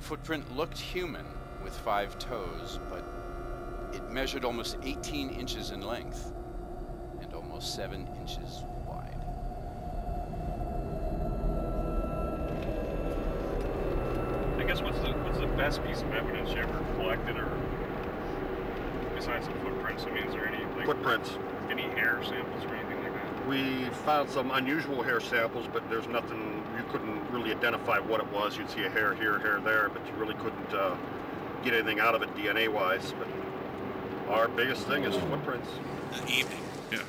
footprint looked human with 5 toes, but it measured almost 18 inches in length and almost 7 inches wide. I guess what's the best piece of evidence you ever collected, or besides the footprints? I mean, is there any footprints? Any hair samples or anything like that? We found some unusual hair samples, but there's nothing, you couldn't really identify what it was. You'd see a hair here, hair there, but you really couldn't get anything out of it DNA-wise. But our biggest thing is footprints. That evening. Yeah.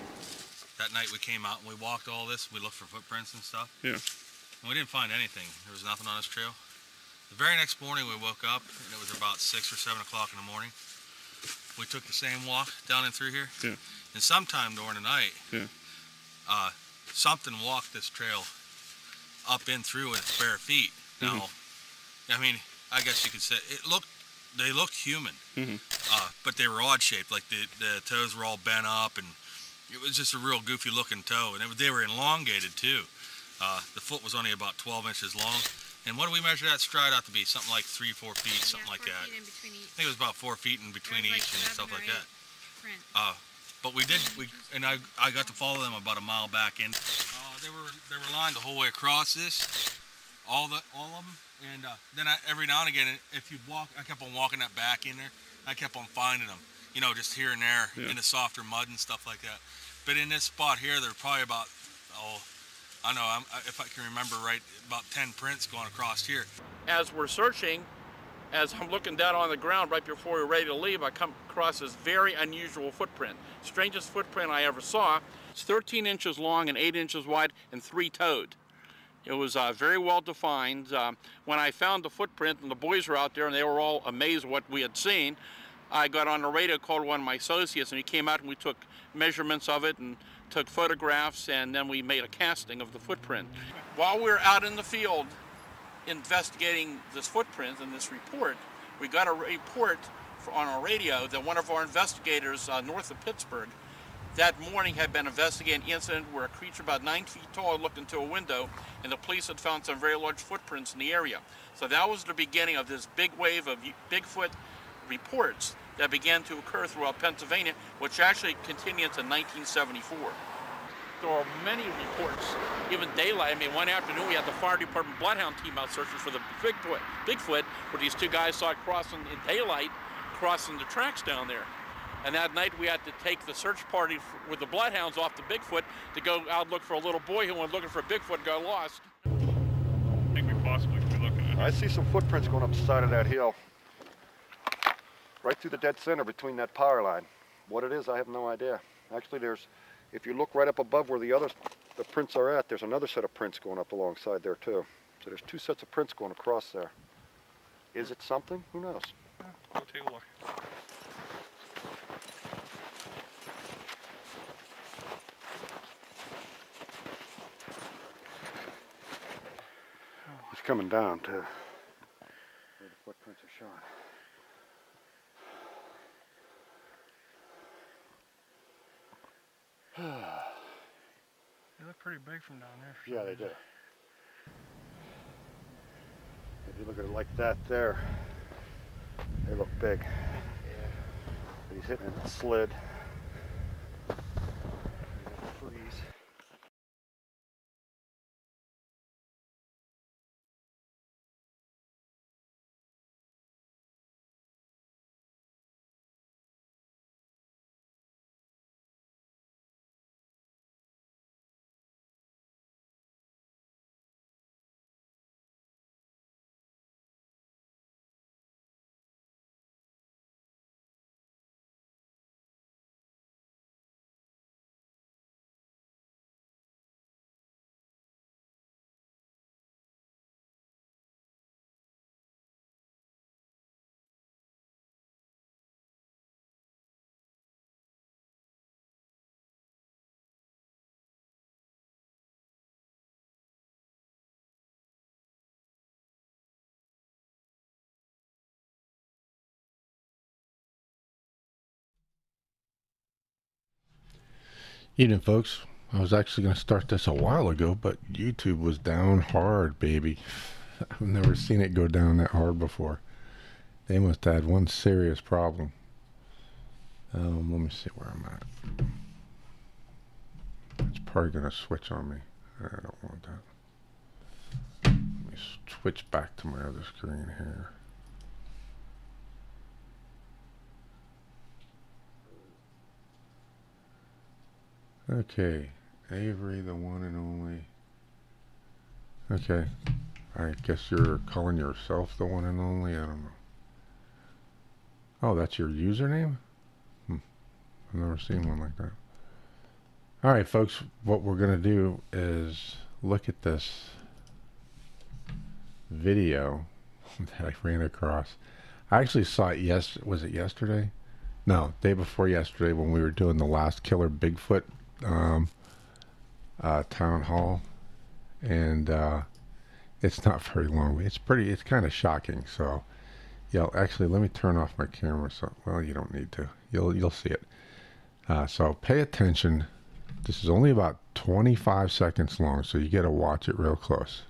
That night we came out and we walked all this. We looked for footprints and stuff. Yeah. And we didn't find anything. There was nothing on this trail. The very next morning we woke up and it was about 6 or 7 o'clock in the morning. We took the same walk down and through here. Yeah. And sometime during the night, something walked this trail up and through with its bare feet. Now, I mean, I guess you could say they looked human, but they were odd shaped. Like the toes were all bent up, and it was just a real goofy looking toe. And they were elongated too. The foot was only about 12 inches long. And what do we measure that stride out to be? Something like 3-4 feet, something like that. In between each. I think it was about 4 feet in between each and stuff like that. Print. But I got to follow them about a mile back in. They were lined the whole way across this, all of them. And then every now and again, if you walk, I kept on walking that back in there. I kept on finding them, you know, just here and there in the softer mud and stuff like that. But in this spot here, there were probably about, I don't know, if I can remember right, about 10 prints going across here. As we're searching, as I'm looking down on the ground right before we're ready to leave, I come across this very unusual footprint. Strangest footprint I ever saw. It's 13 inches long and 8 inches wide and 3-toed. It was very well defined. When I found the footprint and the boys were out there and they were all amazed at what we had seen, I got on the radio, called one of my associates, and he came out and we took measurements of it and took photographs, and then we made a casting of the footprint. While we were out in the field investigating this footprint and this report, we got a report on our radio that one of our investigators north of Pittsburgh that morning had been investigating an incident where a creature about 9 feet tall looked into a window, and the police had found some very large footprints in the area. So that was the beginning of this big wave of Bigfoot reports that began to occur throughout Pennsylvania, which actually continued into 1974. There are many reports, even daylight. I mean, one afternoon we had the fire department bloodhound team out searching for the Bigfoot, where these 2 guys saw it crossing in daylight, crossing the tracks down there. And that night we had to take the search party with the bloodhounds off the Bigfoot to go out look for a little boy who was looking for a Bigfoot and got lost. I think we possibly could be looking at it. I see some footprints going up the side of that hill. Right through the dead center between that power line. What it is, I have no idea. Actually, if you look right up above where the prints are at, there's another set of prints going up alongside there too. So there's 2 sets of prints going across there. Is it something? Who knows? Go take a look. It's coming down to where the footprints are showing. They look pretty big from down there. Yeah, they do. If you look at it like that there, they look big. But he's hitting it slid. Freeze. Evening, folks. I was actually going to start this a while ago, but YouTube was down hard, baby. I've never seen it go down that hard before. They must have had one serious problem. Let me see where I'm at. It's probably going to switch on me. I don't want that. Let me switch back to my other screen here. Okay, Avery, the one and only. Okay, I guess you're calling yourself the one and only. I don't know. Oh, that's your username? I've never seen one like that. All right, folks, what we're going to do is look at this video that I ran across. I actually saw it was it yesterday? No, day before yesterday when we were doing the last killer Bigfoot Townhall. And it's not very long. It's kind of shocking. So, yeah, actually, let me turn off my camera. So, well, you don't need to. You'll see it. So pay attention. This is only about 25 seconds long, so you got to watch it real close.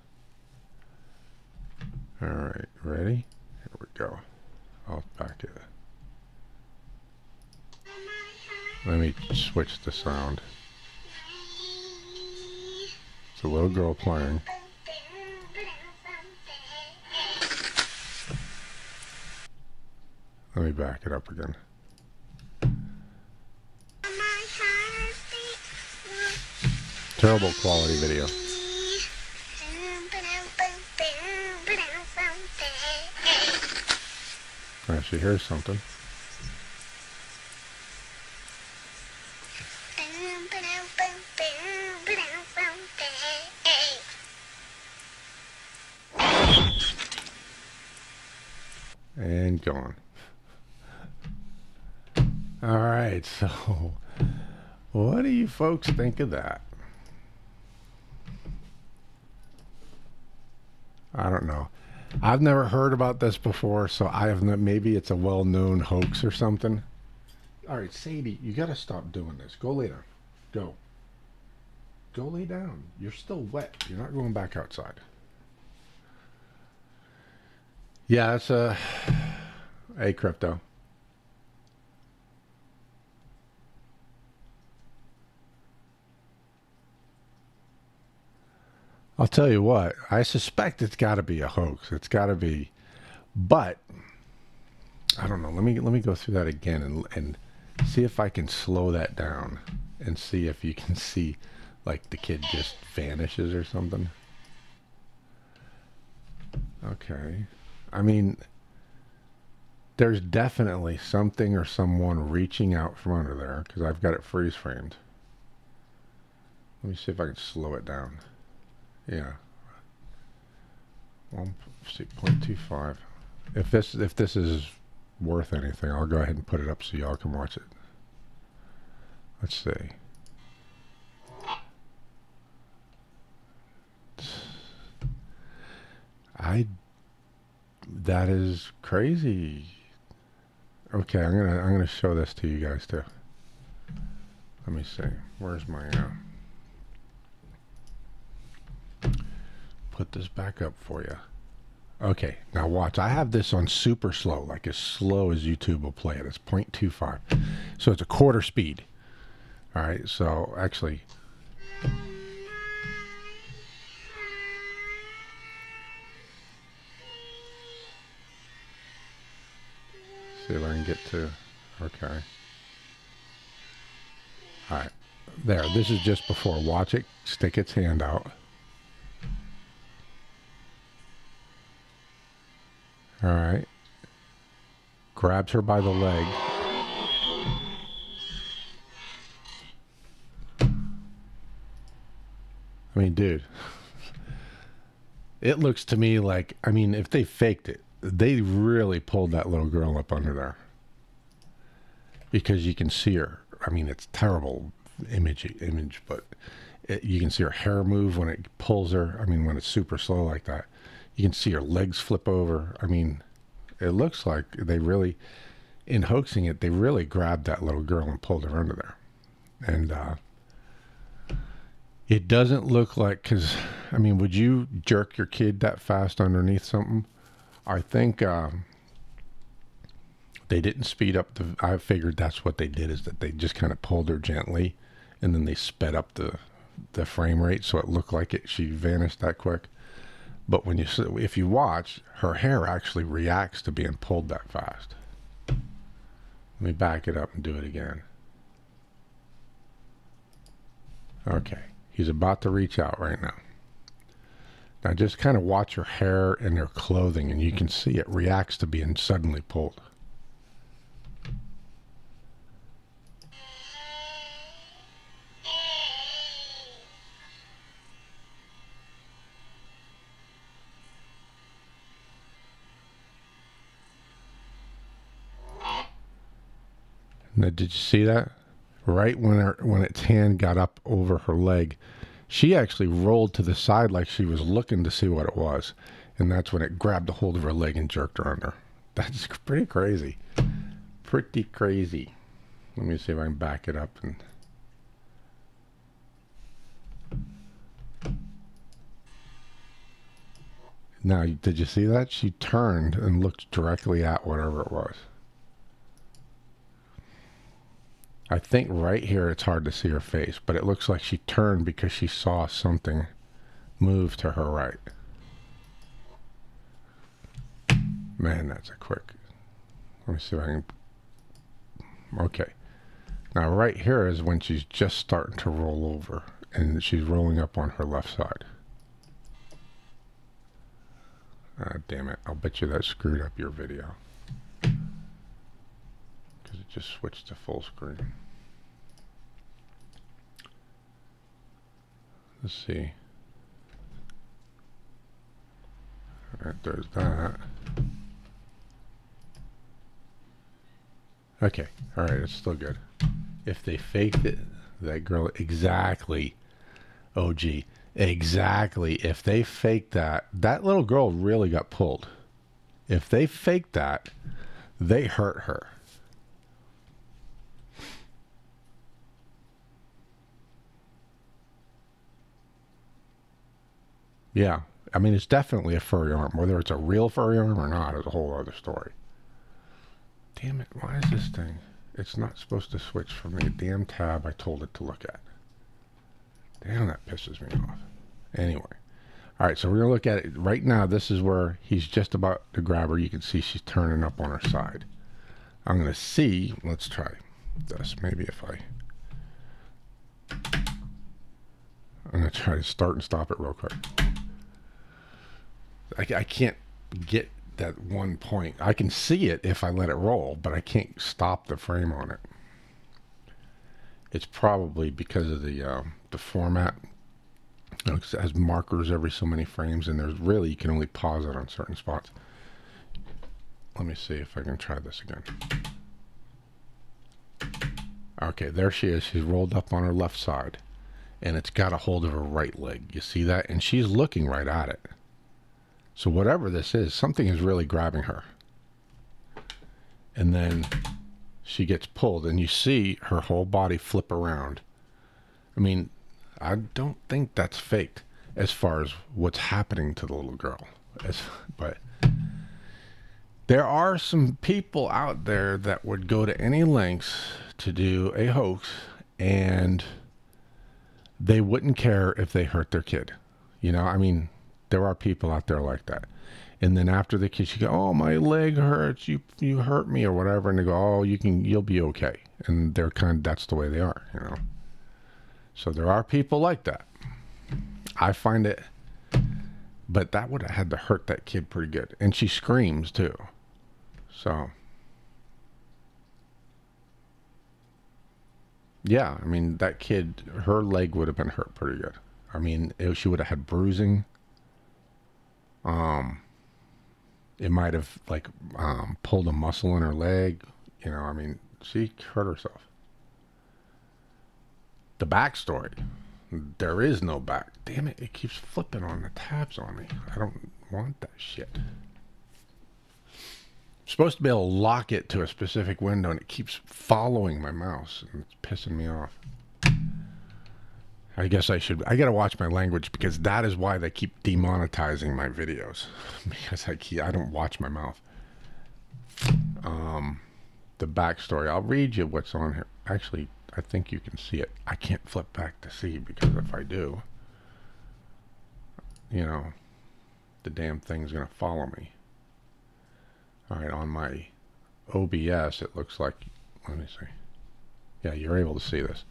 All right, ready? Here we go. I'll back it. Let me switch the sound. It's a little girl playing. Let me back it up again. Terrible quality video. Actually, here's something. And gone. All right, so what do you folks think of that? I don't know. I've never heard about this before, so I have not. Maybe it's a well-known hoax or something. All right, Sadie, you got to stop doing this. Go lay down. Go. Go lay down. You're still wet. You're not going back outside. Yeah, it's a crypto. I'll tell you what, I suspect it's got to be a hoax. It's got to be, but I don't know. Let me go through that again and see if I can slow that down and see if you can see like the kid just vanishes or something. Okay. I mean, there's definitely something or someone reaching out from under there because I've got it freeze framed. Let me see if I can slow it down. Yeah, 1.25. If this is worth anything, I'll go ahead and put it up so y'all can watch it. Let's see. That is crazy. Okay, I'm gonna show this to you guys too. Let me see. Where's my put this back up for you. Okay, now watch. I have this on super slow, like as slow as YouTube will play it. It's 0.25. So it's a quarter speed. All right, so actually, see if I can get to, okay. All right, there. This is just before. Watch it stick its hand out. All right. Grabs her by the leg. I mean, dude. It looks to me like, I mean, if they faked it, they really pulled that little girl up under there. Because you can see her. I mean, it's terrible image, but you can see her hair move when it pulls her. I mean, when it's super slow like that. You can see her legs flip over. I mean, it looks like they really, in hoaxing it, they really grabbed that little girl and pulled her under there. And it doesn't look like, because I mean, would you jerk your kid that fast underneath something? I think they didn't speed up the... I figured that's what they did, is that they just kind of pulled her gently, and then they sped up the frame rate so it looked like she vanished that quick. But when if you watch, her hair actually reacts to being pulled that fast. Let me back it up and do it again. Okay, he's about to reach out right now. Now just kind of watch her hair and her clothing, and you can see it reacts to being suddenly pulled. Now, did you see that? Right when its hand got up over her leg, she actually rolled to the side like she was looking to see what it was. And that's when it grabbed a hold of her leg and jerked her under. That's pretty crazy. Pretty crazy. Let me see if I can back it up. And now, did you see that? She turned and looked directly at whatever it was. I think right here it's hard to see her face, but it looks like she turned because she saw something move to her right. Man, that's a quick... Let me see if I can... Okay. Now right here is when she's just starting to roll over, and she's rolling up on her left side. Ah, damn it. I'll bet you that screwed up your video. Because it just switched to full screen. Let's see. Alright, there's that. Okay, alright, it's still good. If they faked it, that girl, exactly, OG, exactly, if they faked that, that little girl really got pulled. If they faked that, they hurt her. Yeah, I mean, it's definitely a furry arm. Whether it's a real furry arm or not is a whole other story. Damn it, why is this thing? It's not supposed to switch from the damn tab I told it to look at. Damn, that pisses me off. Anyway. Alright, so we're going to look at it. Right now, this is where he's just about to grab her. You can see she's turning up on her side. I'm going to see, let's try this. Maybe if I'm going to try to start and stop it real quick. I can't get that one point. I can see it if I let it roll, but I can't stop the frame on it. It's probably because of the format. You know, 'cause it has markers every so many frames, and there's really, you can only pause it on certain spots. Let me see if I can try this again. Okay, there she is. She's rolled up on her left side, and it's got a hold of her right leg. You see that? And she's looking right at it. So whatever this is, something is really grabbing her. And then she gets pulled, and you see her whole body flip around. I mean, I don't think that's faked as far as what's happening to the little girl. But there are some people out there that would go to any lengths to do a hoax, and they wouldn't care if they hurt their kid. You know, I mean, there are people out there like that. And then after the kid, she go, "Oh, my leg hurts. You hurt me," or whatever. And they go, "Oh, you'll be okay." And they're that's the way they are, you know. So there are people like that. I find it, but that would have had to hurt that kid pretty good. And she screams too. So yeah, I mean, that kid, her leg would have been hurt pretty good. I mean, she would have had bruising. It might have pulled a muscle in her leg. You know, I mean, she hurt herself. The backstory. There is no back. Damn it, it keeps flipping on the tabs on me. I don't want that shit. I'm supposed to be able to lock it to a specific window, and it keeps following my mouse, and it's pissing me off. I guess I gotta watch my language, because that is why they keep demonetizing my videos. Because I don't watch my mouth. The backstory. I'll read you what's on here. Actually, I think you can see it. I can't flip back to see, because if I do, you know, the damn thing's gonna follow me. Alright, on my OBS, it looks like, let me see. Yeah, you're able to see this.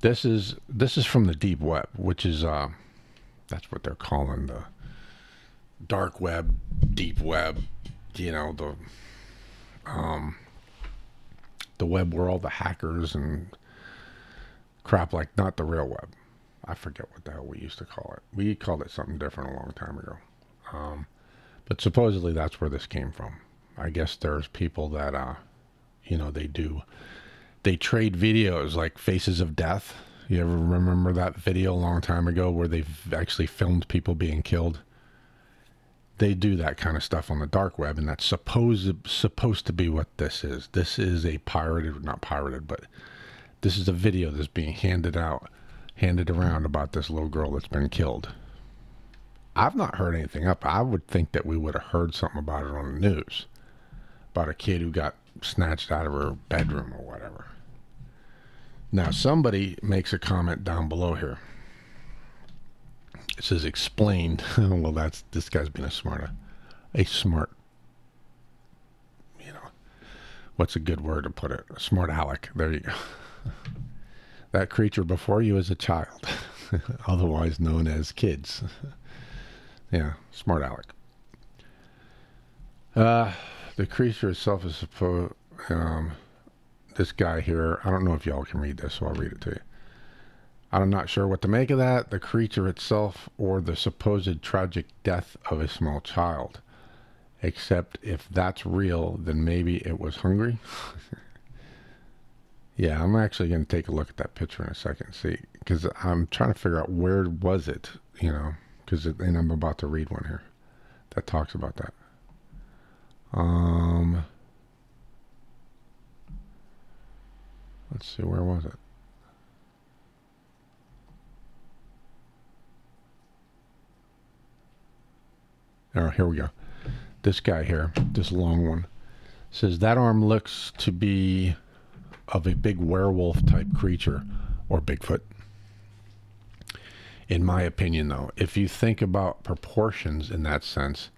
This is from the deep web, which is that's what they're calling the dark web, deep web, you know, the web where all the hackers and crap, like, not the real web. I forget what the hell we used to call it. We called it something different a long time ago. But supposedly that's where this came from. I guess there's people that you know, they trade videos like Faces of Death. You ever remember that video a long time ago where they've actually filmed people being killed? They do that kind of stuff on the dark web, and that's supposed to be what this is. This is a not pirated, but this is a video that's being handed around about this little girl that's been killed. I've not heard anything up. I would think that we would have heard something about it on the news, about a kid who got snatched out of her bedroom or whatever. Now, somebody makes a comment down below here. It says explained. Well, this guy's being a smart, you know, what's a good word to put it? A smart aleck. There you go. That creature before you is a child, otherwise known as kids. Yeah, smart aleck. The creature itself is supposed, this guy here, I don't know if y'all can read this, so I'll read it to you. I'm not sure what to make of that, the creature itself, or the supposed tragic death of a small child. Except if that's real, then maybe it was hungry. Yeah, I'm actually going to take a look at that picture in a second, see, because I'm trying to figure out where was it, you know, and I'm about to read one here that talks about that. Let's see, where was it? Oh, here we go. This guy here, this long one, says that arm looks to be of a big werewolf type creature, or Bigfoot. In my opinion, though, if you think about proportions in that sense,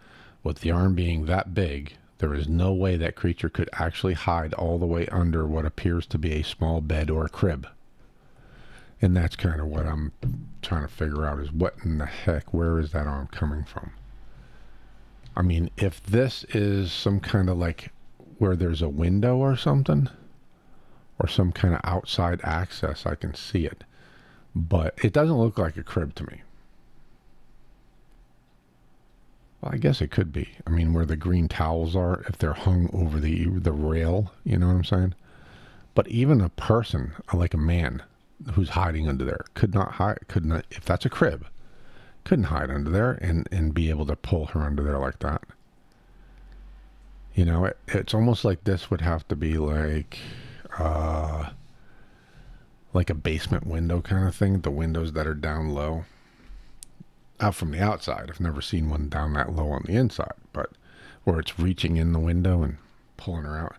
with the arm being that big, there is no way that creature could actually hide all the way under what appears to be a small bed or a crib. And that's kind of what I'm trying to figure out, is what in the heck, where is that arm coming from? I mean, if this is some kind of like where there's a window or something, or some kind of outside access, I can see it. But it doesn't look like a crib to me. Well, I guess it could be. I mean, where the green towels are, if they're hung over the rail, you know what I'm saying? But even a person, like a man who's hiding under there, could not, if that's a crib, couldn't hide under there and be able to pull her under there like that. You know, it's almost like this would have to be like a basement window kind of thing, the windows that are down low. Out from the outside, I've never seen one down that low on the inside, but where it's reaching in the window and pulling her out,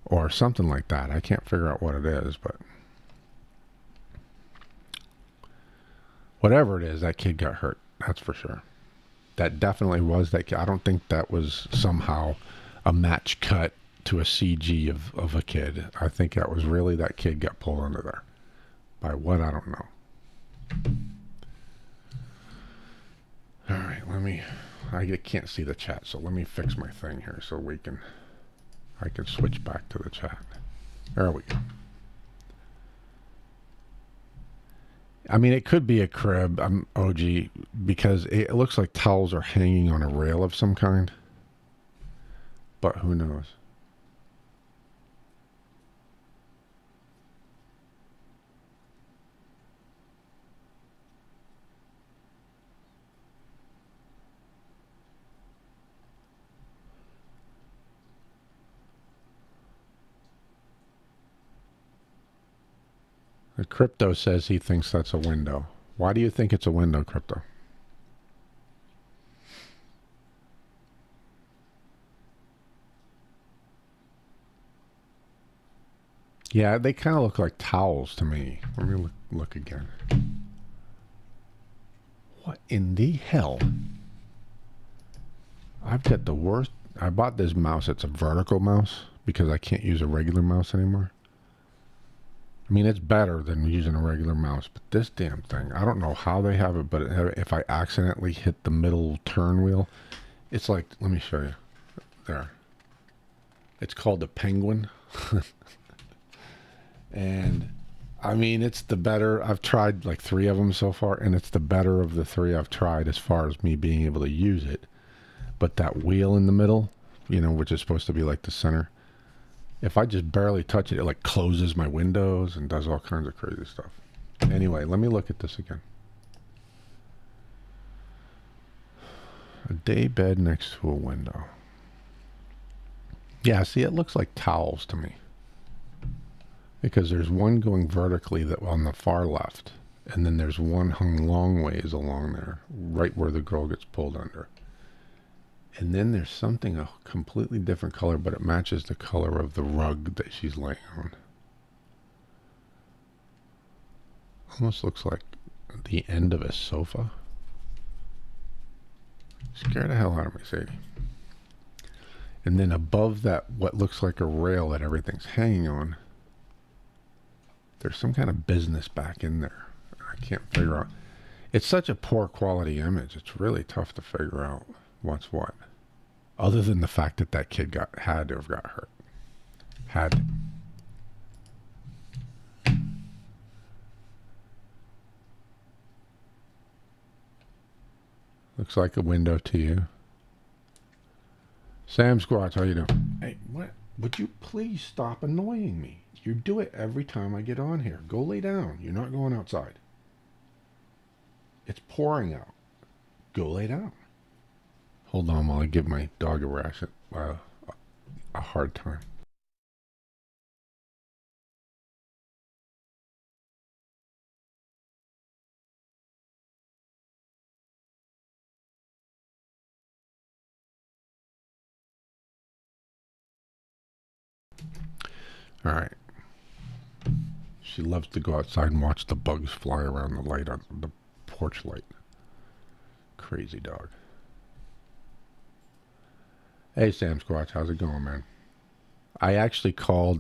or something like that. I can't figure out what it is, but whatever it is, that kid got hurt. That's for sure. That definitely was that kid. I don't think that was somehow a match cut to a CG of a kid. I think that was really that kid got pulled under there. By what, I don't know. All right, I can't see the chat, so let me fix my thing here so I can switch back to the chat. There we go. I mean, it could be a crib, OG, because it looks like towels are hanging on a rail of some kind. But who knows? The Crypto says he thinks that's a window. Why do you think it's a window, Crypto? Yeah, they kind of look like towels to me. Let me look again. What in the hell? I've got the worst. I bought this mouse. It's a vertical mouse because I can't use a regular mouse anymore. I mean, it's better than using a regular mouse, but this damn thing, I don't know how they have it, but if I accidentally hit the middle turn wheel, it's like, let me show you. There. It's called the Penguin. And I mean, it's the better. I've tried like 3 of them so far, and it's the better of the 3 I've tried as far as me being able to use it. But that wheel in the middle, you know, which is supposed to be like the center, if I just barely touch it, it like closes my windows and does all kinds of crazy stuff. Anyway, let me look at this again. A day bed next to a window. Yeah, see, it looks like towels to me. Because there's one going vertically that on the far left, and then there's one hung long ways along there, right where the girl gets pulled under. And then there's something a completely different color, but it matches the color of the rug that she's laying on. Almost looks like the end of a sofa. Scared the hell out of me, Sadie. And then above that, what looks like a rail that everything's hanging on, there's some kind of business back in there. I can't figure out. It's such a poor quality image. It's really tough to figure out what's what. Other than the fact that that kid had to have got hurt. Had. Looks like a window to you. Sam Squatch, how you doing? Hey, what? Would you please stop annoying me? You do it every time I get on here. Go lay down. You're not going outside. It's pouring out. Go lay down. Hold on while I give my dog a hard time. All right. She loves to go outside and watch the bugs fly around the light on the porch light. Crazy dog. Hey, Sam Squatch, how's it going, man? I actually called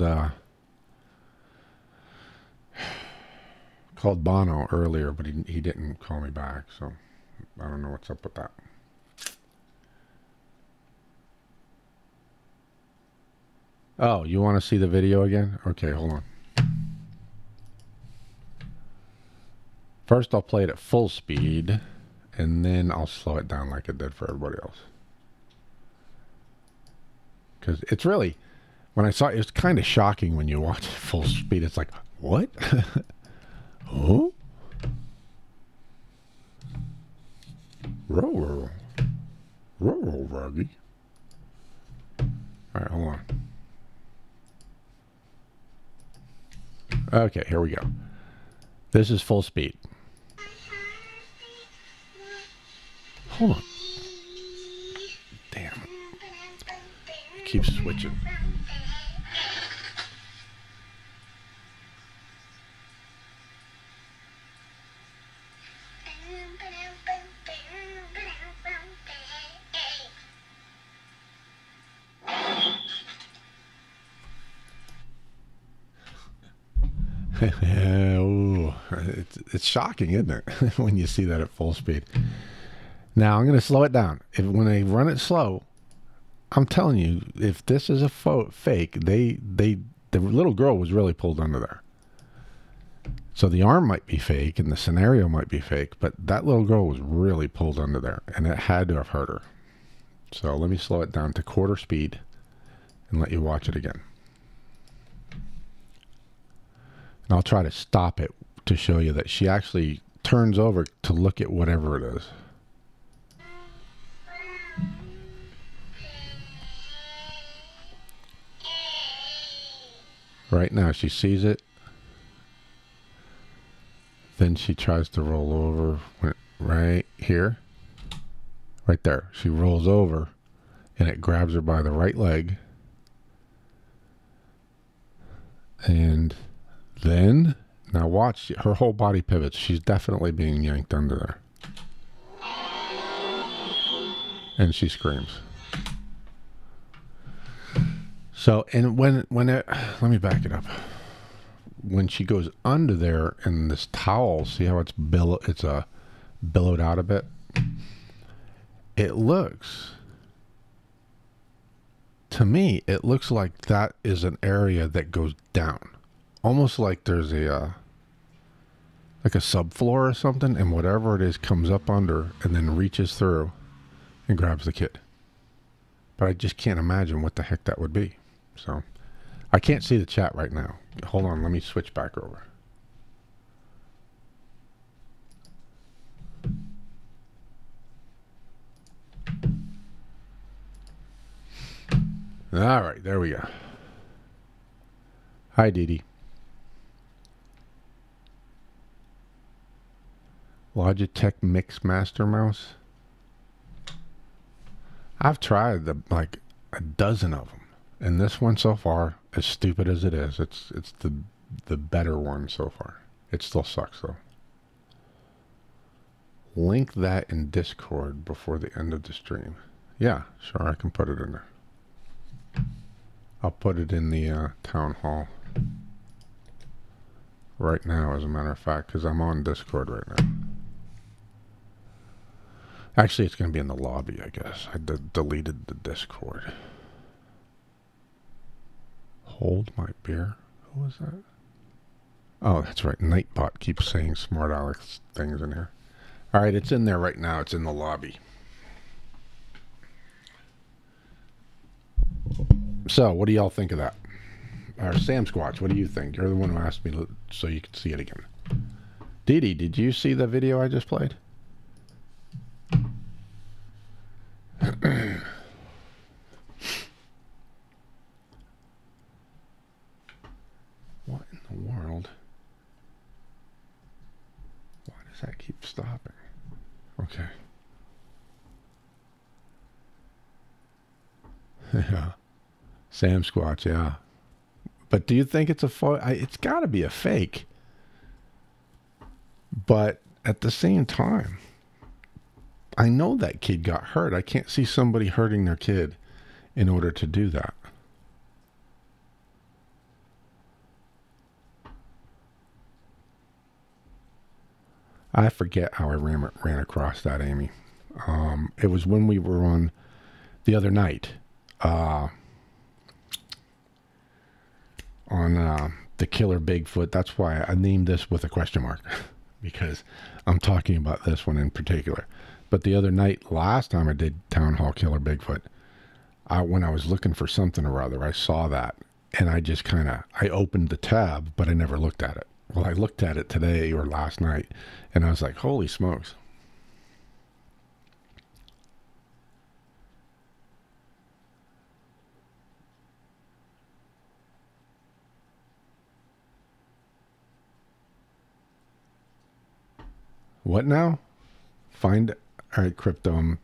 Bono earlier, but he didn't call me back, so I don't know what's up with that. Oh, you want to see the video again? Okay, hold on. First, I'll play it at full speed, and then I'll slow it down like it did for everybody else. Because it's really, when I saw it, it's kind of shocking when you watch it full speed. It's like, what? Oh? Roll, Ruggy. All right, hold on. Okay, here we go. This is full speed. Hold on. Damn it. It keeps switching. Ooh, it's shocking, isn't it? When you see that at full speed. Now I'm going to slow it down. When I run it slow, I'm telling you, if this is a fake, the little girl was really pulled under there. So the arm might be fake and the scenario might be fake, but that little girl was really pulled under there, and it had to have hurt her. So let me slow it down to quarter speed and let you watch it again. And I'll try to stop it to show you that she actually turns over to look at whatever it is. Right now, she sees it. Then she tries to roll over right here. Right there. She rolls over and it grabs her by the right leg. And then, now watch, her whole body pivots. She's definitely being yanked under there. And she screams. So, and when it, let me back it up. When she goes under there in this towel, see how it's billowed out a bit? It looks, to me, it looks like that is an area that goes down. Almost like there's a subfloor or something, and whatever it is comes up under and then reaches through and grabs the kid. But I just can't imagine what the heck that would be. So, I can't see the chat right now. Hold on, let me switch back over. All right, there we go. Hi, Dee Dee. Logitech Mix Master Mouse. I've tried like a dozen of them. And this one so far, as stupid as it is, it's the better one so far. It still sucks though. Link that in Discord before the end of the stream. Yeah, sure, I can put it in there. I'll put it in the town hall right now, as a matter of fact, because I'm on Discord right now. Actually, it's going to be in the lobby, I guess. I deleted the Discord. Hold my beer. Who was that? Oh, that's right. Nightbot keeps saying smart Alex things in here. All right, it's in there right now. It's in the lobby. So, what do y'all think of that? Or Sam Squatch, what do you think? You're the one who asked me so you could see it again. Dee Dee, did you see the video I just played? What in the world? Why does that keep stopping? Okay. Yeah. Sam Squatch, yeah. But do you think it's a it's got to be a fake. But at the same time, I know that kid got hurt. I can't see somebody hurting their kid in order to do that. I forget how I ran across that, Amy. It was when we were on the other night on the killer Bigfoot. That's why I named this with a question mark because I'm talking about this one in particular. But the other night, last time I did Townhall Killer Bigfoot, when I was looking for something or other, I saw that and I just I opened the tab, but I never looked at it. Well, I looked at it today or last night, and I was like, holy smokes. What now? All right, Crypto,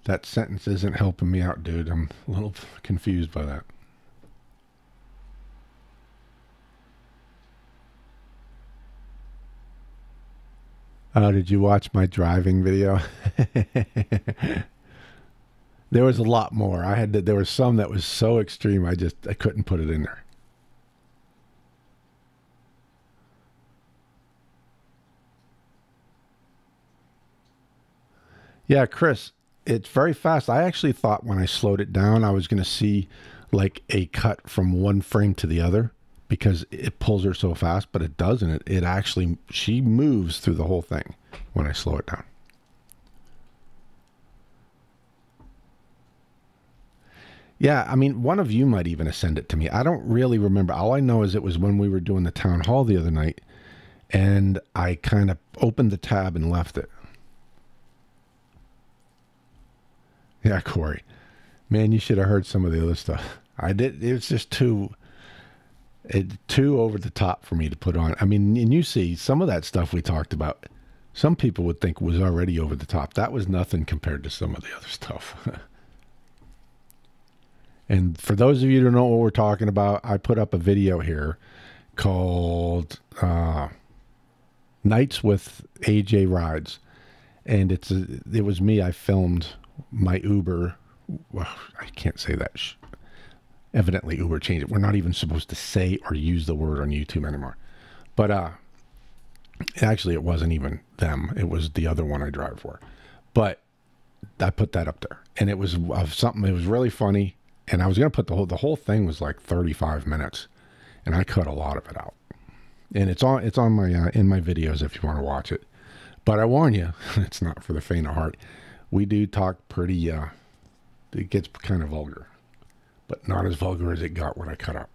that sentence isn't helping me out, dude. I'm a little confused by that. Oh, did you watch my driving video? There was a lot more. There was some that was so extreme, I couldn't put it in there. Yeah, Chris, it's very fast. I actually thought when I slowed it down, I was going to see like a cut from one frame to the other because it pulls her so fast, but it doesn't. It actually, she moves through the whole thing when I slow it down. Yeah, I mean, one of you might even have sent it to me. I don't really remember. All I know is it was when we were doing the town hall the other night, and I kind of opened the tab and left it. Yeah, Corey. Man, you should have heard some of the other stuff. I did. It was just too... too over the top for me to put on. I mean, and you see some of that stuff we talked about. Some people would think was already over the top. That was nothing compared to some of the other stuff. And for those of you who don't know what we're talking about, I put up a video here called Nights with AJ Rides. And it was me. I filmed my Uber. Well, I can't say that. Evidently, Uber changed it. We're not even supposed to say or use the word on YouTube anymore. But actually, it wasn't even them. It was the other one I drive for. But I put that up there. And it was something. It was really funny. And I was going to put the whole thing was like 35 minutes. And I cut a lot of it out. And it's on my in my videos if you want to watch it. But I warn you, it's not for the faint of heart. We do talk pretty, it gets kind of vulgar. But not as vulgar as it got when I cut out.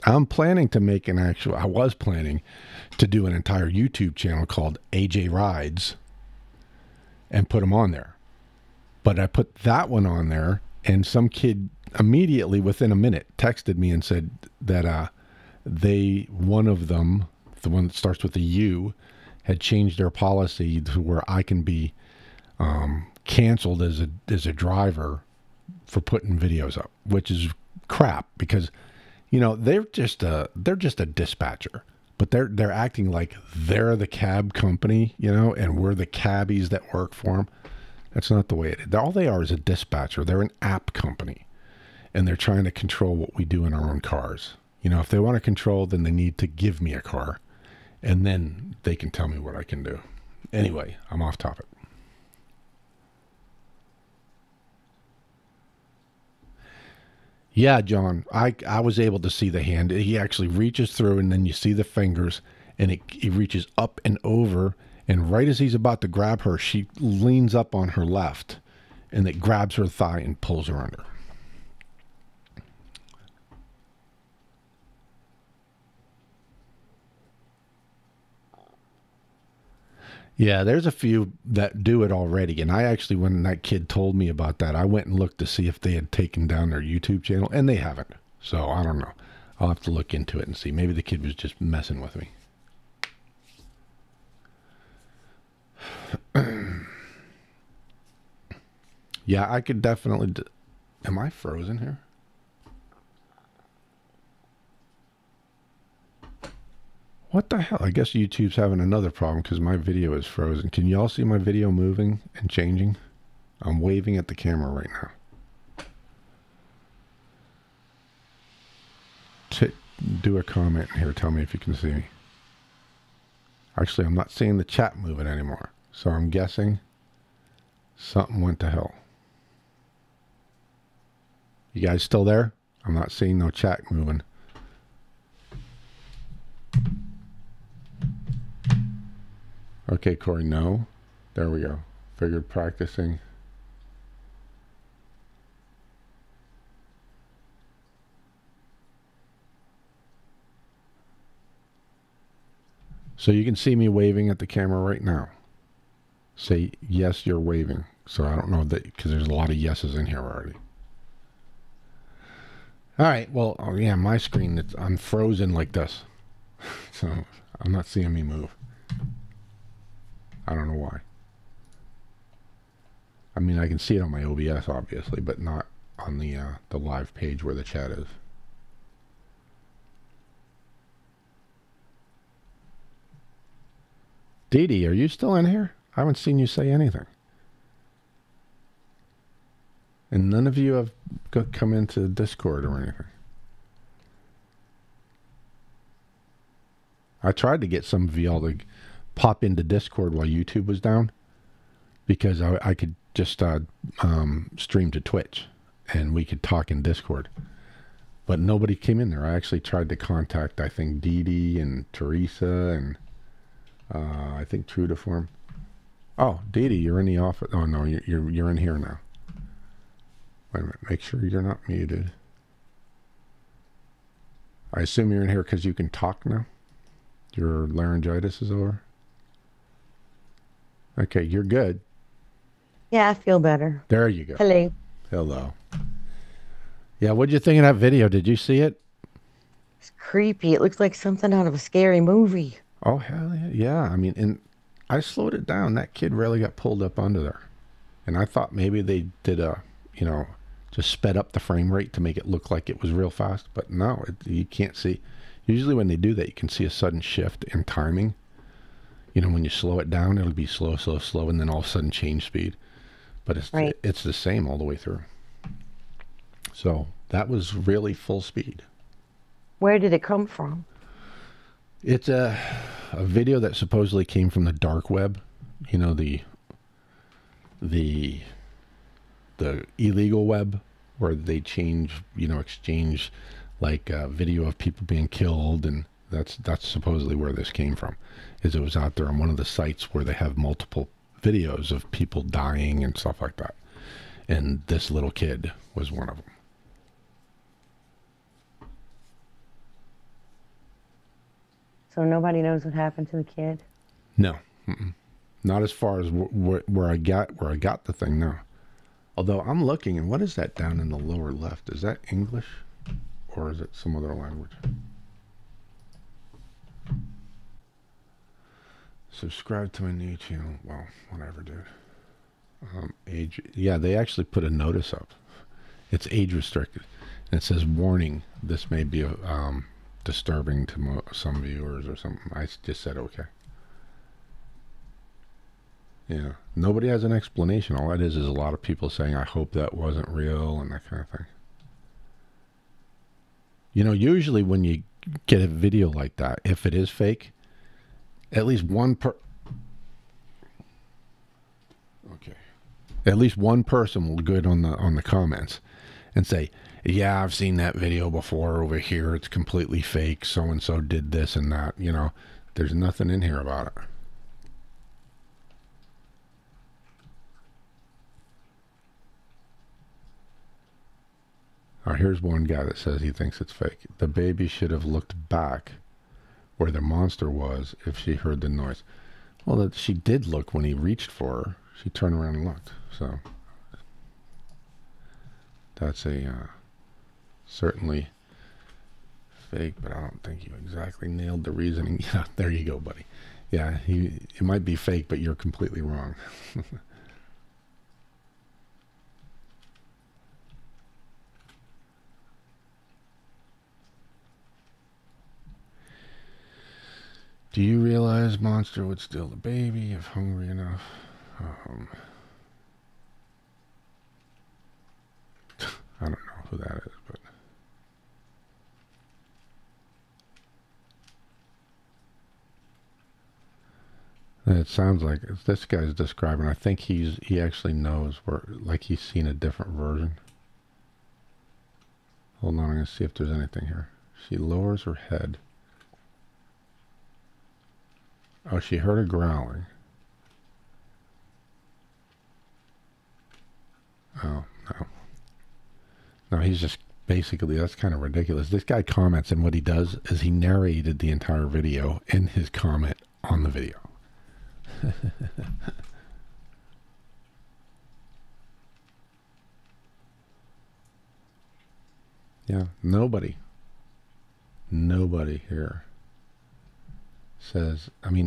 I'm planning to make I was planning to do an entire YouTube channel called AJ Rides and put them on there. But I put that one on there, and some kid immediately within a minute texted me and said that one of them, the one that starts with a U, had changed their policy to where I can be canceled as a driver for putting videos up, which is crap because, you know, they're just a dispatcher, but they're acting like they're the cab company, you know, and we're the cabbies that work for them. That's not the way it is. All they are is a dispatcher. They're an app company, and they're trying to control what we do in our own cars. You know, if they want to control, then they need to give me a car, and then they can tell me what I can do. Anyway, I'm off topic. Yeah, John, I was able to see the hand. He actually reaches through, and then you see the fingers, and he reaches up and over, and right as he's about to grab her, she leans up on her left, and it grabs her thigh and pulls her under. Yeah, there's a few that do it already. And I actually, when that kid told me about that, I went and looked to see if they had taken down their YouTube channel, and they haven't. So I don't know. I'll have to look into it and see. Maybe the kid was just messing with me. Yeah, I could definitely... Am I frozen here? What the hell? I guess YouTube's having another problem because my video is frozen. Can y'all see my video moving and changing? I'm waving at the camera right now. Do a comment here. Tell me if you can see me. Actually, I'm not seeing the chat moving anymore. So I'm guessing something went to hell. You guys still there? I'm not seeing no chat moving. Okay, Corey, no. There we go. Figured practicing. So you can see me waving at the camera right now. Say, yes, you're waving. So I don't know that, because there's a lot of yeses in here already. All right, well, oh yeah, my screen, I'm frozen like this. So I'm not seeing me move. I don't know why. I mean, I can see it on my OBS, obviously, but not on the live page where the chat is. Dee Dee, are you still in here? I haven't seen you say anything. And none of you have come into Discord or anything. I tried to get some of y'all to pop into Discord while YouTube was down, because I could just stream to Twitch and we could talk in Discord, but nobody came in there. I actually tried to contact, I think, Dee Dee and Teresa and I think Trudeform. Oh, Dee Dee, you're in the office. Oh no, you're in here now. Wait a minute, make sure you're not muted. I assume you're in here because you can talk now. Your laryngitis is over. Okay, you're good. Yeah, I feel better. There you go. Hello. Hello. Yeah, what'd you think of that video? Did you see it? It's creepy. It looks like something out of a scary movie. Oh, hell yeah. Yeah, I mean, and I slowed it down. That kid really got pulled up under there. And I thought maybe they did just sped up the frame rate to make it look like it was real fast. But no, you can't see. Usually when they do that, you can see a sudden shift in timing. When you slow it down, it'll be slow, slow, slow, and then all of a sudden change speed. But it's the same all the way through. So that was really full speed. Where did it come from? It's a video that supposedly came from the dark web. The illegal web, where they exchange like video of people being killed, and that's supposedly where this came from. It was out there on one of the sites where they have multiple videos of people dying and stuff like that, and this little kid was one of them. So nobody knows what happened to the kid? No, not as far as where I got the thing. No, although I'm looking, and what is that down in the lower left? Is that English, or is it some other language? Subscribe to my new channel. Well, whatever, dude. Age. Yeah, they actually put a notice up. It's age restricted, and it says, "Warning: this may be disturbing to some viewers," or something. I just said okay. Yeah, nobody has an explanation. All that is a lot of people saying, "I hope that wasn't real," and that kind of thing. Usually when you get a video like that, if it is fake, at least one person will go on the comments and say, "Yeah, I've seen that video before over here. It's completely fake. So and so did this and that." There's nothing in here about it. Here's one guy that says he thinks it's fake. The baby should have looked back where the monster was if she heard the noise. Well, she did look when he reached for her. She turned around and looked. So that's certainly fake, but I don't think you exactly nailed the reasoning. Yeah, there you go, buddy. Yeah, it might be fake, but you're completely wrong. Do you realize monster would steal the baby if hungry enough? I don't know who that is, but it sounds like this guy's describing. I think he actually knows like he's seen a different version. Hold on, I'm gonna see if there's anything here. She lowers her head. Oh, she heard a growling. Oh, no. No, he's just basically, that's kind of ridiculous. This guy comments, and what he does is he narrated the entire video in his comment on the video. Yeah, nobody here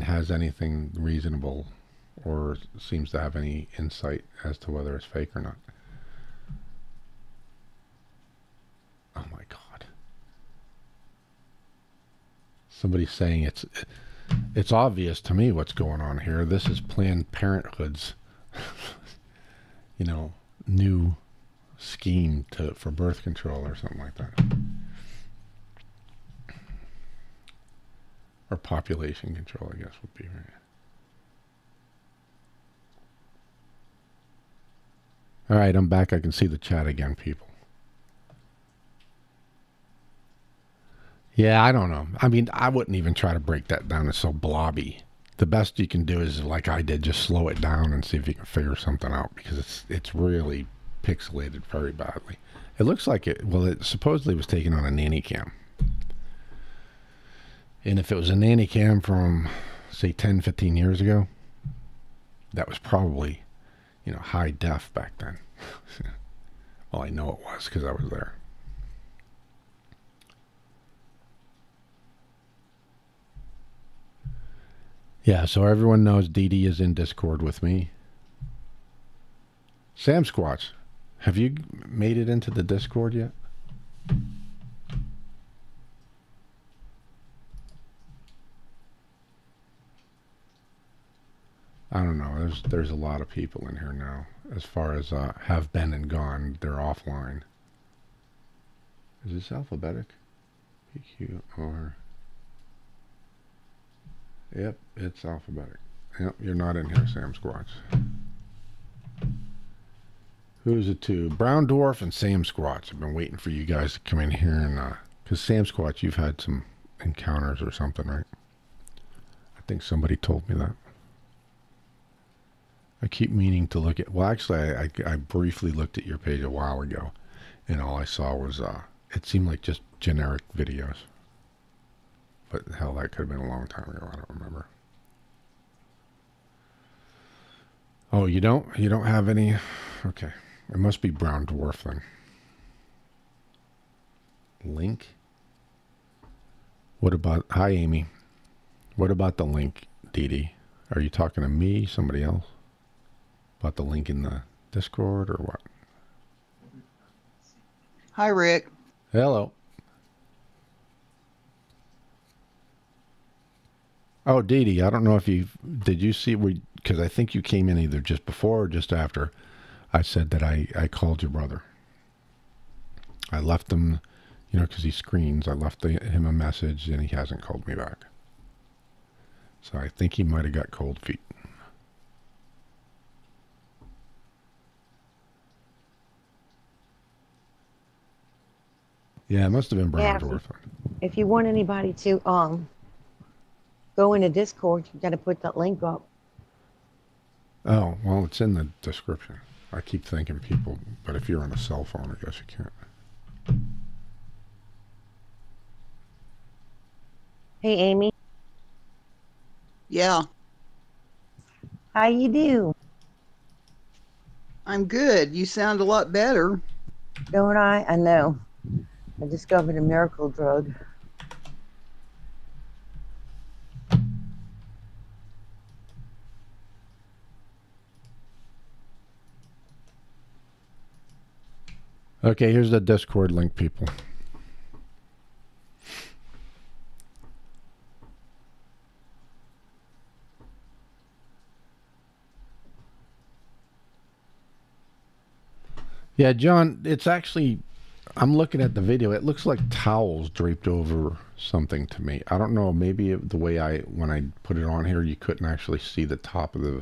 has anything reasonable or seems to have any insight as to whether it's fake or not. Oh my God. Somebody's saying it's obvious to me what's going on here. This is Planned Parenthood's new scheme for birth control or something like that. Or population control, I guess, would be right. All right, I'm back. I can see the chat again, people. Yeah, I don't know. I mean, I wouldn't even try to break that down. It's so blobby. The best you can do is, like I did, just slow it down and see if you can figure something out, because it's really pixelated very badly. It looks like it supposedly was taken on a nanny cam. And if it was a nanny cam from, say, 10, 15 years ago, that was probably, high def back then. Well, I know it was because I was there. Yeah, so everyone knows Dee Dee is in Discord with me. Sam Squatch, have you made it into the Discord yet? I don't know. There's a lot of people in here now. As far as have been and gone, they're offline. Is this alphabetic? PQR. Yep, it's alphabetic. Yep, you're not in here, Sam Squatch. Who's it to? Brown Dwarf and Sam Squatch. I've been waiting for you guys to come in here and because Sam Squatch, you've had some encounters or something, right? I think somebody told me that. I keep meaning to look at. Well, actually, I briefly looked at your page a while ago, and all I saw was it seemed like just generic videos. But hell, that could have been a long time ago. I don't remember. Oh, you don't have any? Okay, it must be Brown Dwarf then. Link. What about? Hi, Amy. What about the link, Dee Dee? Are you talking to me? Somebody else? About the link in the Discord or what? Hi, Rick. Hello. Oh, Dee Dee, I don't know if did you see, because I think you came in either just before or just after I said that I called your brother. I left him, you know, because he screens, I left him a message and he hasn't called me back. So I think he might have got cold feet. Yeah, it must have been Brown Dwarf. If you want anybody to go into Discord, you got to put that link up. Oh, well, it's in the description. I keep thinking people, but if you're on a cell phone, I guess you can't. Hey, Amy. Yeah. How you do? I'm good. You sound a lot better. Don't I? I know. I discovered a miracle drug. Okay, here's the Discord link, people. Yeah, John, it's actually, I'm looking at the video. It looks like towels draped over something to me. I don't know, maybe the way when I put it on here, you couldn't actually see the top of the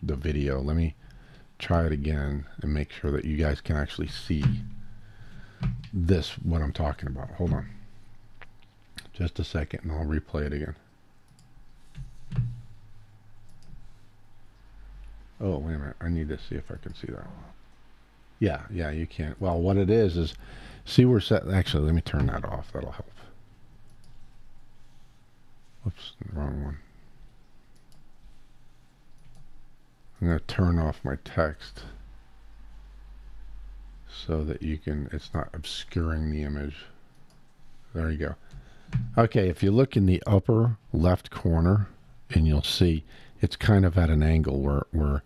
video. Let me try it again and make sure that you guys can actually see this, what I'm talking about. Hold on. Just a second and I'll replay it again. Oh, wait a minute. I need to see if I can see that. Yeah, you can't. Well, what it is see we're set. Actually, let me turn that off. That'll help. Whoops, wrong one. I'm going to turn off my text so that you can, it's not obscuring the image. There you go. Okay, if you look in the upper left corner, and you'll see it's kind of at an angle where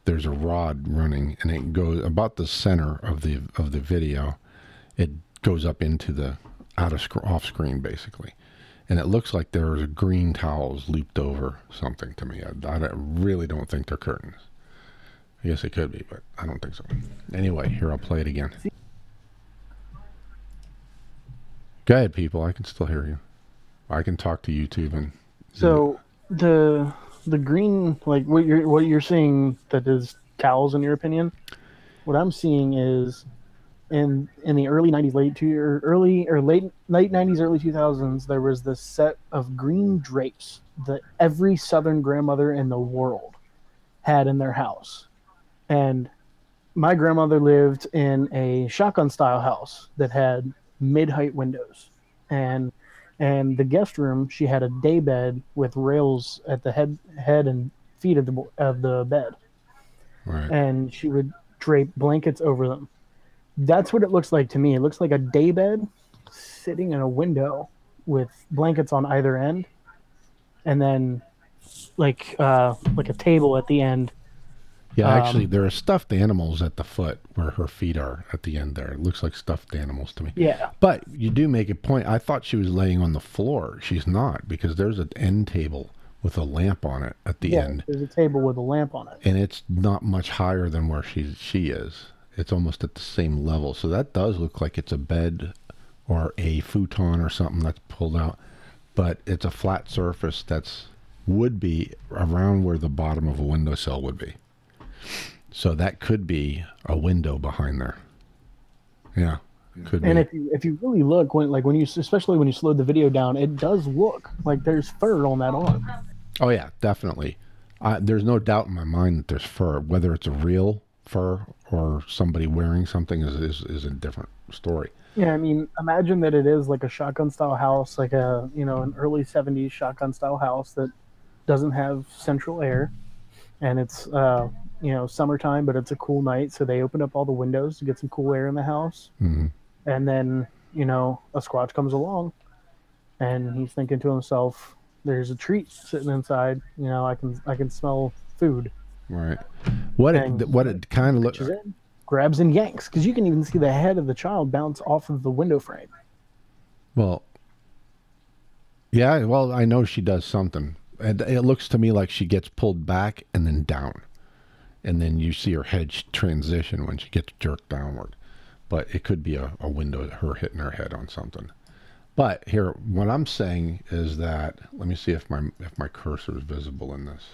there's a rod running, and it goes about the center of the video. It goes up into the off screen basically, and it looks like there's green towels looped over something to me. I really don't think they're curtains. I guess it could be, but I don't think so. Anyway, here, I'll play it again. Go ahead, people. I can still hear you. I can talk to YouTube and. So the green, like what you're seeing, that is towels in your opinion. What I'm seeing is in the early 90s, late 90s, early 2000s, there was this set of green drapes that every Southern grandmother in the world had in their house. And my grandmother lived in a shotgun style house that had mid-height windows, and the guest room, she had a day bed with rails at the head and feet of the bed. Right. And she would drape blankets over them. That's what it looks like to me. It looks like a daybed sitting in a window with blankets on either end, and then like a table at the end. Yeah, actually, there are stuffed animals at the foot where her feet are at the end there. It looks like stuffed animals to me. Yeah. But you do make a point. I thought she was laying on the floor. She's not, because there's an end table with a lamp on it at the end. There's a table with a lamp on it. And it's not much higher than where she is. It's almost at the same level. So that does look like it's a bed or a futon or something that's pulled out. But it's a flat surface would be around where the bottom of a windowsill would be. So that could be a window behind there. Yeah, could be. And if you really look, especially when you slow the video down, it does look like there's fur on that arm. Oh yeah, definitely. There's no doubt in my mind that there's fur. Whether it's a real fur or somebody wearing something is a different story. Yeah, I mean, imagine that it is like a shotgun style house, like an early 70s shotgun style house that doesn't have central air, and it's summertime, but it's a cool night, so they open up all the windows to get some cool air in the house. Mm-hmm. And then a Squatch comes along, and he's thinking to himself, "There's a treat sitting inside. I can smell food." Right. What it kind of looks like. Grabs and yanks, because you can even see the head of the child bounce off of the window frame. Well, yeah. Well, I know she does something. And it looks to me like she gets pulled back and then down. And then you see her head transition when she gets jerked downward. But it could be a window, her hitting her head on something. But here, what I'm saying is that, let me see if my cursor is visible in this.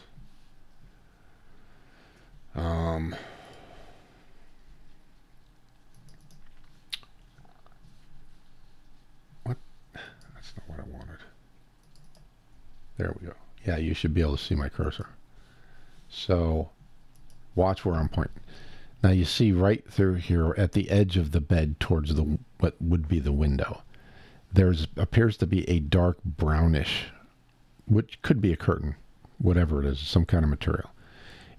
What? That's not what I wanted. There we go. Yeah, you should be able to see my cursor. So watch where I'm pointing. Now you see right through here at the edge of the bed towards what would be the window. Appears to be a dark brownish, which could be a curtain, whatever it is, some kind of material.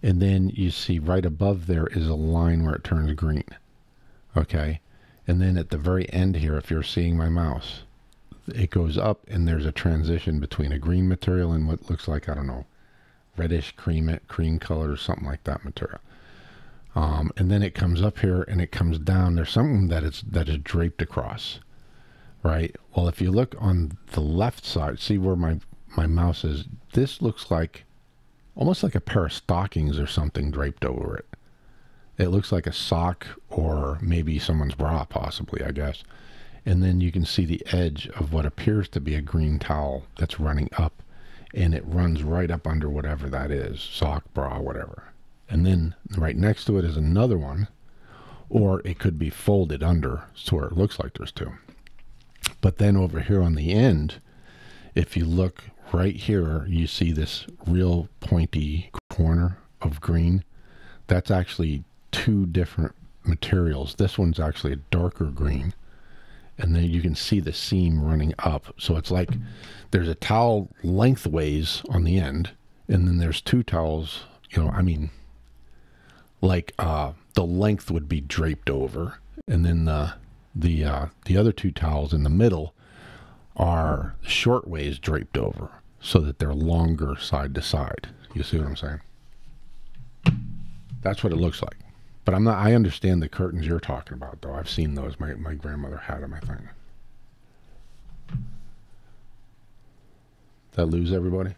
And then you see right above there is a line where it turns green. Okay? And then at the very end here, if you're seeing my mouse, it goes up and there's a transition between a green material and what looks like, I don't know, reddish cream color or something like that material. And then it comes up here and it comes down. There's something that is draped across, right? Well, if you look on the left side, see where my mouse is, this looks like almost like a pair of stockings or something draped over it. It looks like a sock or maybe someone's bra, possibly, I guess. And then you can see the edge of what appears to be a green towel that's running up, and it runs right up under whatever that is, sock, bra, whatever. And then right next to it is another one, or it could be folded under, so it looks like there's two. But then over here on the end, if you look right here, you see this real pointy corner of green. That's actually two different materials. This one's actually a darker green. And then you can see the seam running up. So it's like there's a towel lengthways on the end, and then there's two towels, like the length would be draped over, and then the other two towels in the middle are short ways draped over, so that they're longer side to side. You see what I'm saying? That's what it looks like. But I understand the curtains you're talking about, though. I've seen those. My grandmother had them, I think. Did I lose everybody?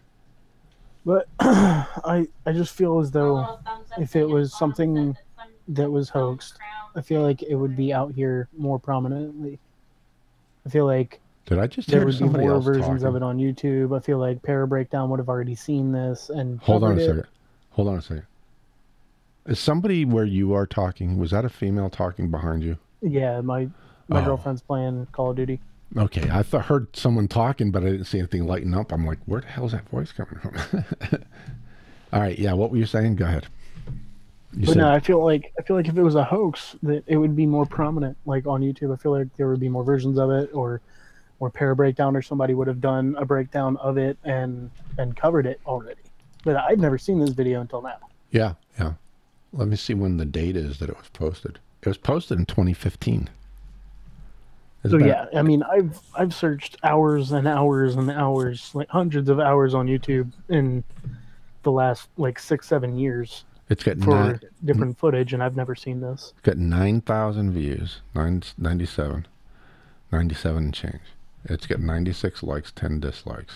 But I just feel as though if it was something that was hoaxed, I feel like it would be out here more prominently. I feel like did I just there hear would be somebody more else versions talking? of it on YouTube. I feel like Para Breakdown would have already seen this and Hold on a covered it. second. Hold on a second. Is somebody where you are talking, was that a female talking behind you? Yeah, my girlfriend's playing Call of Duty. Okay, I heard someone talking, but I didn't see anything lighting up. I'm like, where the hell is that voice coming from? All right, yeah, what were you saying? Go ahead. No, I feel like if it was a hoax, that it would be more prominent, like on YouTube. I feel like there would be more versions of it, or Para Breakdown, or somebody would have done a breakdown of it and covered it already. But I'd never seen this video until now. Yeah. Let me see when the date is that it was posted. It was posted in 2015. So yeah, I mean, I've searched hours and hours and hours, like hundreds of hours on YouTube in the last like 6-7 years. It's got for different footage, and I've never seen this. It's got 9,000 views, 97 and change. It's got 96 likes, 10 dislikes.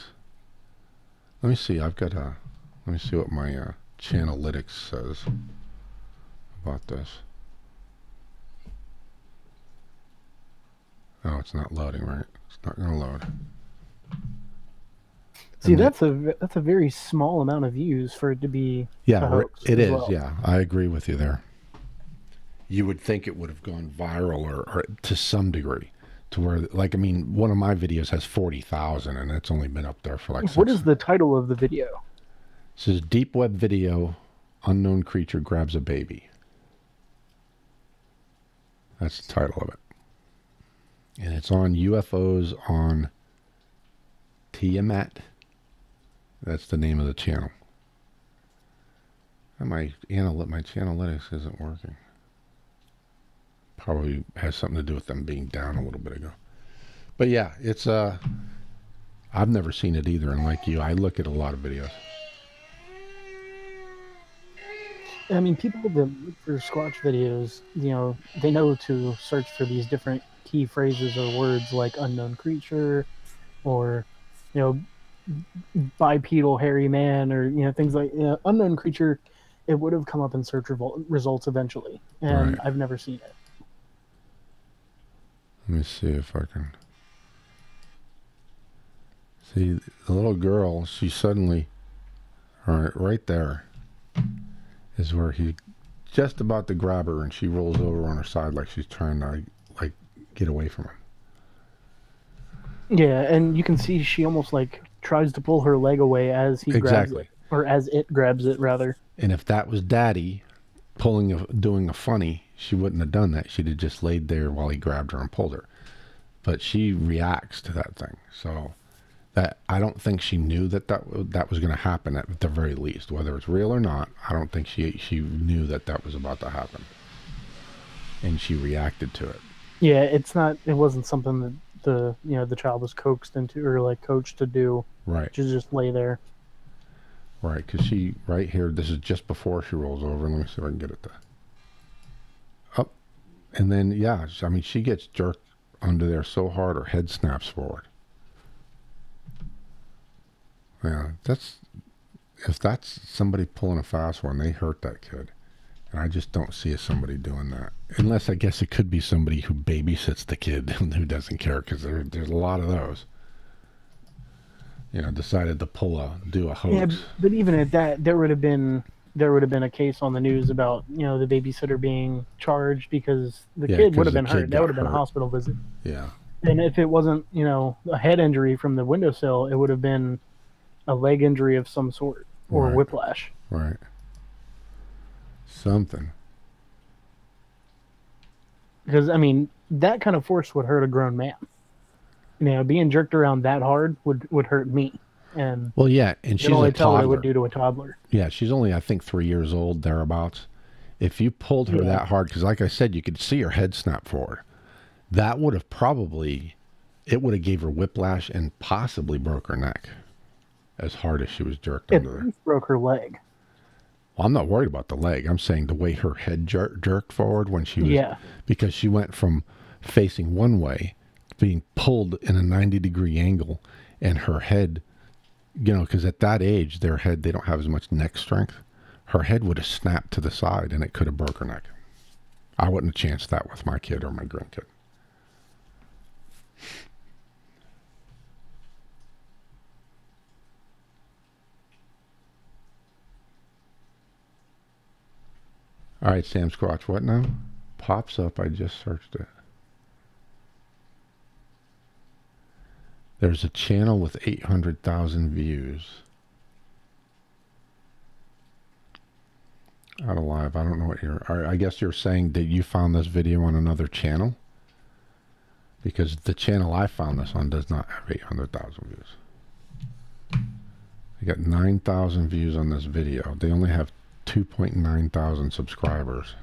Let me see. Let me see what my Channelytics says about this. Oh, it's not loading, right? It's not going to load. See, that's a very small amount of views for it to be a hoax it is. well. Yeah, I agree with you there. You would think it would have gone viral or to some degree, to where, like, I mean, one of my videos has 40,000, and it's only been up there for like. What is the title of the video? It says deep web video, unknown creature grabs a baby. That's the title of it, and it's on UFOs on Tiamat. That's the name of the channel. And my Channelytics isn't working. Probably has something to do with them being down a little bit ago. But yeah, it's I've never seen it either, and like you, I look at a lot of videos. I mean, people that look for Squatch videos, you know, they know to search for these different key phrases or words like unknown creature, or, you know, bipedal hairy man, or, you know, things like, you know, unknown creature. It would have come up in search results eventually, and Right. I've never seen it. Let me see if I can see the little girl. She suddenly, all right, right there is where he just about to grab her, and she rolls over on her side like she's trying to like get away from him. Yeah, and you can see she almost like tries to pull her leg away as he grabs it, or as it grabs it, rather. And if that was Daddy doing a funny, she wouldn't have done that. She'd have just laid there while he grabbed her and pulled her. But she reacts to that thing. So that, I don't think she knew that was going to happen at the very least. Whether it's real or not, I don't think she knew that was about to happen. And she reacted to it. Yeah, it wasn't something that the child was coaxed into or like coached to do. Right. To just lay there. Right, because she, right here, this is just before she rolls over. Let me see if I can get it to up. And then, yeah, I mean, she gets jerked under there so hard her head snaps forward. Yeah, if that's somebody pulling a fast one, they hurt that kid. And I just don't see somebody doing that. Unless, I guess it could be somebody who babysits the kid who doesn't care, because there's a lot of those. You know, decided to do a hoax. Yeah, but even at that, there would have been a case on the news about, you know, the babysitter being charged because the kid would have been hurt. That would have been a hospital visit. Yeah. And if it wasn't, you know, a head injury from the windowsill, it would have been a leg injury of some sort, or whiplash. Right. Something. Because, I mean, that kind of force would hurt a grown man. You know, being jerked around that hard would hurt me. And well, yeah, and she's a toddler. Tell what it would do to a toddler. Yeah, she's only, I think, 3 years old, thereabouts. If you pulled her that hard, because like I said, you could see her head snap forward. That would have it would have gave her whiplash and possibly broke her neck. As hard as she was jerked under there. It broke her leg. Well, I'm not worried about the leg. I'm saying the way her head jerked forward when she was... Yeah. Because she went from facing one way, being pulled in a 90-degree angle, and her head, you know, because at that age, their head, they don't have as much neck strength. Her head would have snapped to the side, and it could have broke her neck. I wouldn't have chanced that with my kid or my grandkid. All right, Sam Squatch, what now? Pops up, I just searched it. There's a channel with 800,000 views. Out of live, I don't know what I guess you're saying that you found this video on another channel? Because the channel I found this on does not have 800,000 views. They got 9,000 views on this video. They only have 2.9 thousand subscribers.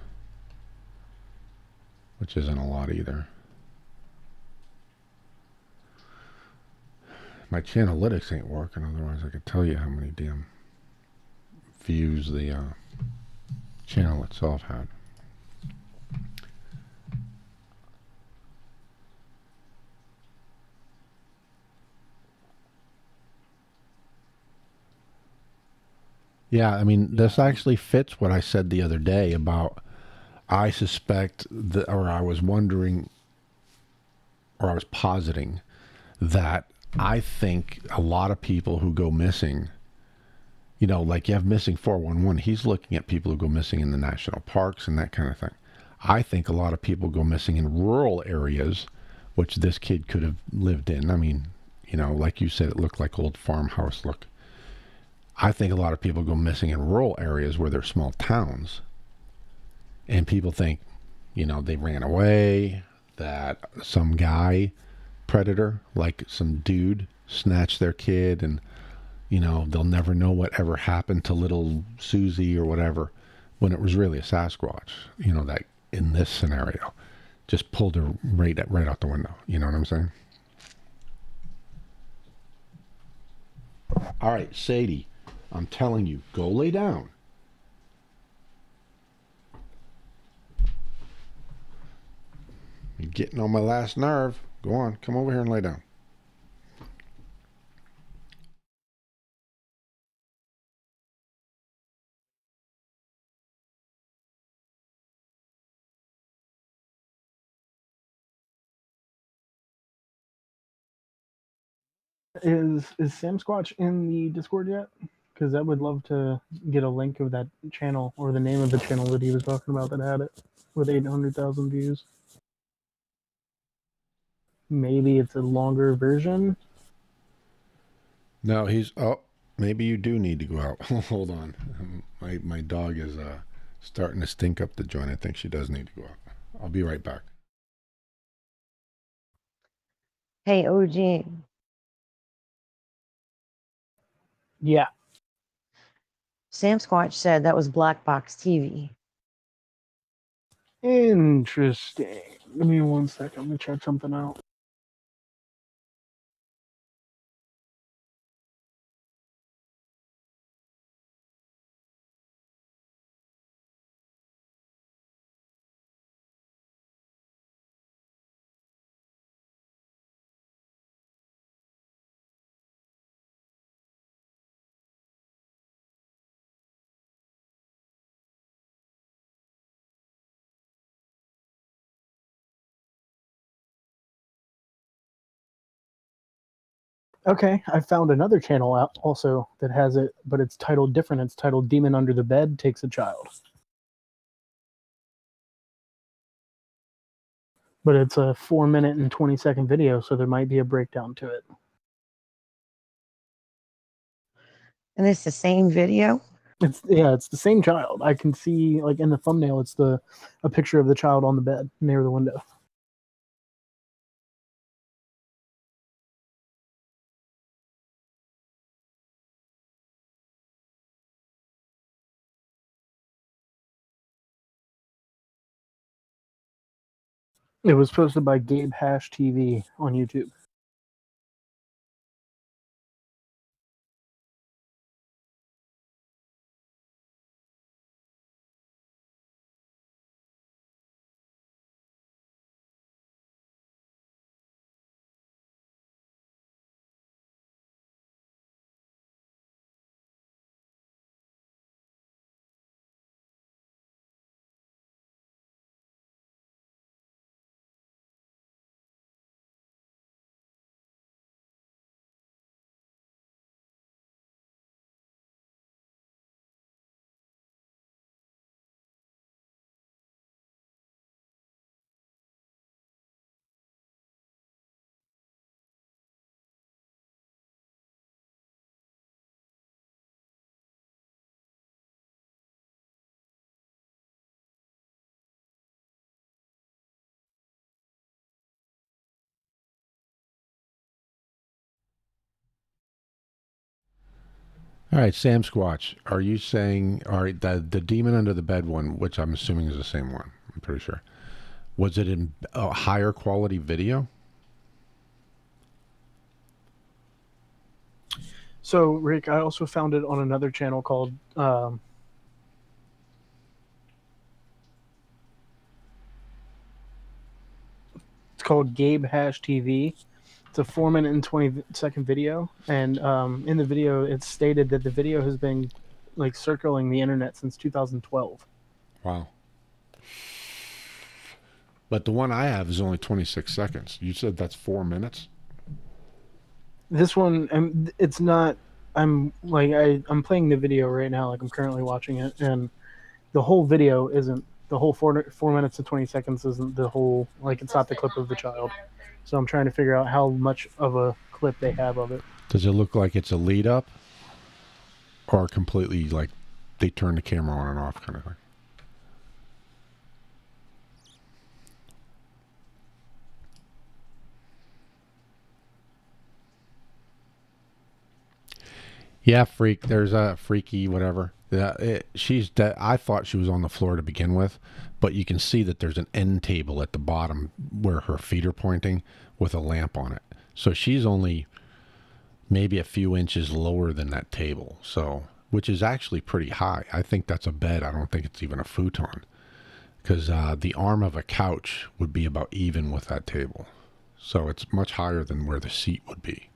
which isn't a lot either. My Channelytics ain't working, otherwise I could tell you how many damn views the channel itself had. Yeah, I mean, this actually fits what I said the other day about I suspect that, or I was wondering, or I was positing that I think a lot of people who go missing, you know, like you have missing 411, he's looking at people who go missing in the national parks and that kind of thing. I think a lot of people go missing in rural areas, which this kid could have lived in. I mean, you know, like you said, it looked like old farmhouse look. I think a lot of people go missing in rural areas where they're small towns. And people think, you know, they ran away, that some guy, predator, like some dude, snatched their kid, and, you know, they'll never know what ever happened to little Susie or whatever, when it was really a Sasquatch, you know, that in this scenario just pulled her right out the window. You know what I'm saying? All right, Sadie. I'm telling you, go lay down. You're getting on my last nerve. Go on, come over here and lay down. Is Sam Squatch in the Discord yet? Because I would love to get a link of that channel or the name of the channel that he was talking about that had it with 800,000 views. Maybe it's a longer version. No, he's... Oh, maybe you do need to go out. Hold on. My dog is starting to stink up the joint. I think she does need to go out. I'll be right back. Hey, OG. Yeah. Sam Squatch said that was Black Box TV. Interesting. Give me 1 second. Let me check something out. Okay, I found another channel out also that has it, but it's titled different. It's titled Demon Under the Bed Takes a Child. But it's a 4-minute and 20-second video, so there might be a breakdown to it. And it's the same video? It's the same child. I can see, like, in the thumbnail, it's a picture of the child on the bed near the window. It was posted by Gabe Hash TV on YouTube. All right, Sam Squatch, are you saying, all right, the demon under the bed one, which I'm assuming is the same one, I'm pretty sure. Was it in a higher quality video? So, Rick, I also found it on another channel called it's called Gabe Hash TV. It's a 4-minute and 20-second video, and in the video, it's stated that the video has been like circling the internet since 2012. Wow. But the one I have is only 26 seconds. You said that's 4 minutes? This one, it's not. I'm playing the video right now, like I'm currently watching it, and the whole video isn't the whole 4 minutes and 20 seconds isn't the whole, like, it's not the clip of the child. So I'm trying to figure out how much of a clip they have of it. Does it look like it's a lead up, or completely like they turn the camera on and off kind of thing? Yeah, freak. There's a freaky whatever. She's dead. I thought she was on the floor to begin with, but you can see that there's an end table at the bottom where her feet are pointing with a lamp on it. So she's only maybe a few inches lower than that table. So, which is actually pretty high. I think that's a bed. I don't think it's even a futon, because the arm of a couch would be about even with that table. So it's much higher than where the seat would be.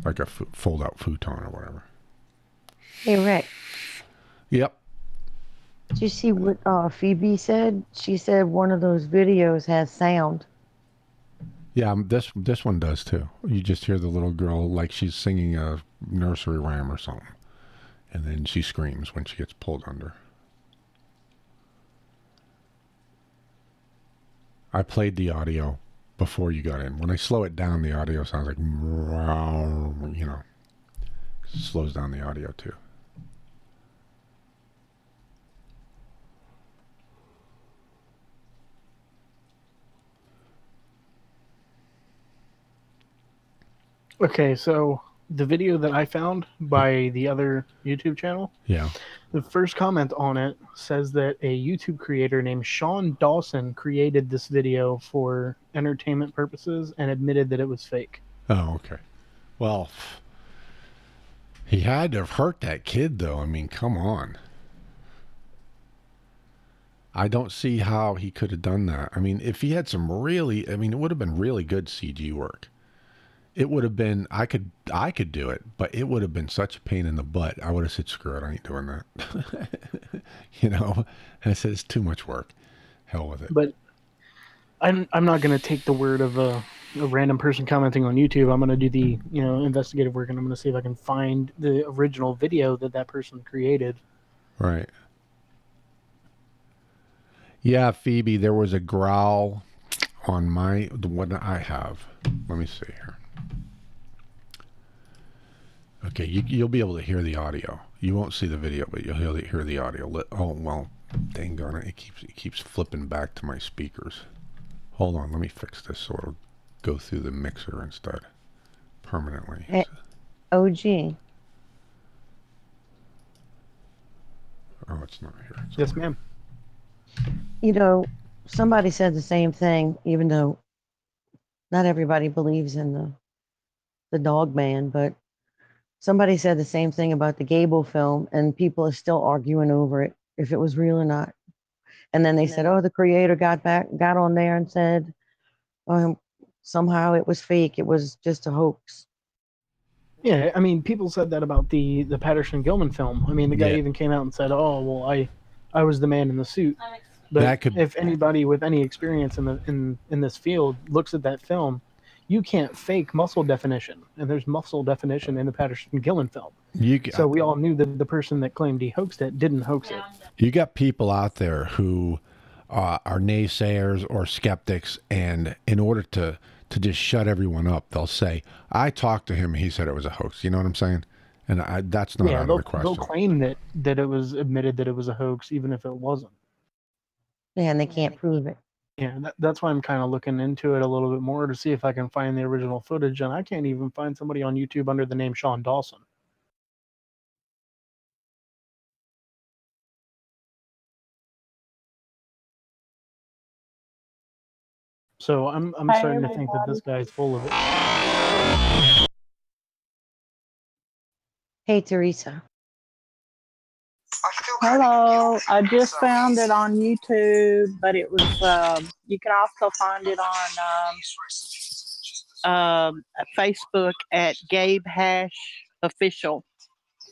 Like a fold-out futon or whatever. Hey, Rick. Yep. Did you see what Phoebe said? She said one of those videos has sound. Yeah, this one does too. You just hear the little girl like she's singing a nursery rhyme or something. And then she screams when she gets pulled under. I played the audio before you got in. When I slow it down, the audio sounds like, you know, it slows down the audio too. Okay, so the video that I found by the other YouTube channel, yeah, the first comment on it says that a YouTube creator named Sean Dawson created this video for entertainment purposes and admitted that it was fake. Oh, okay. Well, he had to have hurt that kid, though. I mean, come on. I don't see how he could have done that. I mean, if he had some really, I mean, it would have been really good CG work. It would have been, I could do it, but it would have been such a pain in the butt. I would have said, screw it, I ain't doing that. You know? And I said, it's too much work. Hell with it. But I'm not going to take the word of a random person commenting on YouTube. I'm going to do the, investigative work, and I'm going to see if I can find the original video that person created. Right. Yeah, Phoebe, there was a growl on the one I have. Let me see here. Okay, you'll be able to hear the audio. You won't see the video, but you'll hear the audio. Oh, well, dang on it. It keeps flipping back to my speakers. Hold on, let me fix this so it'll go through the mixer instead. Permanently. Hey, OG. Oh, it's not here. Yes, ma'am. Somebody said the same thing, even though not everybody believes in the dog man, but somebody said the same thing about the Gable film, and people are still arguing over it, if it was real or not. And then they said, oh, the creator got on there and said, somehow it was fake. It was just a hoax. Yeah, I mean, people said that about the Patterson-Gilman film. I mean, the guy even came out and said, oh, well, I was the man in the suit. But if anybody with any experience in this field looks at that film, you can't fake muscle definition, and there's muscle definition in the Patterson-Gilman film. So we all knew that the person that claimed he hoaxed it didn't hoax it. You got people out there who are naysayers or skeptics, and in order to just shut everyone up, they'll say, I talked to him and he said it was a hoax. You know what I'm saying? And that's not out of the question. They'll claim that it was admitted that it was a hoax, even if it wasn't. Yeah, and they can't prove it. Yeah, that's why I'm kind of looking into it a little bit more to see if I can find the original footage, and I can't even find somebody on YouTube under the name Sean Dawson. So I'm Hey, starting to think that everybody. this guy's full of it. Hey, Teresa. Hello. I just found it on YouTube, but it was you can also find it on Facebook at Gabe Hash Official.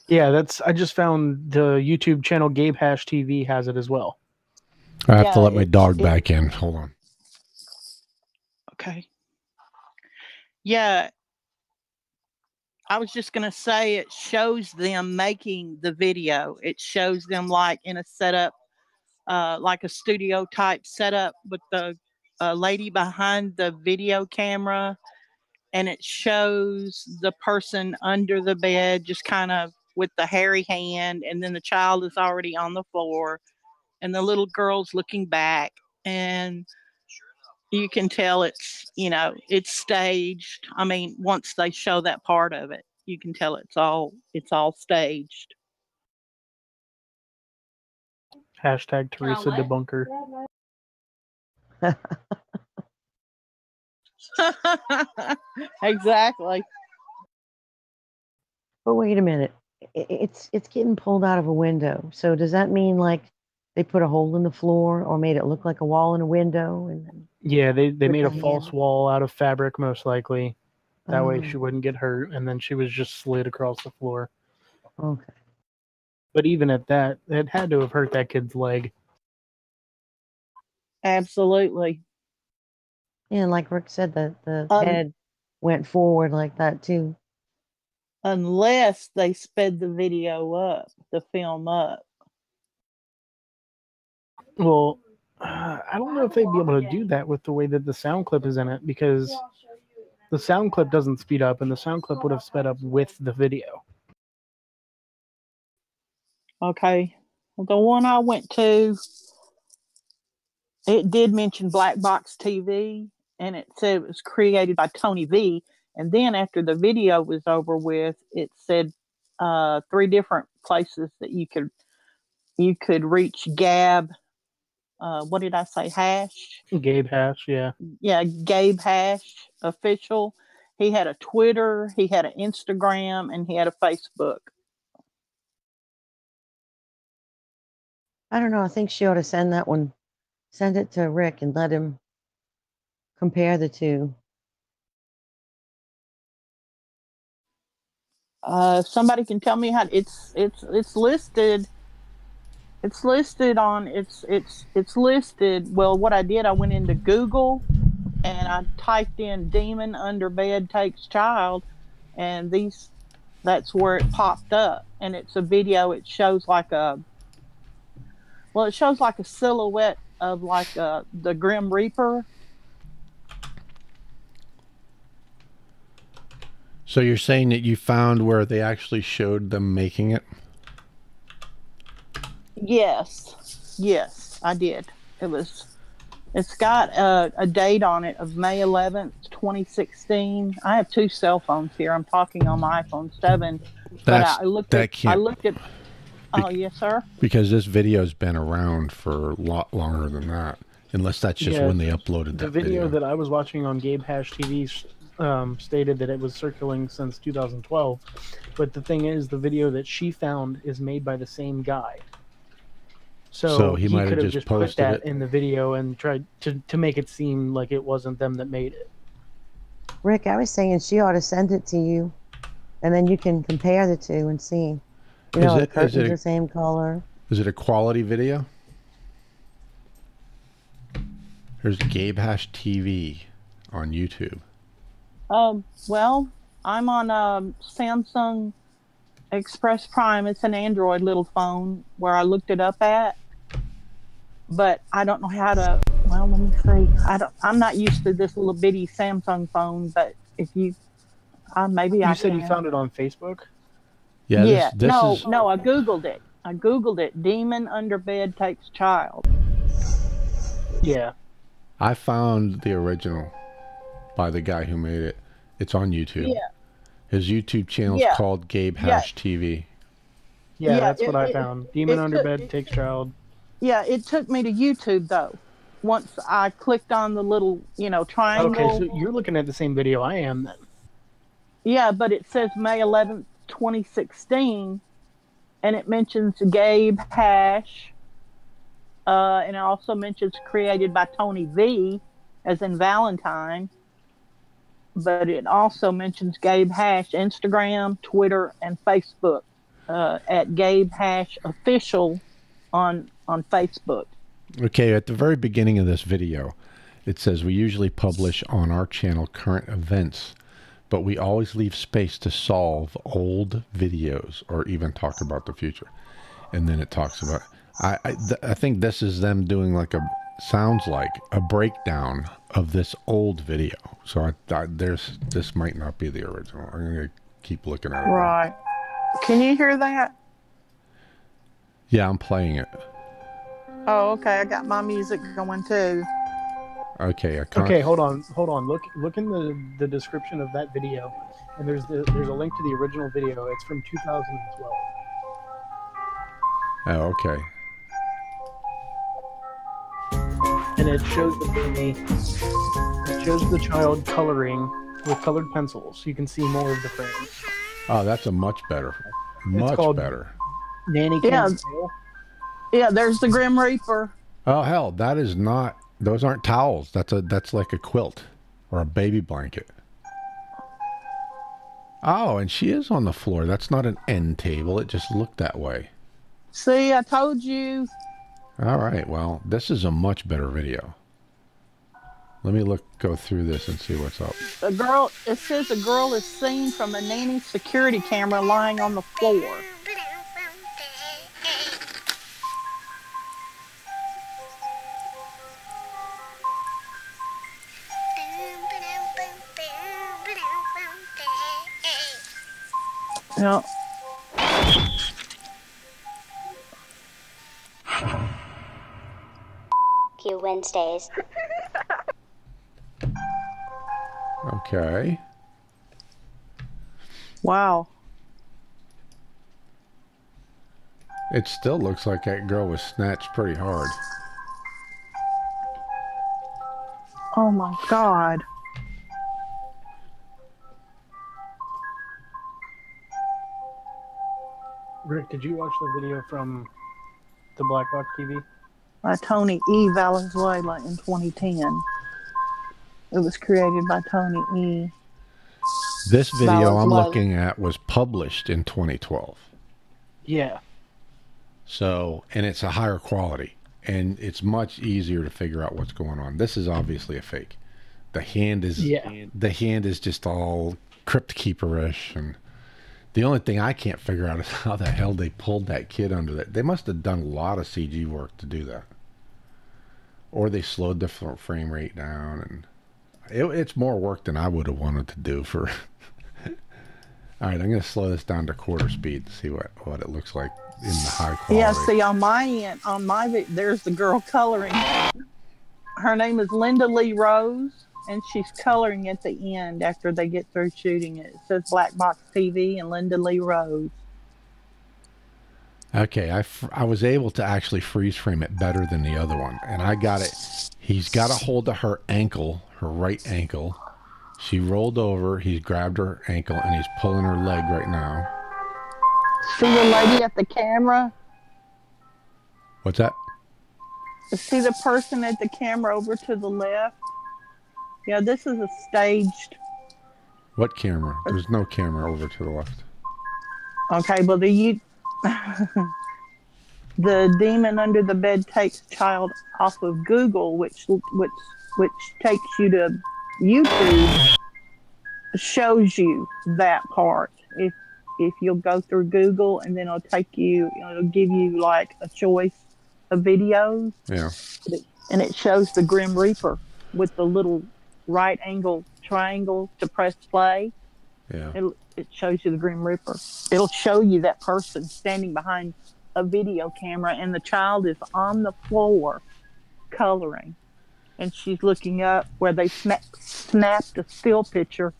Yeah, I just found the YouTube channel Gabe Hash TV has it as well. I have to let my dog back in. Hold on. Okay. Yeah. I was just going to say it shows them making the video. It shows them like in a setup, like a studio type setup with the lady behind the video camera. And it shows the person under the bed just kind of with the hairy hand. And then the child is already on the floor. And the little girl's looking back. And you can tell it's, it's staged. I mean, once they show that part of it, you can tell it's all staged. Hashtag Teresa Debunker. Exactly. But wait a minute. It's getting pulled out of a window. So does that mean like they put a hole in the floor or made it look like a wall in a window? And then Yeah, they made a the false hand? wall out of fabric, most likely. That way she wouldn't get hurt, and then she was just slid across the floor. Okay. But even at that, it had to have hurt that kid's leg. Absolutely. Yeah, and like Rick said, the head went forward like that too. Unless they sped the video up, the film up. Well, I don't know if they'd be able to do that with the way that the sound clip is in it, because the sound clip doesn't speed up, and the sound clip would have sped up with the video. Okay. Well, the one I went to, it did mention Black Box TV, and it said it was created by Tony V. And then after the video was over with, it said 3 different places that you could reach Gab. What did I say? Hash? Gabe Hash, yeah. Yeah, Gabe Hash Official. He had a Twitter, he had an Instagram, and he had a Facebook. I don't know. I think she ought to send it to Rick and let him compare the two. Somebody can tell me how it's listed. It's listed on it's listed. Well, what I did, I went into Google and I typed in "demon under bed takes child," and that's where it popped up. And it's a video. It shows like a silhouette of like the Grim Reaper. So you're saying that you found where they actually showed them making it? Yes, I did. It's got a date on it of May 11th, 2016. I have 2 cell phones here. I'm talking on my iPhone 7. I looked at. Oh, yes, sir. Because this video's been around for a lot longer than that, unless that's just when they uploaded the that video. that I was watching on Gabe Hash TV stated that it was circulating since 2012. But the thing is, the video that she found is made by the same guy. So he might have just put that in the video and tried to make it seem like it wasn't them that made it. Rick, I was saying she ought to send it to you, and then you can compare the two and see. The curtains the same color. Is it a quality video? Here's Gabe Hash TV on YouTube. Well, I'm on Samsung Express Prime. It's an Android little phone where I looked it up at, but I don't know how to. Well, let me see. I'm not used to this little bitty Samsung phone, but if you, maybe you said you found it on Facebook. Yeah. No, I googled it. Demon under bed takes child. Yeah. I found the original by the guy who made it. It's on YouTube. Yeah. His YouTube channel is called Gabe Hash TV. Yeah, that's what I found. Demon under bed takes child. Yeah, it took me to YouTube though. once I clicked on the little, Okay, triangle. so you're looking at the same video I am then. Yeah, but it says May 11th, 2016, and it mentions Gabe Hash, and it also mentions created by Tony V, as in Valentine. But it also mentions Gabe Hash, Instagram, Twitter, and Facebook, at Gabe Hash Official on Facebook. Okay, at the very beginning of this video, it says we usually publish on our channel current events, but we always leave space to solve old videos or even talk about the future. And then it talks about, I think this is them doing like sounds like a breakdown of this old video. So this might not be the original. I'm going to keep looking at it. Right. Can you hear that? Yeah, I'm playing it. Oh, okay. I got my music going too. Okay, I can't. Okay, hold on. Look in the description of that video, and there's a link to the original video. It's from 2012. Oh, okay. And it shows the baby. It shows the child coloring with colored pencils. You can see more of the frame. Oh, that's a much better. Much better. Nanny Kim's Tale. Yeah, there's the Grim Reaper. Oh hell, that is not. Those aren't towels. That's like a quilt or a baby blanket. Oh, and she is on the floor. That's not an end table. It just looked that way. See, I told you. All right. Well, this is a much better video. Let me go through this and see what's up. It says a girl is seen from a nanny's security camera lying on the floor. Yeah. You Wednesdays. Okay. Wow. It still looks like that girl was snatched pretty hard. Oh my God. Rick, did you watch the video from the Black Box TV? By Tony E. Valenzuela in 2010. It was created by Tony E. This video I'm Valenzuela. looking at was published in 2012. Yeah. So, and it's a higher quality, and it's much easier to figure out what's going on. This is obviously a fake. The hand is just all crypt keeper-ish, and the only thing I can't figure out is how the hell they pulled that kid under that. They must have done a lot of CG work to do that. Or they slowed the frame rate down, and it's more work than I would have wanted to do for... All right, I'm going to slow this down to quarter speed to see what it looks like in the high quality. Yeah, see, on my end, there's the girl coloring. Her name is Linda Lee Rose, and she's coloring at the end after they get through shooting it. It says Black Box TV and Linda Lee Rose. Okay, I was able to actually freeze frame it better than the other one, and I got it. He's got a hold of her ankle, her right ankle. She rolled over, he's grabbed her ankle, and he's pulling her leg right now. See the lady at the camera? What's that? See the person at the camera over to the left? Yeah, this is a staged... What camera? There's no camera over to the left. Okay, well, the demon under the bed takes child off of Google, which takes you to YouTube, shows you that part. If you'll go through Google, and then it'll give you like a choice of videos. Yeah. And it shows the Grim Reaper with the little right angle triangle to press play. Yeah. It shows you the Grim Reaper. It'll show you that person standing behind a video camera, and the child is on the floor coloring, and she's looking up where they snapped a still picture,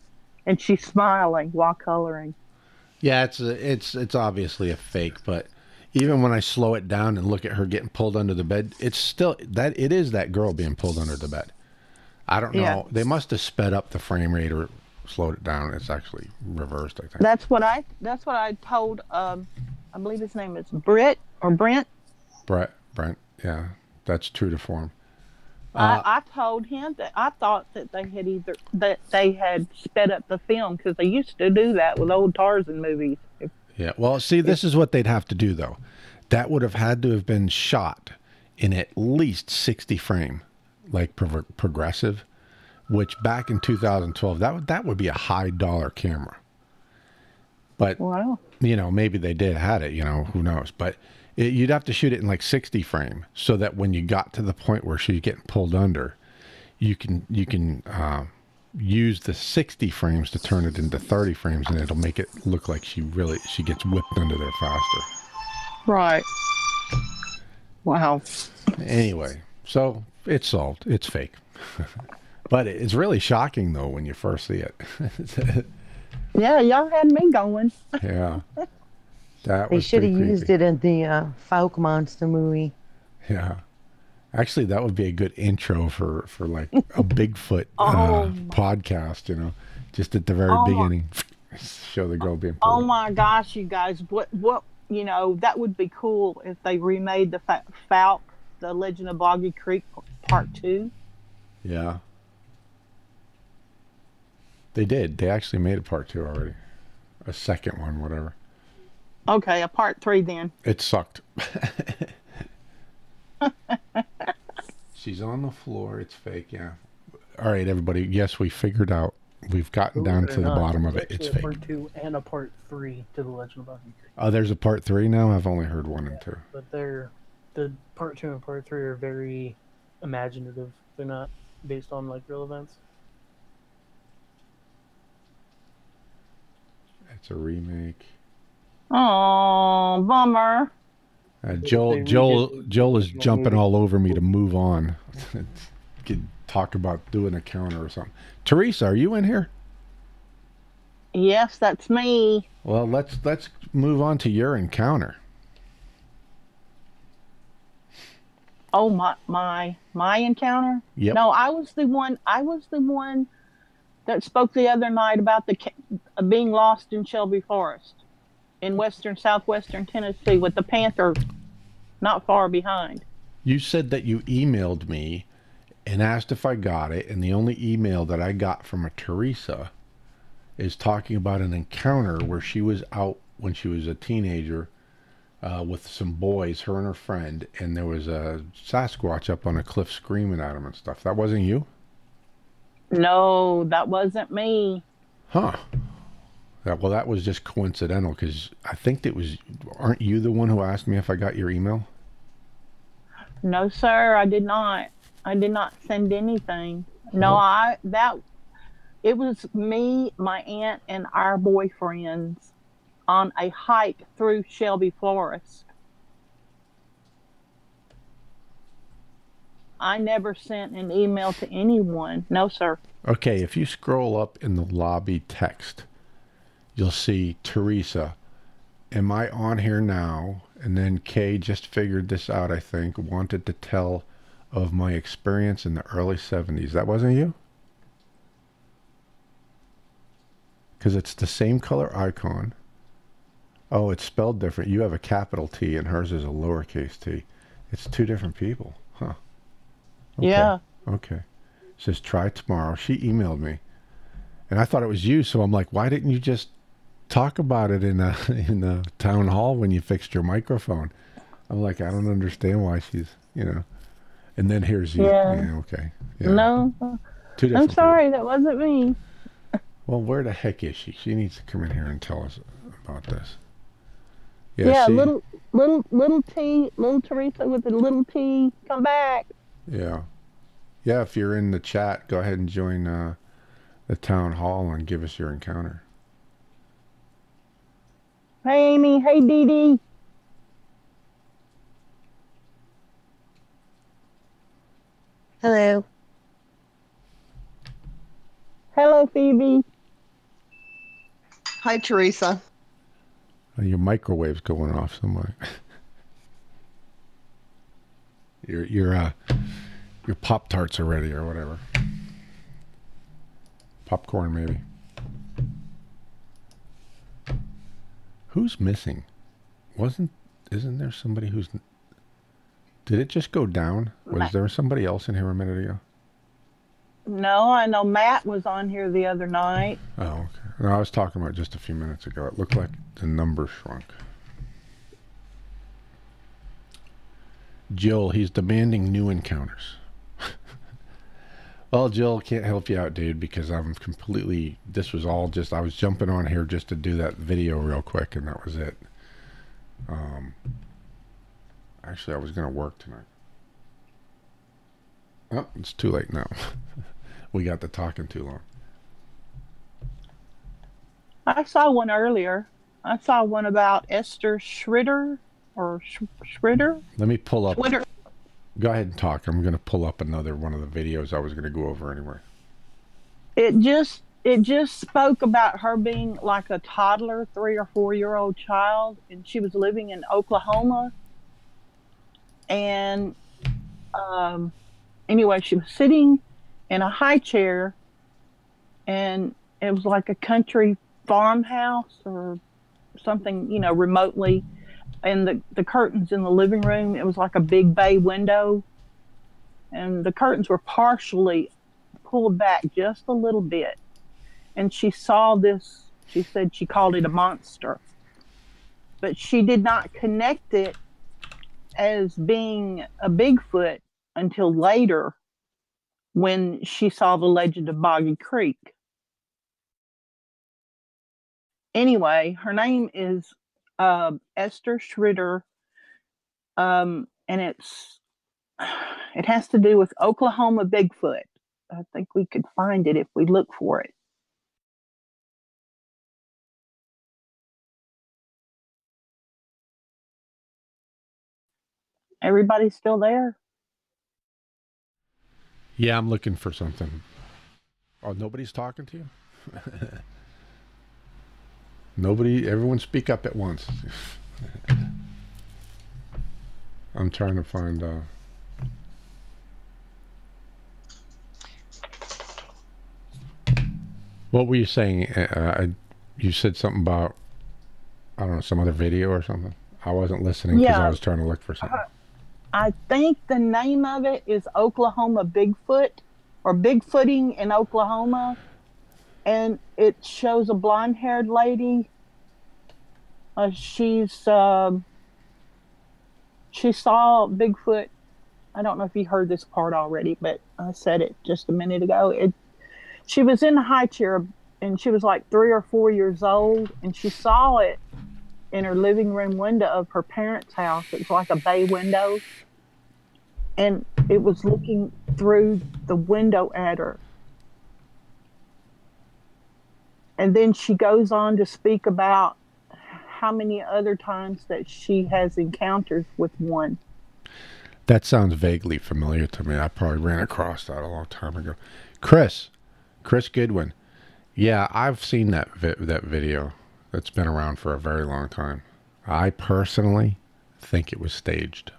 and she's smiling while coloring. Yeah, it's obviously a fake, but even when I slow it down and look at her getting pulled under the bed, it's still that it is that girl being pulled under the bed. I don't know. Yeah. They must have sped up the frame rate or slowed it down. It's actually reversed, I think. That's what I told. I believe his name is Brent. Brent. Yeah, that's true to form. I told him that I thought that they had sped up the film because they used to do that with old Tarzan movies. Yeah. Well, see, this is what they'd have to do, though. That would have had to have been shot in at least 60 frame, like progressive, which back in 2012, that would be a high dollar camera. But, wow. Maybe they had it, who knows. But you'd have to shoot it in like 60 frame so that when you got to the point where she's getting pulled under, you can use the 60 frames to turn it into 30 frames, and it'll make it look like she gets whipped under there faster. Right. Wow. Anyway, so it's solved. It's fake. But it's really shocking, though, when you first see it. Yeah, y'all had me going. Yeah. That They was should have pretty used creepy. it in the Folk Monster movie. Yeah. Actually, that would be a good intro for like a Bigfoot podcast, just at the very beginning. Show the girl being pulled. Oh my gosh, you guys! What? That would be cool if they remade the Falk, the Legend of Boggy Creek Part 2. Yeah. They did. They actually made a Part 2 already. A second one, whatever. Okay, a Part 3 then. It sucked. She's on the floor. It's fake, yeah. All right, everybody. Yes, we figured out. We've gotten down to the bottom of it. It's fake. Part 2 and a Part 3 to the Legend of Boggy Creek. Oh, there's a Part 3 now? I've only heard 1 and 2. But the Part 2 and Part 3 are very imaginative. They're not based on like real events. It's a remake. Oh, bummer. Joel is jumping all over me to move on. Could talk about doing a counter or something. Teresa, are you in here? Yes, that's me. Well, let's move on to your encounter. Oh, my encounter? Yep. No, I was the one that spoke the other night about being lost in Shelby Forest in southwestern Tennessee with the panther not far behind. You said that you emailed me and asked if I got it, and the only email that I got from a Teresa is talking about an encounter where she was out when she was a teenager with some boys, her and her friend, and there was a Sasquatch up on a cliff screaming at them and stuff. That wasn't you? No, that wasn't me. Huh. That was just coincidental, because I think aren't you the one who asked me if I got your email? No, sir, I did not. I did not send anything. No, it was me, my aunt, and our boyfriends on a hike through Shelby Forest. I never sent an email to anyone. No, sir. Okay, if you scroll up in the lobby text, you'll see Teresa. Am I on here now? And then Kay just figured this out, I think. Wanted to tell of my experience in the early 70s. That wasn't you? Because it's the same color icon. Oh, it's spelled different. You have a capital T and hers is a lowercase t. It's two different people. Huh. Okay. Yeah. Okay. Says try tomorrow. She emailed me. And I thought it was you, so I'm like, why didn't you just talk about it in the town hall when you fixed your microphone? I'm like, I don't understand why she's, And then here's you. Yeah. Okay. Yeah. No. Two different I'm sorry, that wasn't me. Well, where the heck is she? She needs to come in here and tell us about this. Yeah, see? little T, little Teresa with a little T, come back. Yeah. Yeah, if you're in the chat, go ahead and join the town hall and give us your encounter. Hey, Amy. Hey, Dee Dee. Hello. Hello, Phoebe. Hi, Teresa. Your microwave's going off somewhere. Your Pop-Tarts are ready or whatever. Popcorn, maybe. Who's missing? Isn't there somebody who's... Did it just go down? Was there somebody else in here a minute ago? No, I know Matt was on here the other night. Oh, okay. No, I was talking about just a few minutes ago. It looked like the number shrunk. Jill, he's demanding new encounters. Well, Jill, can't help you out, dude, because I'm completely... This was all just... I was jumping on here just to do that video real quick, and that was it. Actually, I was going to work tonight. Oh, it's too late now. We got to talking too long. I saw one earlier. I saw one about Esther Schritter or Schritter. Let me pull up. Schwitter. Go ahead and talk. I'm going to pull up another one of the videos I was going to go over anyway. It just spoke about her being like a toddler, 3 or 4 year old child, and she was living in Oklahoma. And anyway, she was sitting in a high chair, and it was like a country farmhouse or something, you know, remotely. And the curtains in the living room, it was like a big bay window, and the curtains were partially pulled back just a little bit. And she saw this, she said she called it a monster, but she did not connect it as being a Bigfoot until later when she saw the legend of Boggy Creek. Anyway, her name is Esther Schritter, and it has to do with Oklahoma Bigfoot. I think we could find it if we look for it. Everybody still there? Yeah, I'm looking for something. Oh, nobody's talking to you? Nobody, everyone speak up at once. I'm trying to find, what were you saying? You said something about, I don't know, some other video or something? I wasn't listening because I was trying to look for something. I think the name of it is Oklahoma Bigfoot, or Bigfooting in Oklahoma. And it shows a blonde-haired lady. She saw Bigfoot. I don't know if you heard this part already, but I said it just a minute ago. She was in a high chair, and she was like 3 or 4 years old, and she saw it in her living room window of her parents' house. It was like a bay window, and it was looking through the window at her. And then she goes on to speak about how many other times that she has encounters with one. That sounds vaguely familiar to me. I probably ran across that a long time ago. Chris Goodwin. Yeah, I've seen that video. That's been around for a very long time. I personally think it was staged,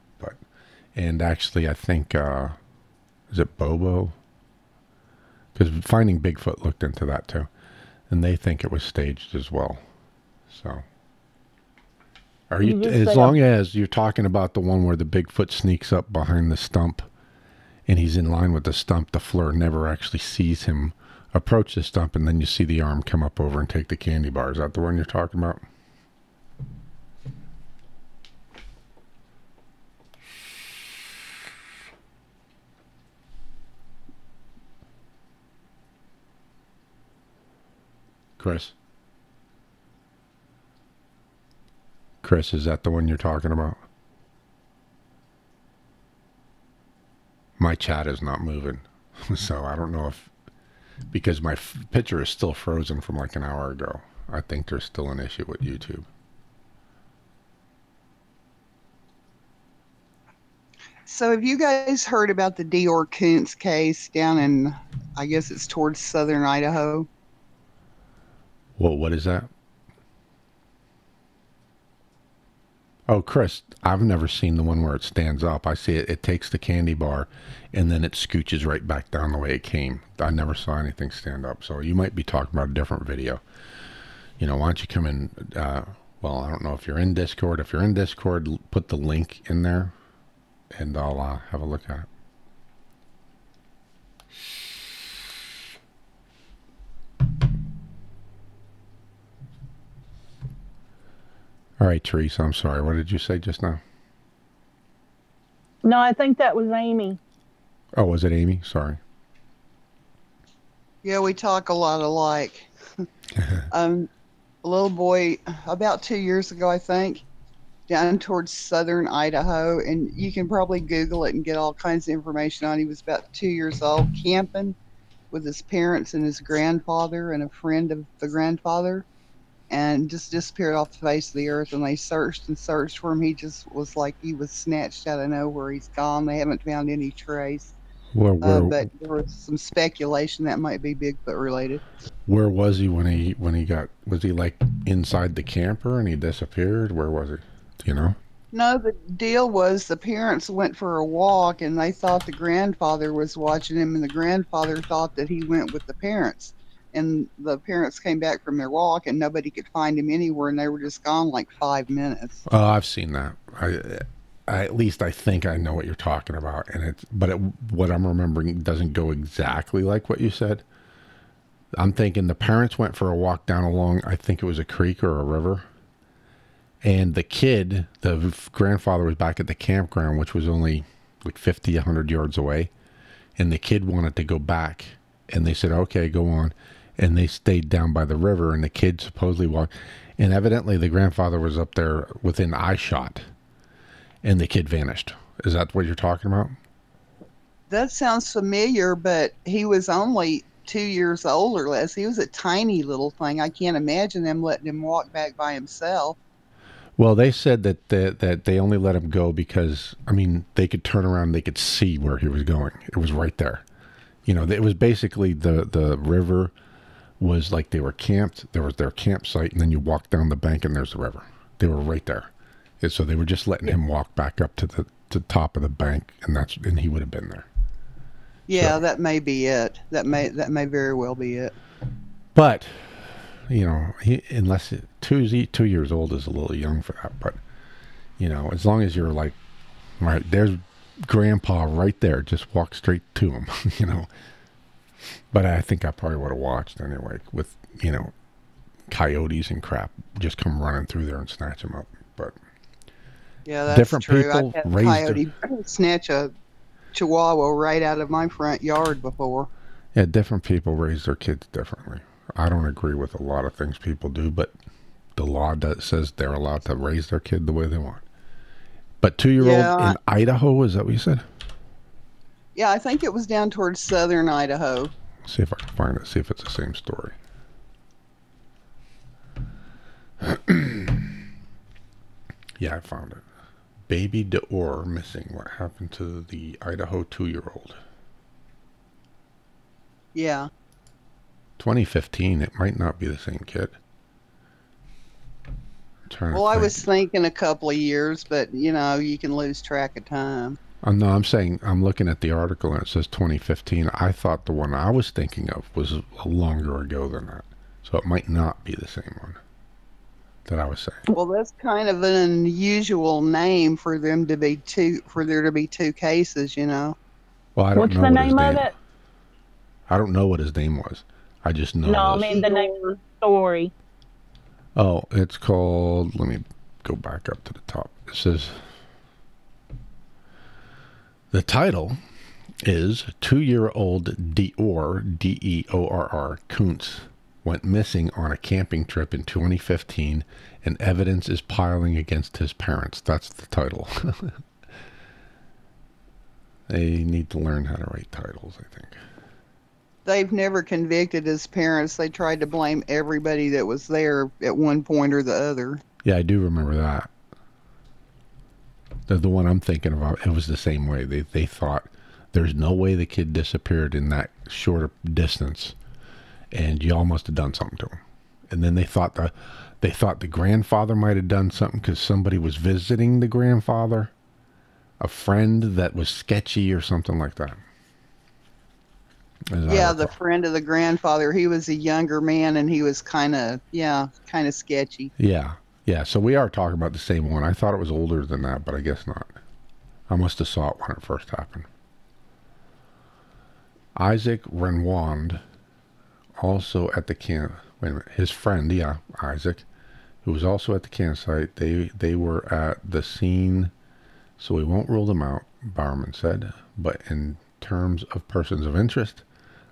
and actually I think is it Bobo? Because Finding Bigfoot looked into that too. And they think it was staged as well. So, are you, as long as you're talking about the one where the Bigfoot sneaks up behind the stump and he's in line with the stump, the Fleur never actually sees him approach the stump, and then you see the arm come up over and take the candy bar. Is that the one you're talking about? Chris, is that the one you're talking about? My chat is not moving, so I don't know if, because my picture is still frozen from like an hour ago. I think there's still an issue with YouTube. So have you guys heard about the Dior Koontz case down in, I guess it's towards southern Idaho? Well, what is that? Oh, Chris, I've never seen the one where it stands up. I see it. It takes the candy bar, and then it scooches right back down the way it came. I never saw anything stand up. So you might be talking about a different video. You know, why don't you come in? Well, I don't know if you're in Discord. If you're in Discord, put the link in there, and I'll have a look at it. All right, Teresa, I'm sorry. What did you say just now? No, I think that was Amy. Oh, was it Amy? Sorry. Yeah, we talk a lot alike. A little boy, about 2 years ago, I think, down towards southern Idaho, and you can probably Google it and get all kinds of information on. He was about 2 years old, camping with his parents and his grandfather and a friend of the grandfather, and just disappeared off the face of the earth. And they searched and searched for him. He just was like he was snatched out of nowhere. He's gone. They haven't found any trace. Where But there was some speculation that might be Bigfoot related. Where was he when he got? Was he like inside the camper and he disappeared? Where was he? Do you know? No, the deal was the parents went for a walk and they thought the grandfather was watching him, and the grandfather thought that he went with the parents. And the parents came back from their walk and nobody could find him anywhere, and they were just gone like 5 minutes. Oh, I've seen that. I at least I think I know what you're talking about, and what I'm remembering doesn't go exactly like what you said. I'm thinking the parents went for a walk down along, I think it was a creek or a river, and the kid, the grandfather, was back at the campground, which was only like 50, 100 yards away, and the kid wanted to go back, and they said, okay, go on, and they stayed down by the river, and the kid supposedly walked, and evidently the grandfather was up there within eye shot, and the kid vanished. Is that what you're talking about? That sounds familiar, but he was only 2 years old or less. He was a tiny little thing. I can't imagine them letting him walk back by himself. Well, they said that they only let him go because, I mean, they could turn around, they could see where he was going. It was right there. You know, it was basically the river was like they were camped. There was their campsite, and then you walk down the bank and there's the river. They were right there. And so they were just letting him walk back up to the top of the bank, and he would have been there. Yeah, so, that may be it. That may very well be it. But, you know, unless 2 years old is a little young for that. But, you know, as long as you're like, right, there's Grandpa right there, just walk straight to him, you know. But I think I probably would have watched anyway, with, you know, coyotes and crap just come running through there and snatch him up. But yeah, that's different true. people I've had a raised coyote snatch a chihuahua right out of my front yard before. Yeah, different people raise their kids differently. I don't agree with a lot of things people do, but the law says they're allowed to raise their kid the way they want. But 2-year-old in Idaho, is that what you said? Yeah, I think it was down towards southern Idaho. See if I can find it, see if it's the same story. Yeah, I found it. Baby Deor missing. What happened to the Idaho 2-year-old? Yeah. 2015. It might not be the same kid. Well, I was thinking a couple of years, but, you know, you can lose track of time. No, I'm saying, I'm looking at the article and it says 2015. I thought the one I was thinking of was longer ago than that. So it might not be the same one that I was saying. Well, that's kind of an unusual name for them to be for there to be 2 cases, you know. Well, I don't What's know the what name of it? I don't know what his name was. I just know. No, I mean the name of the story. Oh, it's called, let me go back up to the top. It says, the title is 2-year-old Deor, D-E-O-R-R, Kuntz, went missing on a camping trip in 2015, and evidence is piling against his parents. That's the title. They need to learn how to write titles, I think. They've never convicted his parents. They tried to blame everybody that was there at one point or the other. Yeah, I do remember that. The one I'm thinking about, it was the same way. They thought there's no way the kid disappeared in that short distance, and y'all must have done something to him. and then they thought the grandfather might have done something because somebody was visiting the grandfather, a friend that was sketchy or something like that. Yeah, the friend of the grandfather, he was a younger man and he was kind of sketchy. Yeah. So we are talking about the same one. I thought it was older than that, but I guess not. I must have saw it when it first happened. Isaac Renwand, also at the his friend, Isaac, who was also at the campsite, they were at the scene, so we won't rule them out, Bowerman said, but in terms of persons of interest,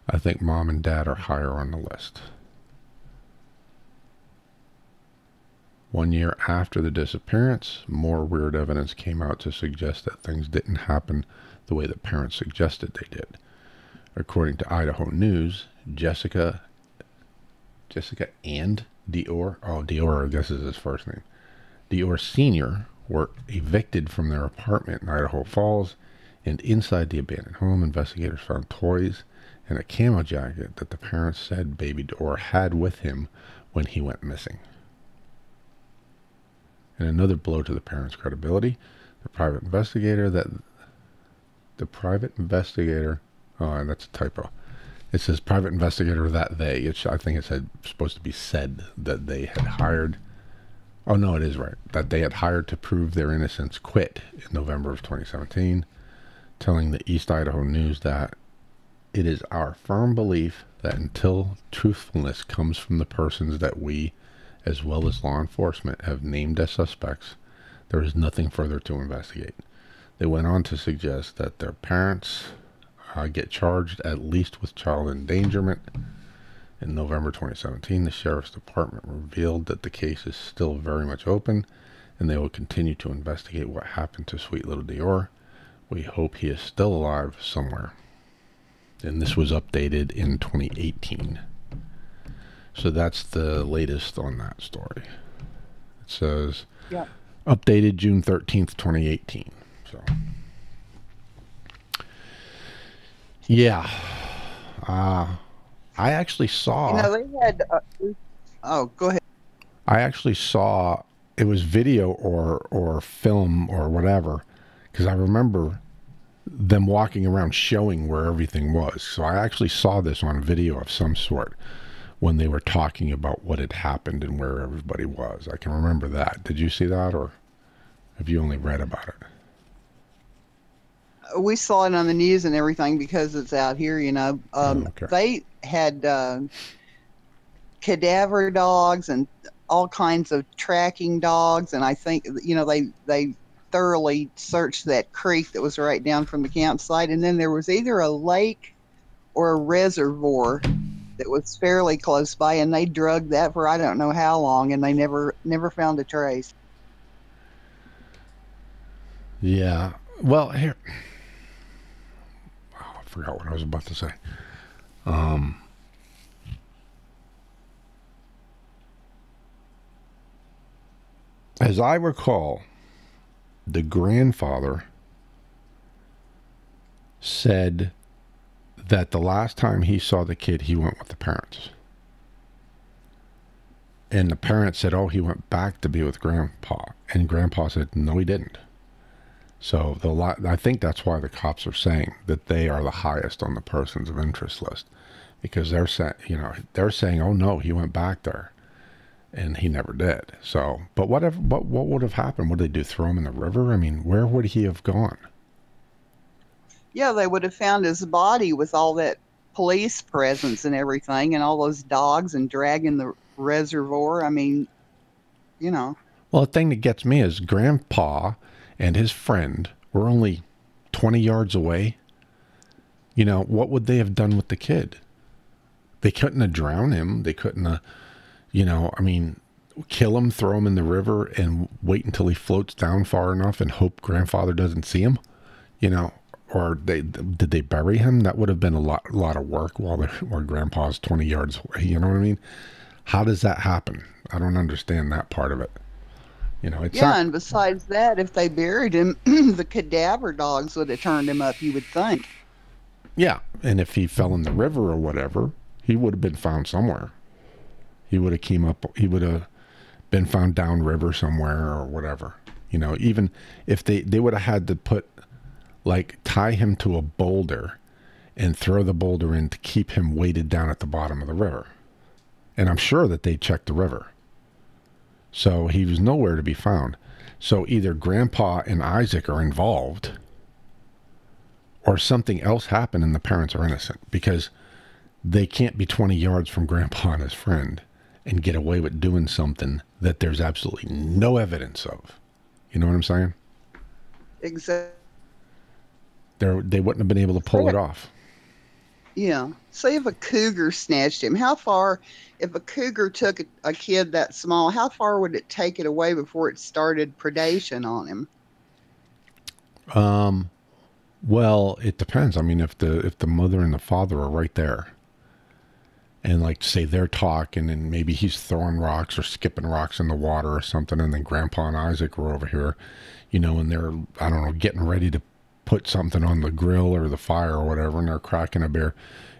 I think Mom and Dad are higher on the list. 1 year after the disappearance, more weird evidence came out to suggest that things didn't happen the way the parents suggested they did. According to Idaho News, Jessica and Dior, Dior I guess is his first name, Dior Sr. were evicted from their apartment in Idaho Falls, and inside the abandoned home, investigators found toys and a camo jacket that the parents said baby Dior had with him when he went missing. In another blow to the parents' credibility, the private investigator, oh, that's a typo. It says private investigator that they, I think it said, supposed to be said that they had hired, oh no, it is right, that they had hired to prove their innocence, quit in November of 2017, telling the East Idaho News that it is our firm belief that until truthfulness comes from the persons that we, as well as law enforcement, have named as suspects, there is nothing further to investigate. They went on to suggest that their parents get charged at least with child endangerment. In November 2017, the Sheriff's Department revealed that the case is still very much open, and they will continue to investigate what happened to sweet little Dior. We hope he is still alive somewhere. And this was updated in 2018. So that's the latest on that story. It says, updated June 13th, 2018. So, yeah. I actually saw... You know, they had... go ahead. I actually saw... It was video or film or whatever, because I remember them walking around showing where everything was. So I actually saw this on video of some sort when they were talking about what had happened and where everybody was. I can remember that. Did you see that, or have you only read about it? We saw it on the news and everything because it's out here, you know. Okay. They had cadaver dogs and all kinds of tracking dogs, and I think, you know, they thoroughly searched that creek that was right down from the campsite, and then there was either a lake or a reservoir that was fairly close by, and they drugged that for I don't know how long, and they never found a trace. Yeah. Well, here... Oh, I forgot what I was about to say. As I recall, the grandfather said that the last time he saw the kid, he went with the parents. And the parents said, oh, he went back to be with Grandpa. And Grandpa said, no, he didn't. So I think that's why the cops are saying that they are the highest on the persons of interest list, because they're saying, oh no, he went back there, and he never did. So, but what would have happened? Would they do? Throw him in the river? I mean, where would he have gone? Yeah, they would have found his body with all that police presence and everything, and all those dogs, and dragging the reservoir. I mean, you know. Well, the thing that gets me is Grandpa and his friend were only 20 yards away. You know, what would they have done with the kid? They couldn't have drowned him. They couldn't have, kill him, throw him in the river, and wait until he floats down far enough and hope Grandfather doesn't see him. Or did they bury him? That would have been a lot of work while Grandpa's 20 yards away. You know what I mean? How does that happen? I don't understand that part of it. And besides that, if they buried him, the cadaver dogs would have turned him up, you would think. Yeah, and if he fell in the river or whatever, he would have been found somewhere. He would have came up. He would have been found downriver somewhere or whatever. You know, even if they would have had to tie him to a boulder and throw the boulder in to keep him weighted down at the bottom of the river. And I'm sure that they checked the river. So he was nowhere to be found. So either Grandpa and Isaac are involved or something else happened and the parents are innocent, because they can't be 20 yards from Grandpa and his friend and get away with doing something that there's absolutely no evidence of. You know what I'm saying? Exactly. They wouldn't have been able to pull it off. Yeah. Say if a cougar snatched him, if a cougar took a kid that small, how far would it take it away before it started predation on him? Well, it depends. I mean, if the mother and the father are right there, and like say they're talking, and maybe he's throwing rocks or skipping rocks in the water or something, and then Grandpa and Isaac were over here, you know, and they're, I don't know, getting ready to put something on the grill or the fire or whatever, and they're cracking a beer.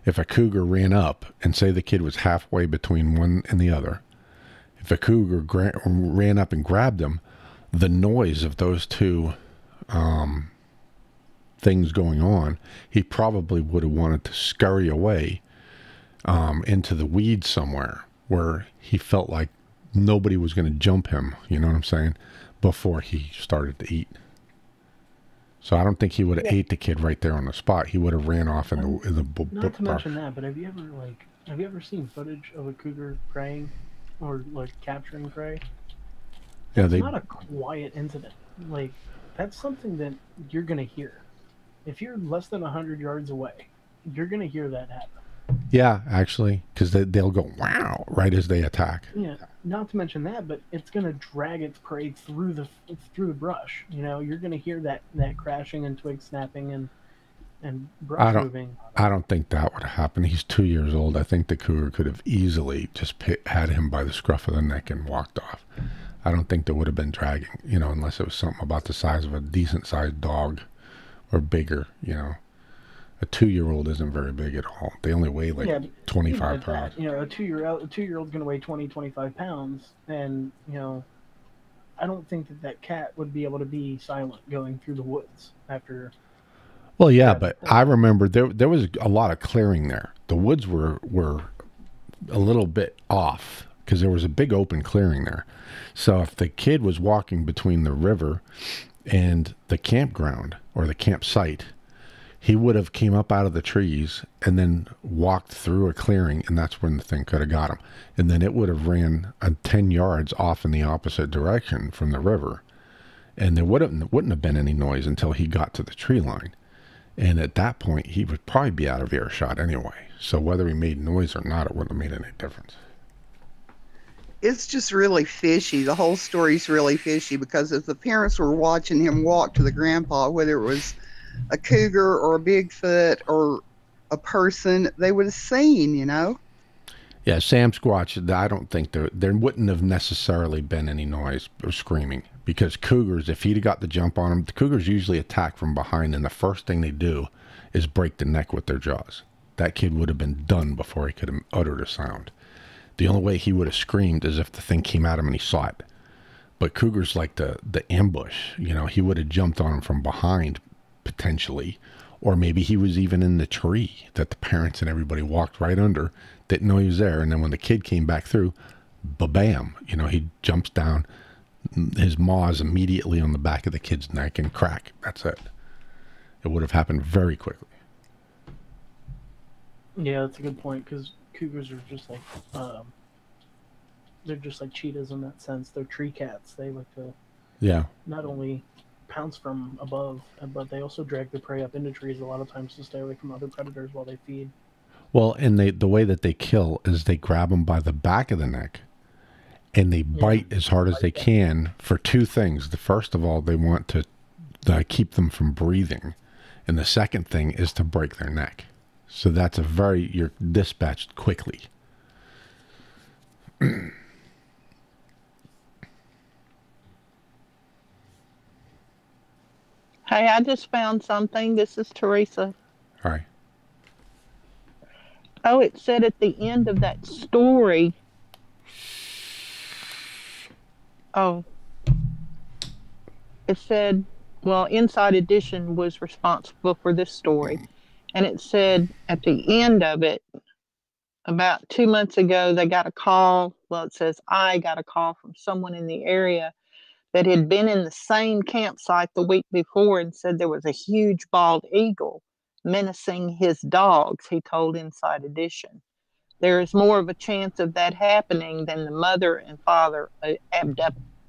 If a cougar ran up, and say the kid was halfway between one and the other, if a cougar ran up and grabbed him, the noise of those two things going on, he probably would have wanted to scurry away into the weeds somewhere where he felt like nobody was going to jump him, you know what I'm saying, before he started to eat. So I don't think he would have ate the kid right there on the spot. He would have ran off in the Not to mention that, but have you ever seen footage of a cougar preying or like capturing prey? Yeah, it's not a quiet incident. Like, that's something that you're gonna hear. If you're less than 100 yards away, you're gonna hear that happen. Yeah, actually, because they'll go wow right as they attack. Yeah, not to mention that, but it's gonna drag its prey through the brush. You know, you're gonna hear that crashing and twig snapping and brush moving. I don't think that would happen. He's 2 years old. I think the cougar could have easily just had him by the scruff of the neck and walked off. I don't think there would have been dragging, you know, unless it was something about the size of a decent sized dog or bigger, you know. A 2-year-old isn't very big at all. They only weigh 25 pounds. You know, a two-year-old's going to weigh 25 pounds, and you know, I don't think that cat would be able to be silent going through the woods after. Well, yeah, but I remember there was a lot of clearing there. The woods were a little bit off because there was a big open clearing there. So if the kid was walking between the river and the campground or the campsite, he would have came up out of the trees and then walked through a clearing, and that's when the thing could have got him. And then it would have ran 10 yards off in the opposite direction from the river, and there wouldn't have been any noise until he got to the tree line. And at that point, he would probably be out of earshot anyway. So whether he made noise or not, it wouldn't have made any difference. It's just really fishy. The whole story's really fishy, because if the parents were watching him walk to the grandpa, whether it was a cougar or a Bigfoot or a person, they would have seen, you know? Yeah, Sam Squatch, I don't think there wouldn't have necessarily been any noise or screaming, because cougars, if he'd have got the jump on him, the cougars usually attack from behind, and the first thing they do is break the neck with their jaws. That kid would have been done before he could have uttered a sound. The only way he would have screamed is if the thing came at him and he saw it. But cougars like the ambush, you know, he would have jumped on him from behind, potentially, or maybe he was even in the tree that the parents and everybody walked right under, didn't know he was there, and then when the kid came back through, ba-bam, you know, he jumps down, his maws immediately on the back of the kid's neck, and crack, that's it. It would have happened very quickly. Yeah, that's a good point, because cougars are just like they're just like cheetahs in that sense. They're tree cats. They like to not only pounce from above, but they also drag their prey up into trees a lot of times to stay away from other predators while they feed. Well, and the way that they kill is they grab them by the back of the neck and they bite as hard as they can for two things. The first of all, they want to keep them from breathing, and the second thing is to break their neck. So that's you're dispatched quickly. Hey, I just found something. This is Teresa. Hi. Oh, it said at the end of that story Oh, it said, well, Inside Edition was responsible for this story. And it said at the end of it, about 2 months ago, they got a call. Well, it says, I got a call from someone in the area that had been in the same campsite the week before and said there was a huge bald eagle menacing his dogs, he told Inside Edition. There is more of a chance of that happening than the mother and father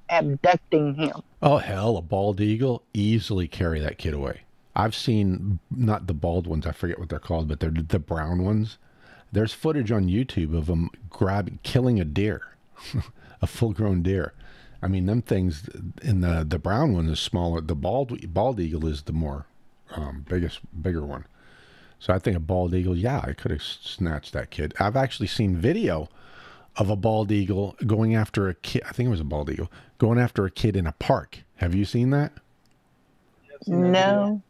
abducting him. Oh, hell, a bald eagle easily carry that kid away. I've seen, not the bald ones, I forget what they're called, but they're the brown ones. There's footage on YouTube of them killing a deer, a full-grown deer. I mean, them things, in the brown one is smaller. The bald eagle is the more bigger one. So I think a bald eagle, yeah, I could have snatched that kid. I've actually seen video of a bald eagle going after a kid. I think it was a bald eagle going after a kid in a park. Have you seen that? No.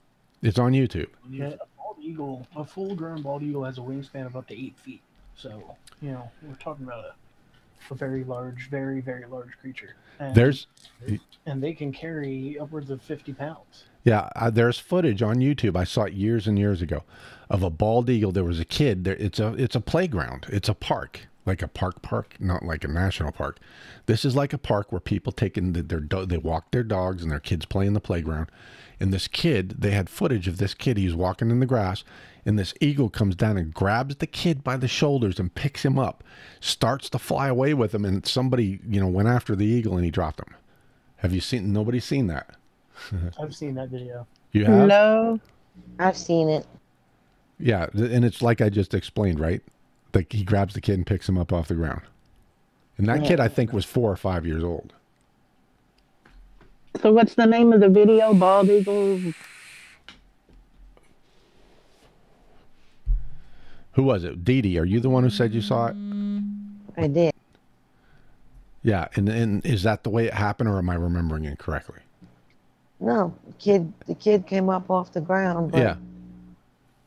It's on YouTube. Yeah, a bald eagle, a full-grown bald eagle has a wingspan of up to 8 feet. So, you know, we're talking about a very large, very, very large creature. And they can carry upwards of 50 pounds. Yeah, there's footage on YouTube. I saw it years and years ago of a bald eagle. There was a kid there. It's a playground. It's a park, like a park, not like a national park. This is like a park where people they walk their dogs and their kids play in the playground. And this kid, they had footage of this kid. He's walking in the grass, and this eagle comes down and grabs the kid by the shoulders and picks him up, starts to fly away with him, and somebody, went after the eagle and he dropped him. Have you seen? Nobody's seen that. I've seen that video. You have? No, I've seen it. Yeah, and it's like I just explained, right? Like he grabs the kid and picks him up off the ground. And that kid, I think, was 4 or 5 years old. So what's the name of the video? Bald eagle? Who was it? Dee Dee, are you the one who said you saw it? I did. Yeah, and is that the way it happened, or am I remembering it correctly? No, the kid came up off the ground, but yeah,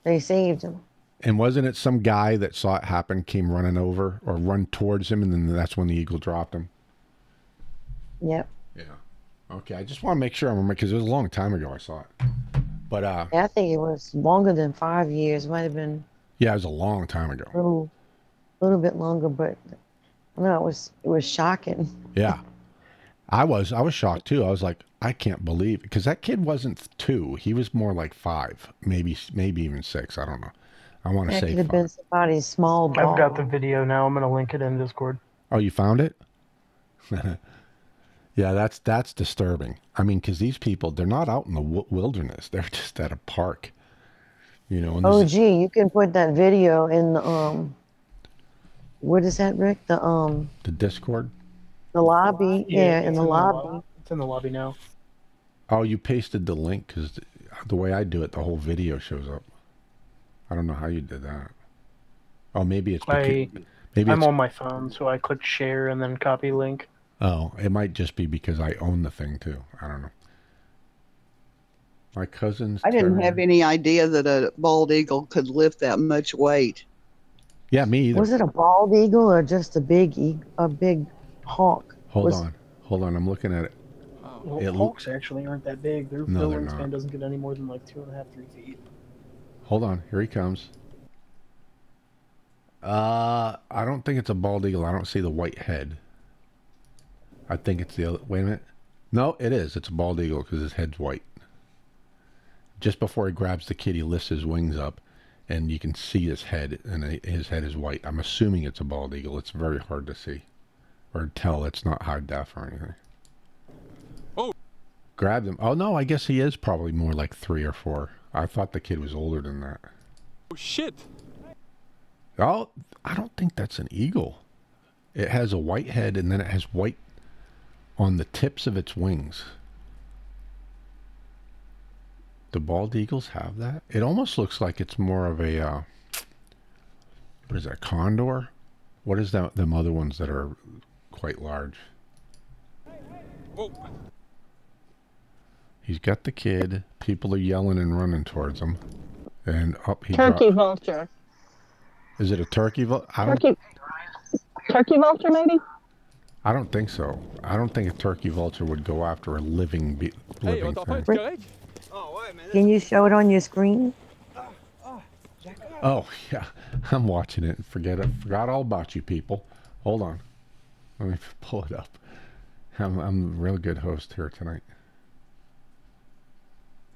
they saved him. And wasn't it some guy that saw it happen, came running over or run towards him, and then that's when the eagle dropped him? Yep. Yeah. Okay, I just want to make sure I remember, because it was a long time ago I saw it. But yeah, I think it was longer than 5 years. Might have been. Yeah, it was a long time ago. A little bit longer, but no, it was shocking. Yeah, I was shocked too. I was like, I can't believe it, because that kid wasn't 2; he was more like 5, maybe even 6. I don't know. I want to say 5. Could have been somebody's small ball. I've got the video now. I'm gonna link it in Discord. Oh, you found it? Yeah, that's disturbing. I mean, because these people, they're not out in the wilderness; they're just at a park. And oh, gee, you can put that video in the what is that, Rick? The Discord? The lobby. Yeah, in the lobby. It's in the lobby now. Oh, you pasted the link, because the way I do it, the whole video shows up. I don't know how you did that. Oh, maybe it's because I'm on my phone, so I clicked share and then copy link. Oh, it might just be because I own the thing too. I don't know. My cousin's. I didn't have any idea that a bald eagle could lift that much weight. Yeah, me either. Was it a bald eagle or just a big hawk? Hold on. I'm looking at it. Well, hawks actually aren't that big. Their wingspan doesn't get any more than like 2.5, 3 feet. Hold on. Here he comes. I don't think it's a bald eagle. I don't see the white head. I think it's the other. Wait a minute. No, it is. It's a bald eagle because his head's white. Just before he grabs the kid, he lifts his wings up, and you can see his head, and his head is white. I'm assuming it's a bald eagle. It's very hard to see or tell. It's not high def or anything. Oh. Grabbed him. Oh, no, I guess he is probably more like 3 or 4. I thought the kid was older than that. Oh, shit. Oh, I don't think that's an eagle. It has a white head, and then it has white on the tips of its wings. Do bald eagles have that? It almost looks like it's more of a, what is that, condor? What is that, them other ones that are quite large? Whoa. He's got the kid. People are yelling and running towards him. And up he Turkey vulture. Is it a turkey vulture? Turkey vulture, maybe? I don't think so. I don't think a turkey vulture would go after a living thing. Can you show it on your screen? Oh, yeah. I'm watching it. Forgot all about you people. Hold on. Let me pull it up. I'm a real good host here tonight.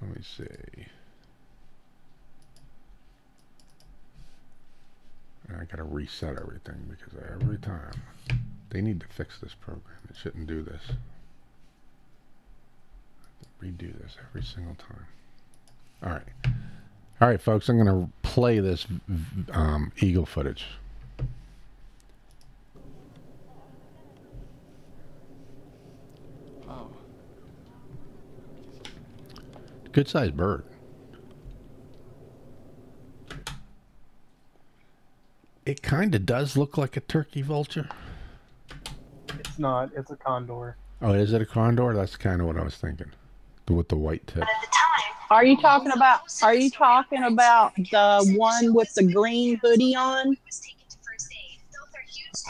Let me see. I gotta reset everything because every time they need to fix this program. It shouldn't do this. I have to redo this every single time. All right, folks. I'm gonna play this eagle footage. Wow. Good sized bird. It kind of does look like a turkey vulture. It's not. It's a condor. Oh, is it a condor? That's kind of what I was thinking. With the white tip. Are you talking about the one with the green hoodie on?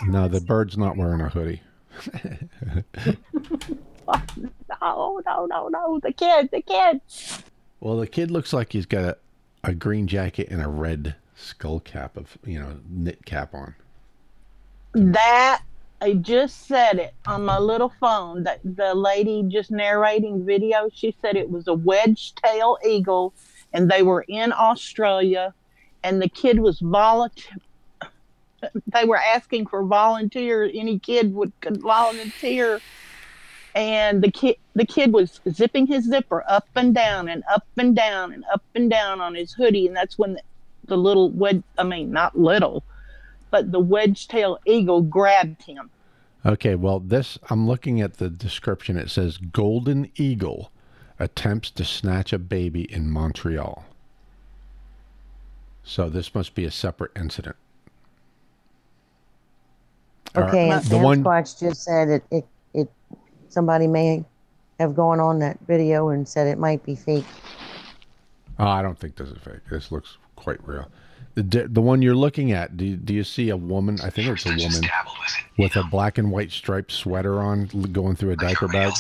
No, the bird's not wearing a hoodie. No. The kid. Well, the kid looks like he's got a green jacket and a red skull cap knit cap on. That I just said it on my little phone. That the lady just narrating video, she said it was a wedge-tail eagle, and they were in Australia, and the kid was They were asking for volunteers. Any kid could volunteer, and the kid was zipping his zipper up and down and up and down and up and down on his hoodie, and that's when the little not little, but the wedge-tail eagle grabbed him. Okay, well, I'm looking at the description. It says golden eagle attempts to snatch a baby in Montreal. So this must be a separate incident. Okay, and Sasquatch just said it somebody may have gone on that video and said it might be fake. Oh, I don't think this is fake. This looks quite real. The one you're looking at, do you see a woman? I think it's a woman with a black and white striped sweater on, going through a diaper bag. A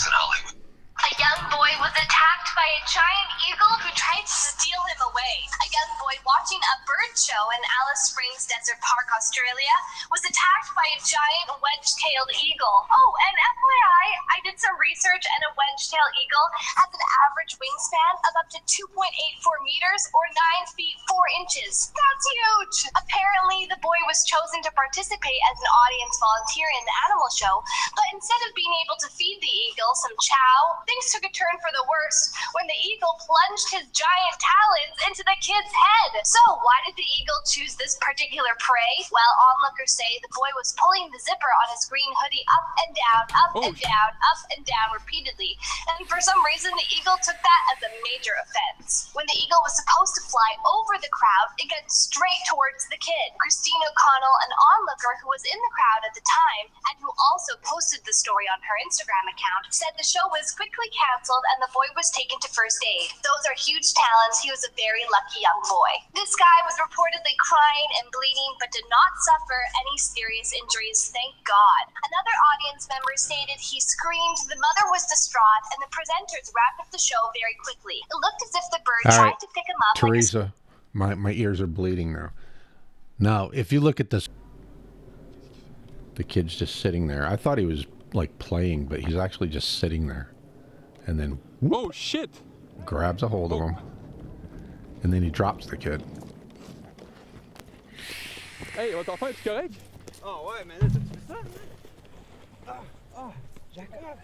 young boy was attacked by a giant eagle who tried to steal him away. A young boy watching a bird show in Alice Springs Desert Park, Australia, was attacked by a giant wedge-tailed eagle. Oh, and FYI, I did some research, and a wedge-tailed eagle has an average wingspan of up to 2.84 meters or 9 feet 4 inches. That's huge! Apparently, the boy was chosen to participate as an audience volunteer in the animal show, but instead of being able to feed the eagle some chow, things took a turn for the worse when the eagle plunged his giant talons into the kid's head. So, why did the eagle choose this particular prey? Well, onlookers say the boy was pulling the zipper on his green hoodie up and down, up and down repeatedly, and for some reason the eagle took that as a major offense. When the eagle was supposed to fly over the crowd, it got straight towards the kid. Christine O'Connell, an onlooker who was in the crowd at the time and who also posted the story on her Instagram account, said the show was quickly canceled and the boy was taken to first aid. Those are huge talents. He was a very lucky young boy. This guy was reportedly crying and bleeding but did not suffer any serious injuries, thank God. Another audience member stated he screamed, the mother was distraught, and the presenters wrapped up the show very quickly. It looked as if the bird tried to pick him up. Teresa, my ears are bleeding now. Now, if you look at this, the kid's just sitting there. I thought he was like playing, but he's actually just sitting there. And then oh shit! Grabs a hold of him, and then he drops the kid. Hey, votre enfant est correct? Oh ouais, mais là, t'as vu ça? Jacob!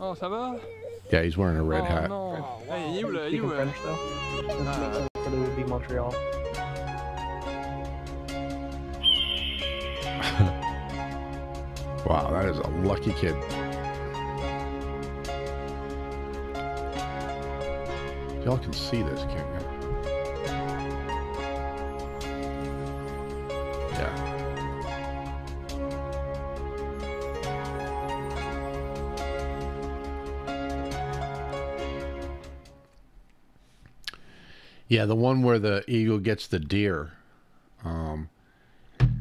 Oh, ça va? Yeah, he's wearing a red hat. Non. Hey, il est où là? Il est Speaking où? French though. But it would be Montreal. Wow, that is a lucky kid. Y'all can see this, can't you? Yeah. Yeah, the one where the eagle gets the deer.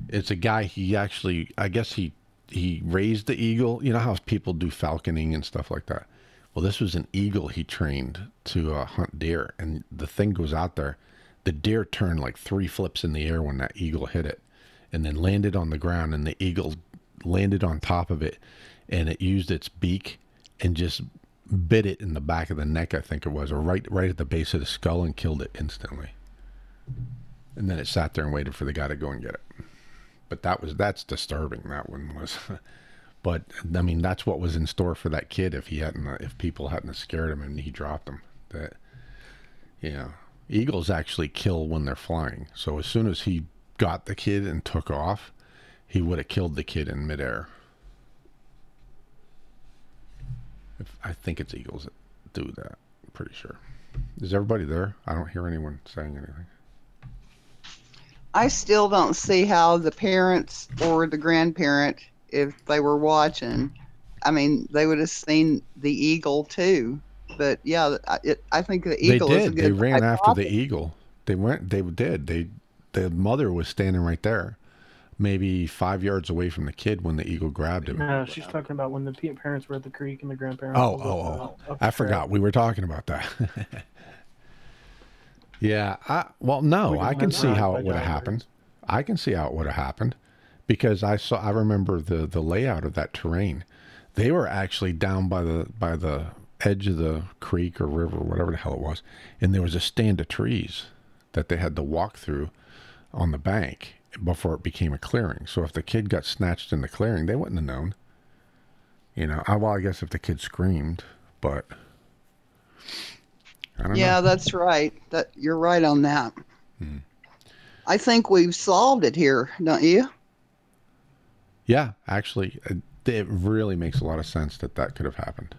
It's a guy, he actually, I guess he he raised the eagle. You know how people do falconing and stuff like that. Well, this was an eagle he trained to hunt deer, and the thing goes out there. The deer turned like 3 flips in the air when that eagle hit it, and then landed on the ground, and the eagle landed on top of it, and it used its beak and just bit it in the back of the neck, I think it was, or right at the base of the skull, and killed it instantly. And then it sat there and waited for the guy to go and get it. But that's disturbing. That one was. But I mean, that's what was in store for that kid if people hadn't scared him and he dropped him. That, eagles actually kill when they're flying. So as soon as he got the kid and took off, he would have killed the kid in midair. I think it's eagles that do that. I'm pretty sure. Is everybody there? I don't hear anyone saying anything. I still don't see how the parents or the grandparent, if they were watching, I mean, they would have seen the eagle too. But yeah, I think the eagle is a good. They ran after the eagle. The mother was standing right there, maybe 5 yards away from the kid when the eagle grabbed him. No, she's talking about when the parents were at the creek and the grandparents. I forgot we were talking about that. Yeah, I can see how it would have happened. I can see how it would have happened because I remember the layout of that terrain. They were actually down by the edge of the creek or river, whatever the hell it was, and there was a stand of trees that they had to walk through on the bank before it became a clearing. So if the kid got snatched in the clearing, they wouldn't have known. I guess if the kid screamed, but I don't know. That's right. You're right on that. I think we've solved it here, don't you? Yeah, actually, it really makes a lot of sense that could have happened.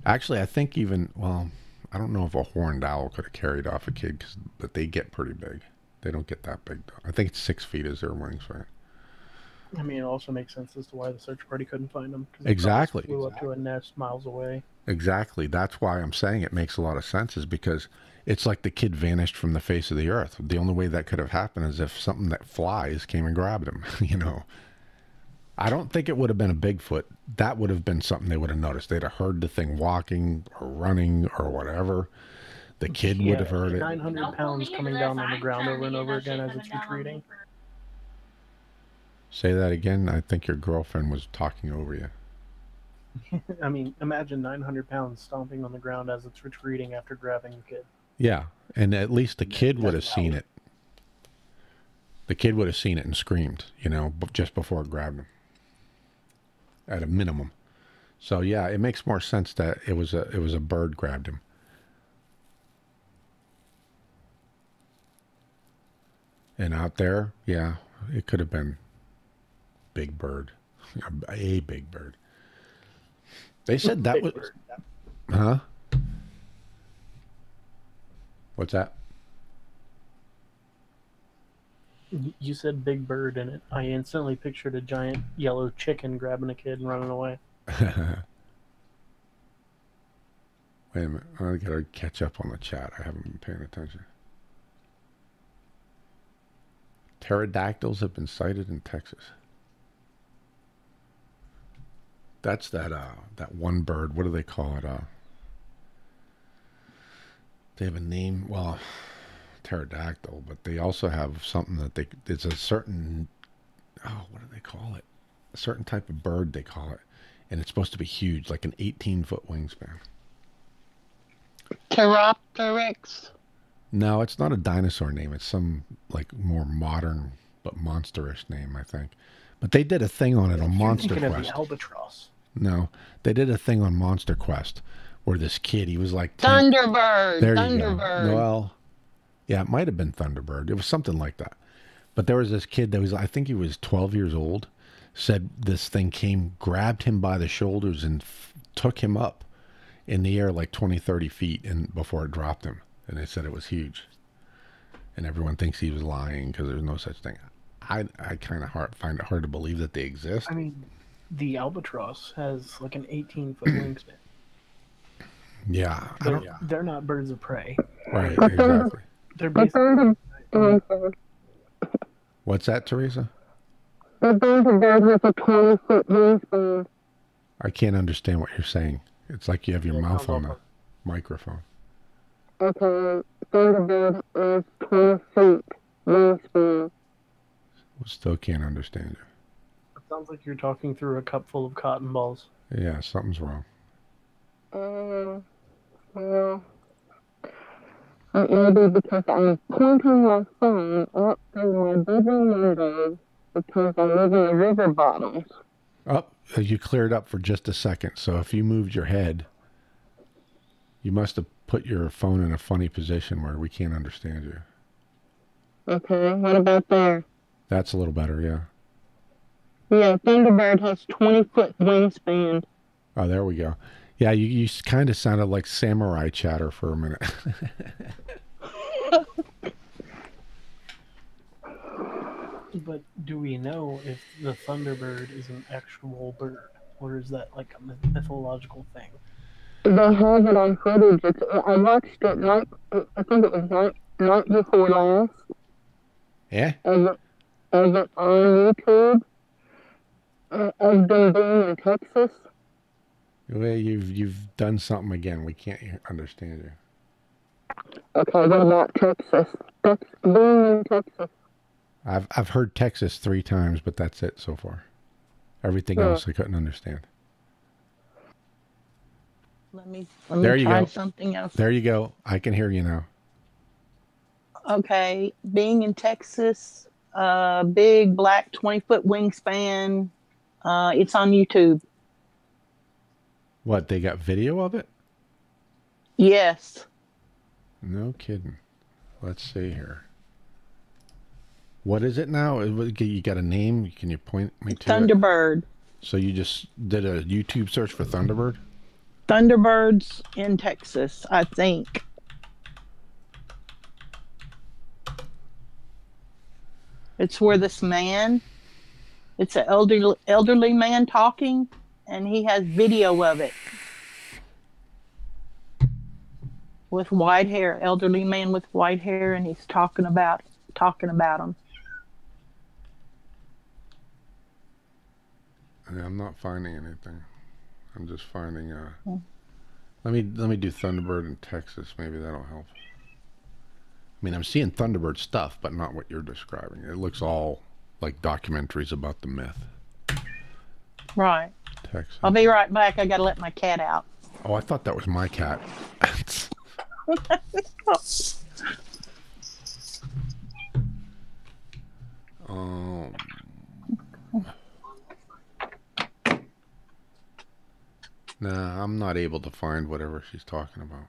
Actually, I think I don't know if a horned owl could have carried off a kid, but they get pretty big. They don't get that big, though. I think it's 6 feet is their wingspan. I mean, it also makes sense as to why the search party couldn't find them. Exactly. Flew up to a nest miles away. Exactly. That's why I'm saying it makes a lot of sense, is because it's like the kid vanished from the face of the earth. The only way that could have happened is if something that flies came and grabbed him, I don't think it would have been a Bigfoot. That would have been something they would have noticed. They'd have heard the thing walking or running or whatever. The kid would have heard it. 900 pounds coming down on the ground over and over again as it's retreating. Say that again. I think your girlfriend was talking over you. I mean, imagine 900 pounds stomping on the ground as it's retreating after grabbing the kid. Yeah, and at least the kid would have seen it. The kid would have seen it and screamed, just before it grabbed him. At a minimum. So yeah, it makes more sense that it was a bird grabbed him. And out there, yeah, it could have been big bird. A big bird. They said that was... Huh? What's that? You said big bird, and I instantly pictured a giant yellow chicken grabbing a kid and running away. Wait a minute. I gotta catch up on the chat. I haven't been paying attention. Pterodactyls have been sighted in Texas. That's that one bird. What do they call it? They have a name. Well, pterodactyl, but they also have something that it's a certain, what do they call it? A certain type of bird they call it, and it's supposed to be huge, like an 18-foot wingspan. Pteropteryx. No, it's not a dinosaur name. It's some like more modern but monsterish name, I think. But they did a thing on it on Monster Quest. Of the albatross. No, they did a thing on Monster Quest where this kid, he was like Thunderbird. There Thunderbird. You go. Well, yeah, it might have been Thunderbird. It was something like that. But there was this kid that was, I think he was 12 years old, said this thing came, grabbed him by the shoulders and took him up in the air like 20, 30 feet and before it dropped him. And they said it was huge. And everyone thinks he was lying because there's no such thing. I kind of find it hard to believe that they exist. I mean, the albatross has like an 18-foot wingspan. Yeah. They're not birds of prey. Right, exactly. They're basically... What's that, Teresa? The Thunderbird has a 20-foot wingspan. I can't understand what you're saying. It's like you have your mouth on the microphone. Okay, Thunderbird is 20 feet wingspan. Still can't understand you. It sounds like you're talking through a cup full of cotton balls. Yeah, something's wrong. Well, it may be because I'm pointing my phone up through my bedroom window because I live in the river bottoms. Oh, you cleared up for just a second. So if you moved your head, you must have put your phone in a funny position where we can't understand you. Okay, what about there? That's a little better, yeah. Yeah, Thunderbird has 20-foot wingspan. Oh, there we go. Yeah, you kind of sounded like samurai chatter for a minute. But do we know if the Thunderbird is an actual bird? Or is that like a mythological thing? They have it on footage. I watched it I think it was night before last. Yeah? Of it on YouTube. Of them being in Texas. Well, you've done something again. We can't understand you. Okay, what about Texas? Being in Texas. I've heard Texas 3 times, but that's it so far. Everything else I couldn't understand. Let me There you try go. something else. There you go. I can hear you now. Okay, being in Texas, big black 20-foot wingspan. It's on YouTube. What, they got video of it? Yes. No kidding. Let's see here. What is it now? You got a name? Can you point me to Thunderbird. it? So you just did a YouTube search for Thunderbird? Thunderbirds in Texas, I think. It's where this man, it's an elderly man talking, and he has video of it. With white hair, elderly man with white hair, and he's talking about them. Yeah, I'm not finding anything. I'm just finding let me do Thunderbird in Texas. Maybe that'll help. I mean, I'm seeing Thunderbird stuff, but not what you're describing. It looks all like documentaries about the myth. Right. Texas. I'll be right back. I gotta let my cat out. Oh, I thought that was my cat. Nah, I'm not able to find whatever she's talking about.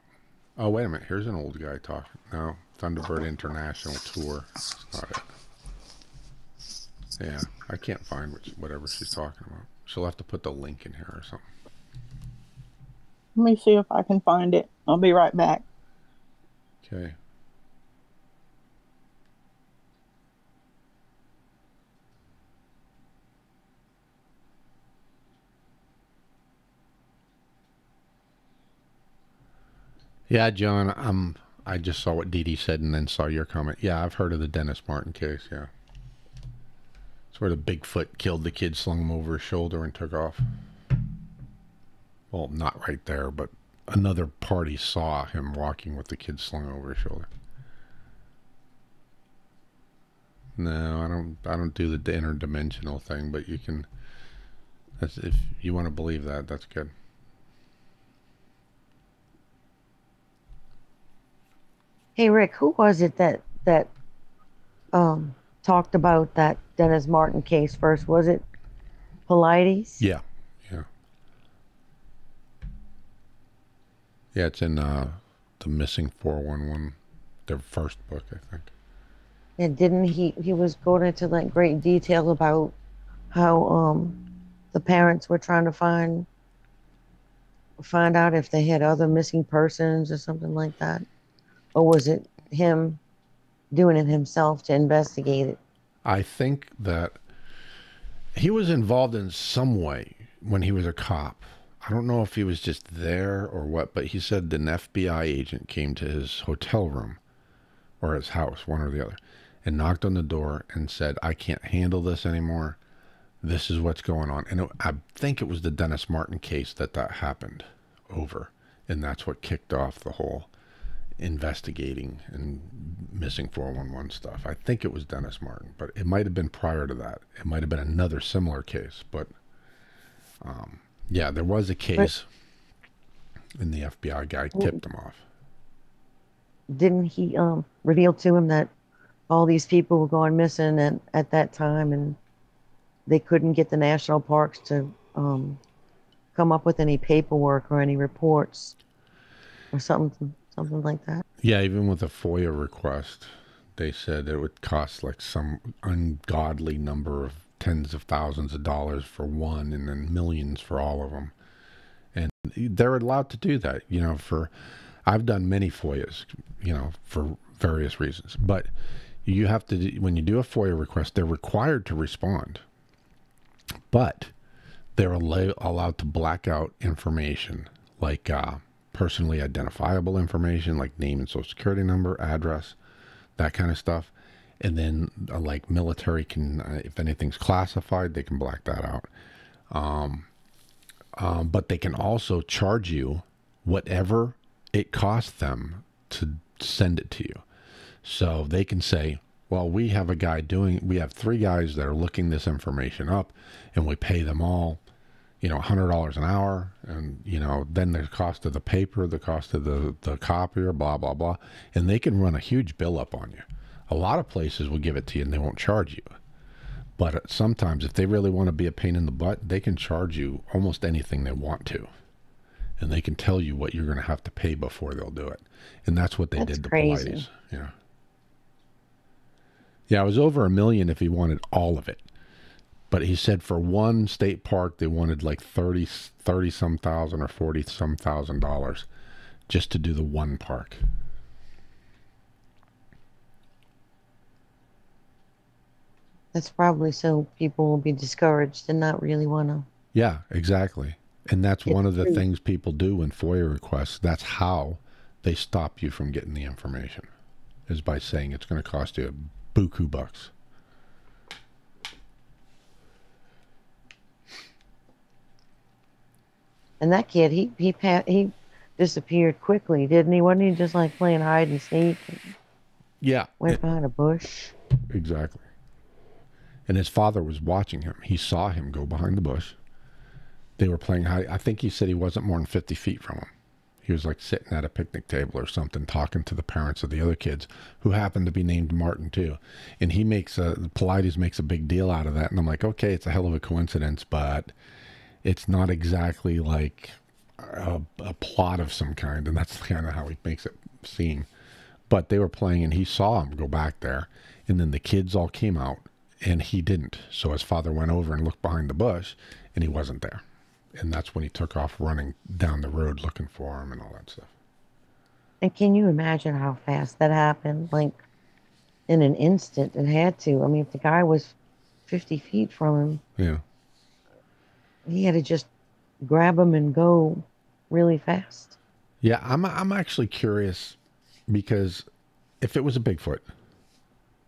Oh, wait a minute. Here's an old guy talking. No, Thunderbird International Tour. That's not it. Yeah, I can't find whatever she's talking about. She'll have to put the link in here or something. Let me see if I can find it. I'll be right back. Okay. Yeah, John, I just saw what Dee Dee said and then saw your comment. Yeah, I've heard of the Dennis Martin case, yeah. It's where the Bigfoot killed the kid, slung him over his shoulder, and took off. Well, not right there, but another party saw him walking with the kid slung over his shoulder. No, I don't do the interdimensional thing, but you can, if you want to believe that, that's good. Hey Rick, who was it that talked about that Dennis Martin case first? Was it Polides? Yeah. Yeah, it's in the Missing 411, their first book, I think. And didn't he was going into like great detail about how the parents were trying to find out if they had other missing persons or something like that? Or was it him doing it himself to investigate it? I think that he was involved in some way when he was a cop. I don't know if he was just there or what, but he said an FBI agent came to his hotel room or his house, one or the other, and knocked on the door and said, "I can't handle this anymore. this is what's going on. And I think it was the Dennis Martin case that happened over. And that's what kicked off the whole investigating and missing 411 stuff. I think it was Dennis Martin, but it might have been prior to that. It might have been another similar case. But yeah, there was a case, and the FBI guy tipped him off. Didn't he reveal to him that all these people were going missing at that time, and they couldn't get the national parks to come up with any paperwork or any reports or something like that? Yeah, even with a FOIA request, they said it would cost like some ungodly number of tens of thousands of dollars for one, and then millions for all of them. And they're allowed to do that, you know. I've done many FOIAs, you know, for various reasons. But you have to, when you do a FOIA request, they're required to respond. But they're allowed to black out information like personally identifiable information, like name and social security number, address, that kind of stuff. And then like military can, if anything's classified, they can black that out. But they can also charge you whatever it costs them to send it to you. So they can say, well, we have 3 guys that are looking this information up, and we pay them all, you know, $100 an hour, and, you know, then the cost of the paper, the cost of the copier, blah, blah, blah. And they can run a huge bill up on you. A lot of places will give it to you and they won't charge you. But sometimes if they really want to be a pain in the butt, they can charge you almost anything they want to. And they can tell you what you're going to have to pay before they'll do it. And that's what they did to Pilates. Yeah. Yeah, it was over $1 million if he wanted all of it. But he said for one state park, they wanted like 30 some thousand or 40 some $1,000 just to do the one park. That's probably so people will be discouraged and not really want to. Yeah, exactly. And that's one of the things people do in FOIA requests. That's how they stop you from getting the information, is by saying it's going to cost you a buku bucks. And that kid, he disappeared quickly, didn't he? Wasn't he just like playing hide and seek? Yeah. Went behind a bush. Exactly. And his father was watching him. He saw him go behind the bush. They were playing hide. I think he said he wasn't more than 50 feet from him. He was like sitting at a picnic table or something, talking to the parents of the other kids, who happened to be named Martin too. And he Pilates makes a big deal out of that. And I'm like, okay, it's a hell of a coincidence, but it's not exactly like a plot of some kind. And that's kind of how he makes it seem. But they were playing and he saw him go back there. And then the kids all came out and he didn't. So his father went over and looked behind the bush and he wasn't there. And that's when he took off running down the road looking for him and all that stuff. And can you imagine how fast that happened? Like in an instant, it had to. I mean, if the guy was 50 feet from him, yeah, he had to just grab him and go really fast. Yeah, I'm actually curious, because if it was a Bigfoot,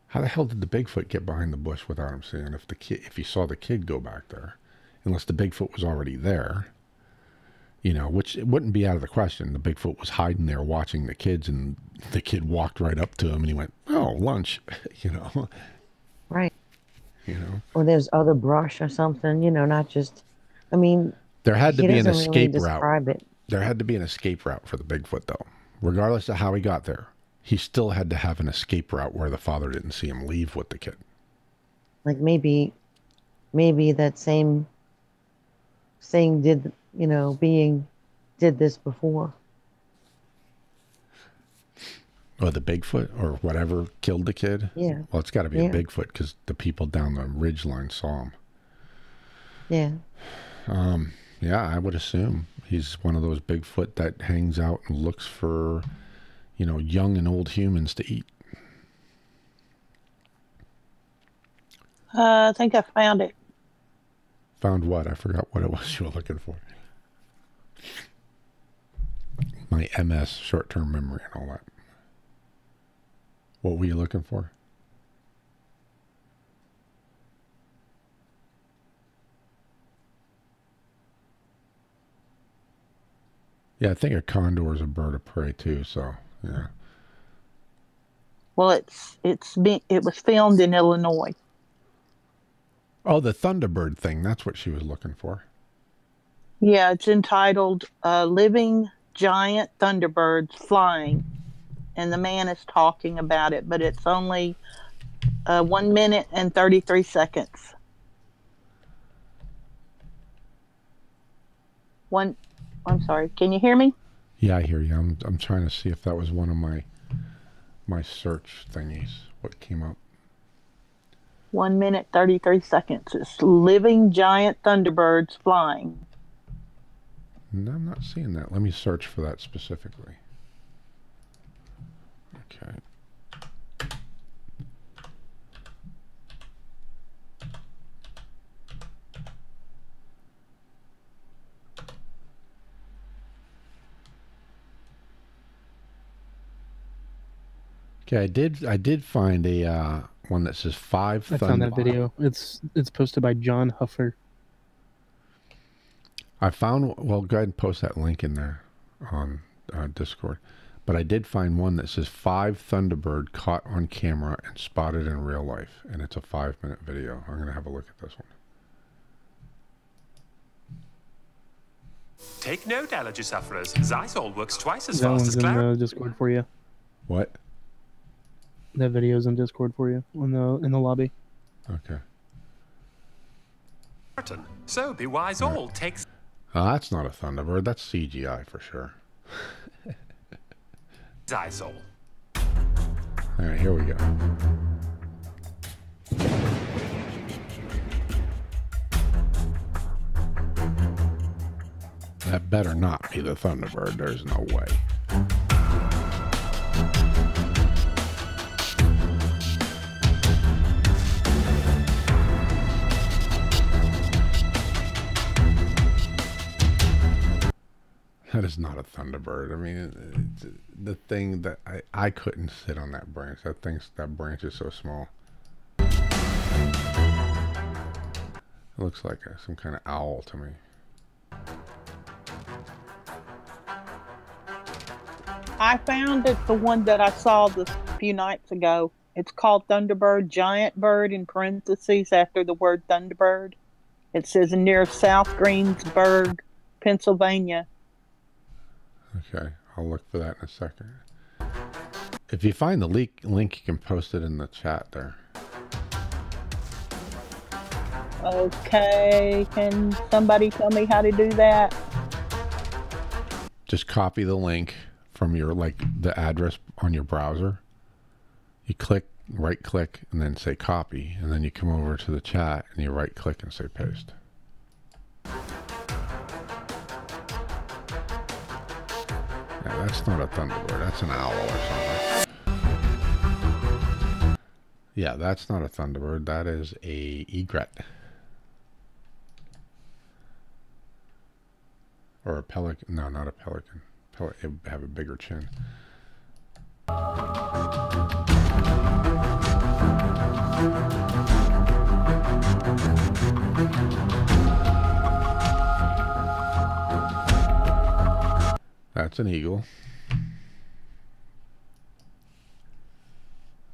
how the hell did the Bigfoot get behind the bush without him seeing? If he saw the kid go back there, unless the Bigfoot was already there, you know, which it wouldn't be out of the question. The Bigfoot was hiding there watching the kids, and the kid walked right up to him and he went, "Oh, lunch," you know. Right. You know. Or there's other brush or something, you know, not just, I mean, there had to be an escape really route. It. There had to be an escape route for the Bigfoot, though. Regardless of how he got there, he still had to have an escape route where the father didn't see him leave with the kid. Like maybe that same thing did this before. Or the Bigfoot or whatever killed the kid? Yeah. Well, it's got to be a Bigfoot, because the people down the ridgeline saw him. Yeah. Yeah, I would assume he's one of those Bigfoot that hangs out and looks for, you know, young and old humans to eat. I think I found it. Found what? I forgot what it was you were looking for. My MS, short-term memory and all that. What were you looking for? Yeah, I think a condor is a bird of prey too. So yeah. Well, it was filmed in Illinois. Oh, the Thunderbird thing. That's what she was looking for. Yeah, it's entitled "Living Giant Thunderbirds Flying," and the man is talking about it, but it's only 1 minute and 33 seconds. I'm sorry. Can you hear me? Yeah, I hear you. I'm trying to see if that was one of my search thingies. What came up? 1 minute, 33 seconds. It's living giant thunderbirds flying. No, I'm not seeing that. Let me search for that specifically. Okay. Okay, I did find a one that says 5 I found that video. It's posted by John Huffer. I found, well, go ahead and post that link in there on Discord. But I did find one that says 5 Thunderbird caught on camera and spotted in real life, and it's a 5-minute video. I'm gonna have a look at this one. Take note, allergy sufferers. Zysol works twice as That fast one's as in Claritin. the Discord for you. What? That video's in Discord for you in the lobby. Okay. So be wise all takes. That's not a Thunderbird. That's CGI for sure. Zysol. All right, here we go. That better not be the Thunderbird. There's no way. That is not a Thunderbird. I mean, it's the thing that I couldn't sit on that branch. That branch is so small. It looks like some kind of owl to me. I found it, the one that I saw a few nights ago. It's called Thunderbird, giant bird in parentheses after the word Thunderbird. It says near South Greensburg, Pennsylvania. Okay, I'll look for that in a second. If you find the link, you can post it in the chat there. Okay, can somebody tell me how to do that? Just copy the link from your, like, the address on your browser. You click, right click, and then say copy, and then you come over to the chat and you right click and say paste. Yeah, that's not a Thunderbird, that's an owl or something. Yeah, that's not a Thunderbird, that is a egret. Or a pelican. No, not a pelican. It would have a bigger chin. That's an eagle.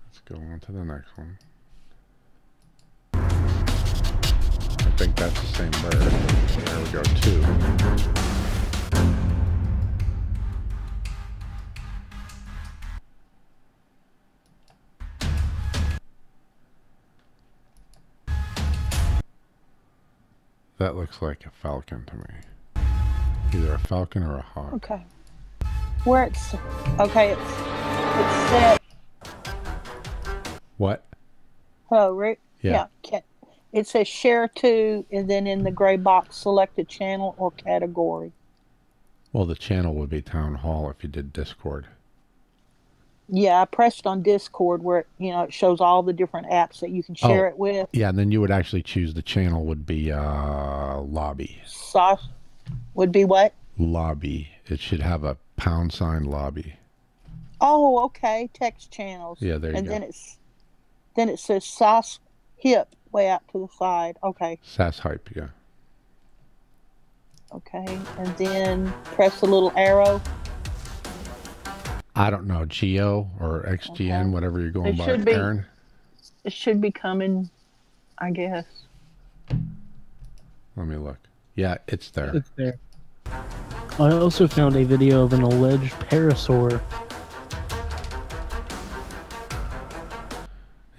Let's go on to the next one. I think that's the same bird. There we go, 2. That looks like a falcon to me. Either a falcon or a hawk. Okay. Where it's okay, it's set. What? Oh, Rick. Yeah. It says share to, and then in the gray box, select a channel or category. Well, the channel would be Townhall if you did Discord. Yeah, I pressed on Discord where it shows all the different apps that you can share it with. Yeah, and then you would actually choose the channel would be lobby. Would be what? Lobby. It should have a # lobby. Oh, okay. Text channels. Yeah, there you and go. And then it says SAS hip way out to the side. Okay. SAS hype, yeah. Okay, and then press the little arrow. I don't know, Geo or XGN, Okay. whatever you're going It by, should be. Aaron. It should be coming, I guess. Let me look. Yeah, it's there. It's there. I also found a video of an alleged parasaur.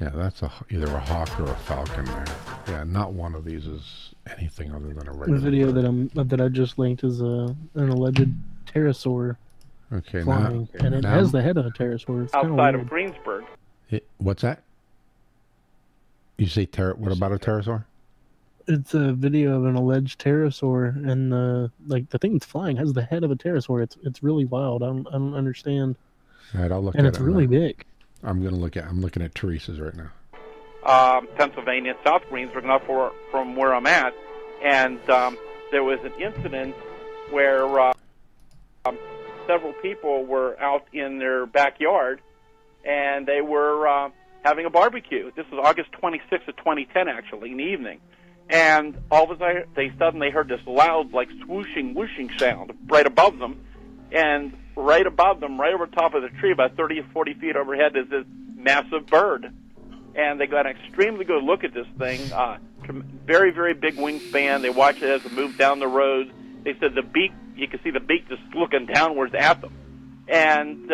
Yeah, that's either a hawk or a falcon there. Yeah, not one of these is anything other than a The regular video bird. that I just linked is an alleged pterosaur Okay, flying, now, and it now, has the head of a pterosaur. It's kind Outside of of Greensburg. What's that? You say what about a pterosaur? It's a video of an alleged pterosaur, and the thing that's flying has the head of a pterosaur. It's really wild. I don't understand. All right, I'll look and at it's it. really big. I'm looking at Teresa's right now. Pennsylvania, South Greensburg, not far from where I'm at, and there was an incident where several people were out in their backyard, and they were having a barbecue. This was August 26th of 2010, actually, in the evening. And all of a sudden, they suddenly heard this loud, like, swooshing, whooshing sound right above them. And right above them, right over top of the tree, about 30 or 40 feet overhead, is this massive bird. And they got an extremely good look at this thing. Very, very big wingspan. They watched it as it moved down the road. They said the beak, you could see the beak just looking downwards at them. And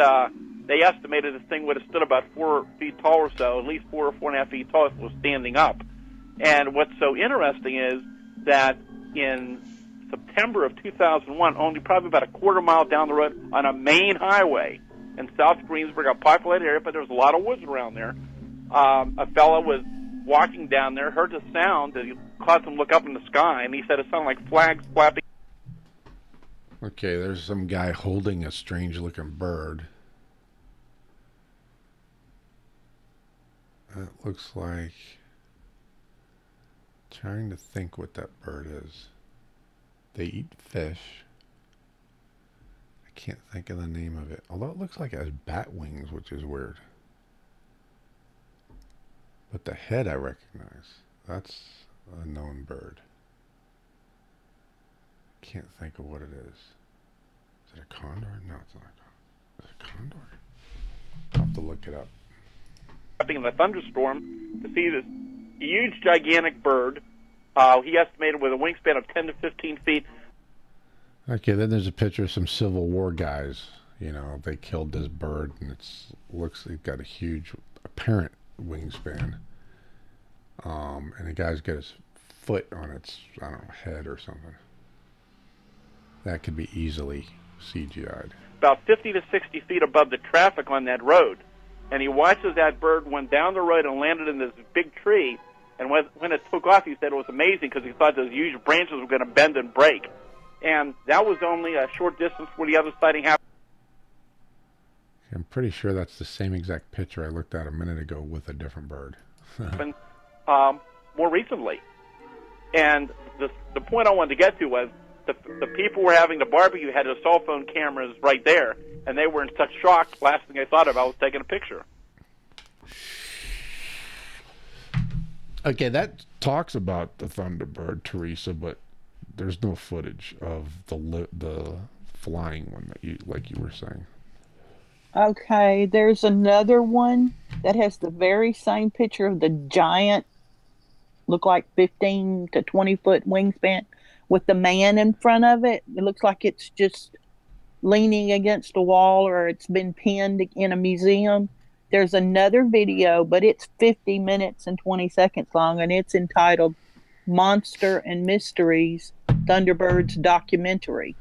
they estimated this thing would have stood about 4 feet tall or so, at least 4 or 4.5 feet tall if it was standing up. And what's so interesting is that in September of 2001, only probably about a quarter mile down the road on a main highway in South Greensburg, a populated area, but there was a lot of woods around there, a fellow was walking down there, heard the sound that caused him to look up in the sky, and he said it sounded like flags flapping. Okay, there's some guy holding a strange-looking bird. That looks like... Trying to think what that bird is. They eat fish. I can't think of the name of it. Although it looks like it has bat wings, which is weird. But the head I recognize. That's a known bird. Can't think of what it is. Is it a condor? No, it's not a condor. Is it a condor? I'll have to look it up. In a thunderstorm to see this huge, gigantic bird. He estimated with a wingspan of 10 to 15 feet. Okay, then there's a picture of some Civil War guys. You know, they killed this bird, and it's got a huge apparent wingspan. And the guy's got his foot on its, I don't know, head or something. That could be easily CGI'd. About 50 to 60 feet above the traffic on that road. And he watches that bird went down the road and landed in this big tree. And when it took off, he said it was amazing because he thought those huge branches were going to bend and break. And that was only a short distance where the other sighting happened. I'm pretty sure that's the same exact picture I looked at a minute ago with a different bird. More recently. And the point I wanted to get to was the people were having the barbecue had their cell phone cameras right there, and they were in such shock. Last thing I thought of, I was taking a picture. Okay, that talks about the Thunderbird, Teresa, but there's no footage of the flying one that you were saying. Okay, there's another one that has the very same picture of the giant, look like 15 to 20 foot wingspan with the man in front of it. It looks like it's just leaning against a wall or it's been pinned in a museum. There's another video, but it's 50 minutes and 20 seconds long, and it's entitled Monster and Mysteries, Thunderbirds Documentary.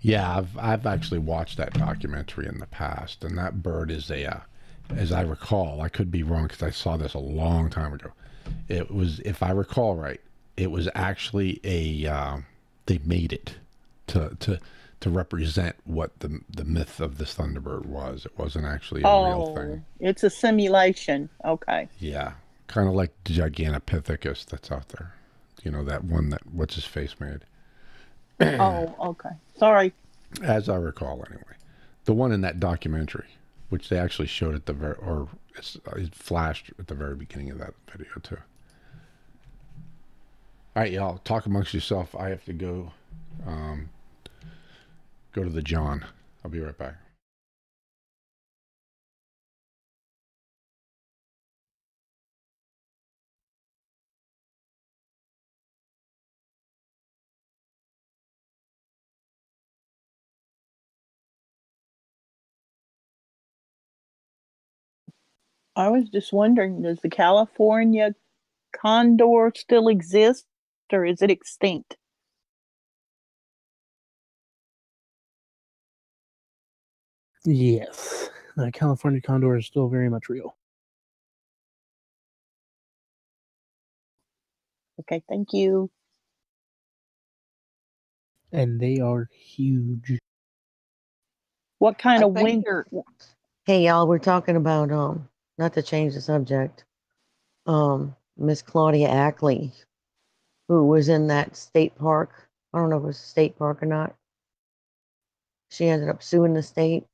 Yeah, I've actually watched that documentary in the past, and that bird is as I recall, I could be wrong because I saw this a long time ago. It was, if I recall right, it was actually they made it to represent what the myth of this Thunderbird was. It wasn't actually a real thing. It's a simulation. Okay. Yeah, kind of like Gigantopithecus that's out there. You know, that one that what's his face made. Oh, okay. Sorry. As I recall, anyway, the one in that documentary, which they actually showed at the it flashed at the very beginning of that video too. All right, y'all, talk amongst yourself. I have to go Go to the John. I'll be right back. I was just wondering, does the California condor still exist or is it extinct? Yes, the California condor is still very much real. Okay, thank you. And they are huge. What kind I of think wind? Hey y'all, we're talking about not to change the subject. Miss Claudia Ackley, who was in that state park. I don't know if it was a state park or not. She ended up suing the state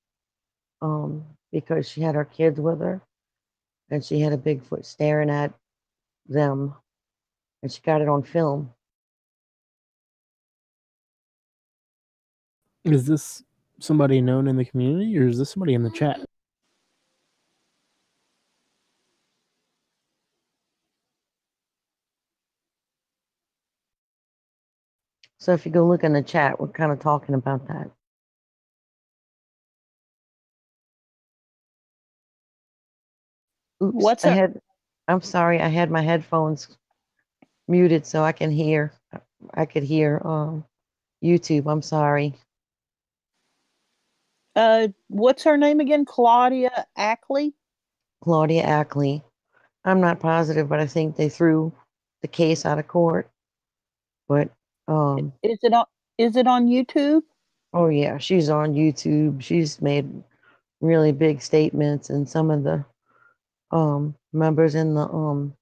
because she had her kids with her and she had a Bigfoot staring at them and she got it on film. Is this somebody known in the community or is this somebody in the chat? So if you go look in the chat, we're kind of talking about that. Oops, I'm sorry, I had my headphones muted so I could hear YouTube. I'm sorry. What's her name again? Claudia Ackley? Claudia Ackley. I'm not positive, but I think they threw the case out of court. But is it on YouTube? Oh yeah, she's on YouTube. She's made really big statements, and some of the members in the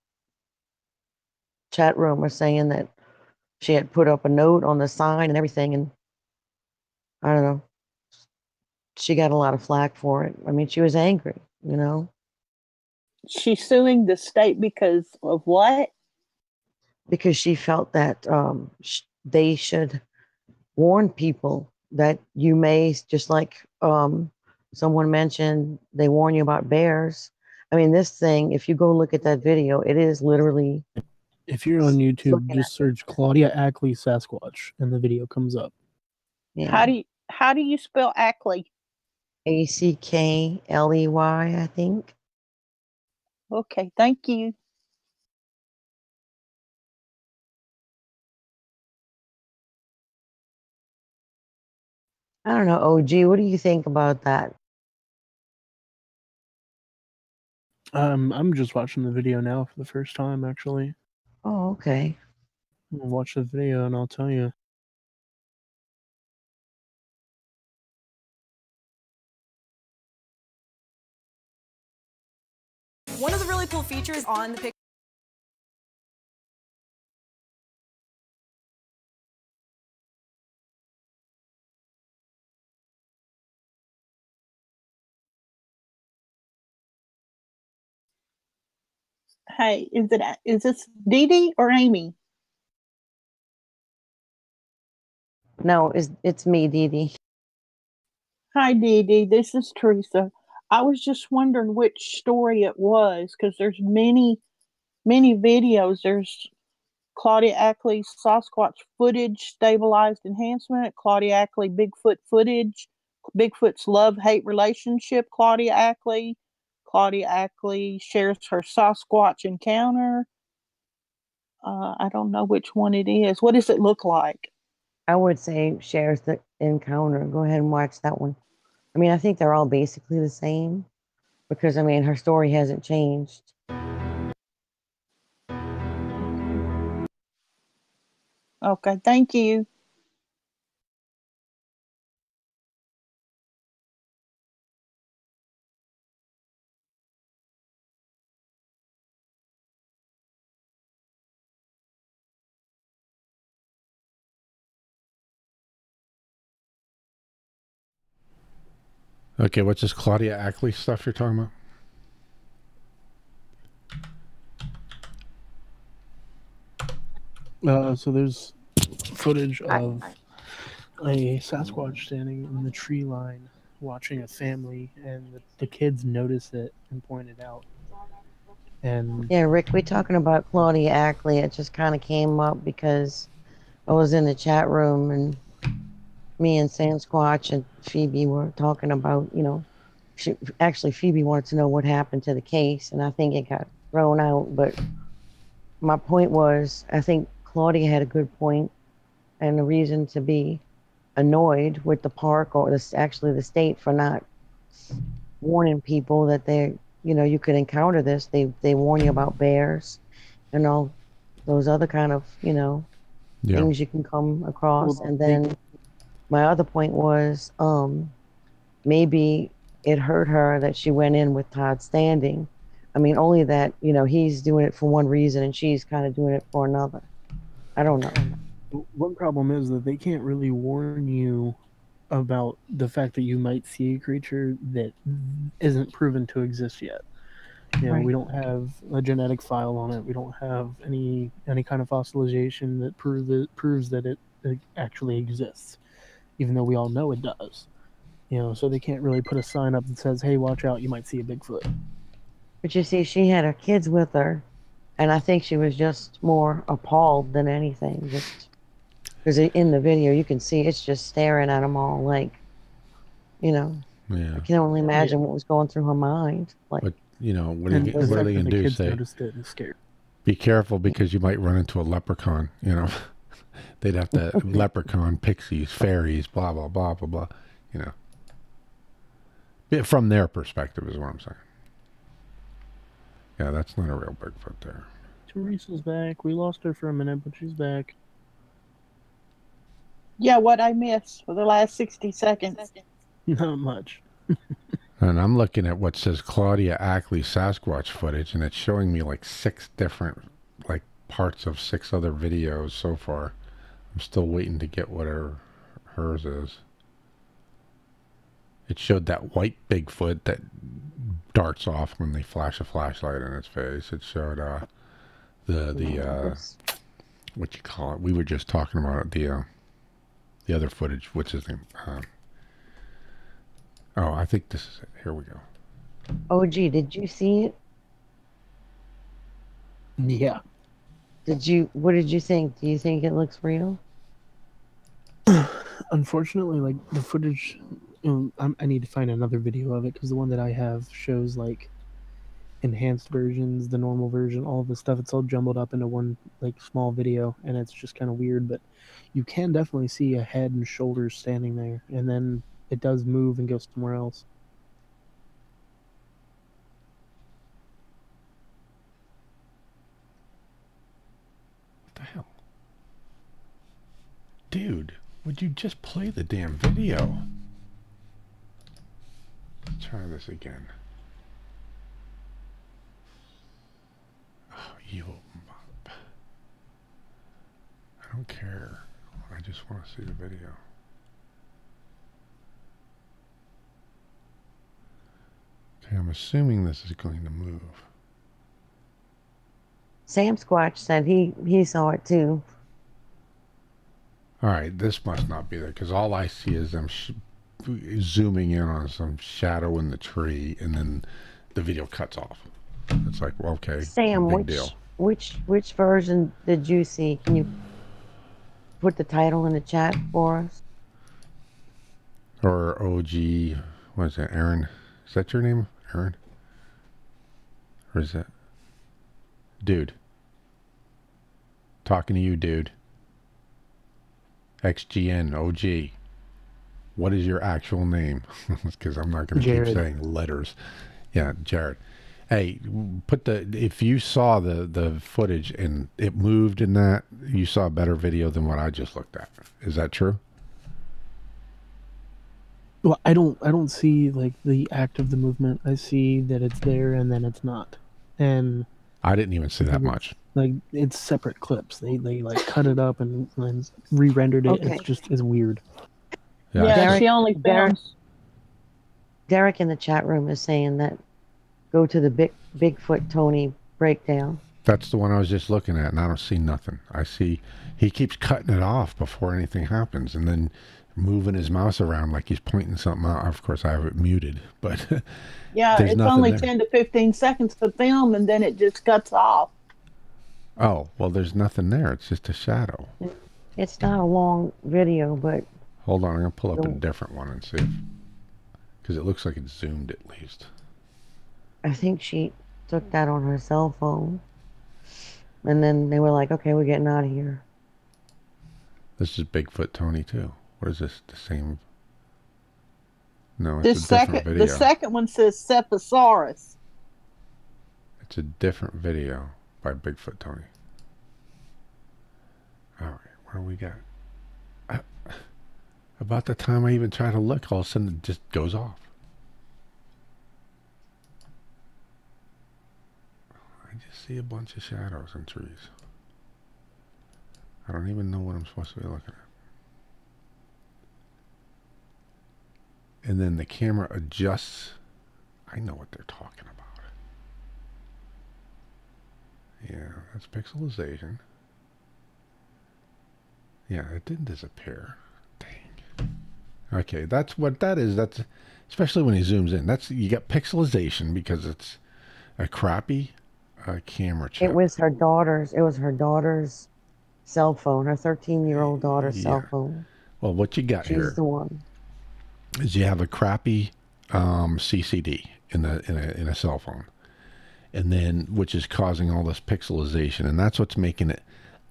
chat room are saying that she had put up a note on the sign and everything, and I don't know. She got a lot of flack for it. I mean, she was angry, you know. She's suing the state because of what? Because she felt that they should warn people that you may, just like someone mentioned, they warn you about bears. I mean, this thing, if you go look at that video, it is literally. If you're on YouTube, just search Claudia Ackley Sasquatch and the video comes up. Yeah. How do you spell Ackley? Ackley, I think. Okay, thank you. I don't know, OG, what do you think about that? I'm just watching the video now for the first time, actually. Oh, okay. I'll watch the video and I'll tell you. One of the really cool features on the picture. Hey, is this Dee Dee or Amy? No, it's me, Dee Dee. Hi, Dee Dee. This is Teresa. I was just wondering which story it was because there's many videos. There's Claudia Ackley Sasquatch footage stabilized enhancement, Claudia Ackley Bigfoot footage, Bigfoot's love-hate relationship, Claudia Ackley shares her Sasquatch encounter. I don't know which one it is. What does it look like? I would say shares the encounter. Go ahead and watch that one. I mean, I think they're all basically the same because, I mean, her story hasn't changed. Okay, thank you. Okay, what's this Claudia Ackley stuff you're talking about? So there's footage of a Sasquatch standing in the tree line watching a family, and the kids notice it and point it out. And Yeah, Rick, we're talking about Claudia Ackley. It just kind of came up because I was in the chat room and me and Sasquatch and Phoebe were talking about, actually Phoebe wanted to know what happened to the case, and I think it got thrown out. But my point was, I think Claudia had a good point and a reason to be annoyed with the park or actually the state for not warning people that you could encounter this. They warn you about bears and all those other kind of, things you can come across. And then my other point was, maybe it hurt her that she went in with Todd Standing. I mean, only that, he's doing it for one reason and she's kind of doing it for another. I don't know. One problem is that they can't really warn you about the fact that you might see a creature that isn't proven to exist yet. Right. We don't have a genetic file on it. We don't have any kind of fossilization that proves that it actually exists, even though we all know it does. So they can't really put a sign up that says, "Hey, watch out, you might see a Bigfoot." But you see, she had her kids with her, and I think she was just more appalled than anything. Just because in the video you can see it's just staring at them all, like, Yeah. I can only imagine what was going through her mind. Like, But what are they going to do? Say, be careful because you might run into a leprechaun. They'd have to leprechaun, pixies, fairies, blah blah blah blah blah. From their perspective is what I'm saying. Yeah, that's not a real Bigfoot there. Teresa's back. We lost her for a minute, but she's back. Yeah, what I missed for the last 60 seconds. Not much. And I'm looking at what says Claudia Ackley Sasquatch footage, and it's showing me like 6 different parts of 6 other videos so far. I'm still waiting to get what hers is. It showed that white Bigfoot that darts off when they flash a flashlight in its face. It showed the what you call it? We were just talking about it, the other footage. What's his name? I think this is it. Here we go. OG, did you see it? Yeah. What did you think? Do you think it looks real? Unfortunately, the footage, I need to find another video of it because the one that I have shows enhanced versions, the normal version, all of the stuff. It's all jumbled up into one small video, and it's just kind of weird. But you can definitely see a head and shoulders standing there, and then it does move and go somewhere else. What the hell? Dude, would you just play the damn video? Let's try this again. Oh, you mop. I don't care. I just want to see the video. Okay, I'm assuming this is going to move. Sam Squatch said he saw it too. All right, this must not be there because all I see is them zooming in on some shadow in the tree, and then the video cuts off. It's like, well, okay, Sam, big deal. Which version did you see? Can you put the title in the chat for us? Or OG, what is that, Aaron? Is that your name, Aaron? Or is that... Dude. Talking to you, dude. XGN, OG. What is your actual name? Because I'm not going to keep saying letters. Yeah, Jared. Hey, if you saw the footage and it moved in that, you saw a better video than what I just looked at. Is that true? Well, I don't see the act of the movement. I see that it's there and then it's not. And I didn't even see that much. It's separate clips. They cut it up and re-rendered it. Okay. It's weird. Yeah, Derek, she only films. Derek in the chat room is saying that go to the Bigfoot Tony breakdown. That's the one I was just looking at, and I don't see nothing. I see he keeps cutting it off before anything happens, and then moving his mouse around like he's pointing something out. Of course, I have it muted, but Yeah, there's it's nothing only there. 10 to 15 seconds to film, and then it just cuts off. Oh, well, there's nothing there. It's just a shadow. It's not a long video, but Hold on, I'm going to pull up a No. different one and see if... Because it looks like it's zoomed at least. I think she took that on her cell phone. And then they were like, okay, we're getting out of here. This is Bigfoot Tony, too. What is this? The same... No, it's This a different second, video. the second one says Cephosaurus. It's a different video by Bigfoot Tony. All right, what do we got? About the time I even try to look, all of a sudden it just goes off. I just see a bunch of shadows and trees. I don't even know what I'm supposed to be looking at. And then the camera adjusts. I know what they're talking about. Yeah, that's pixelization. Yeah, it didn't disappear. Dang. Okay, that's what that is. That's especially when he zooms in. That's you got pixelization because it's a crappy camera chip. It was her daughter's. It was her daughter's cell phone. Her 13-year-old daughter's cell phone. Well, what you got here She's the one. is you have a crappy CCD in a cell phone, and then which is causing all this pixelization, and that's what's making it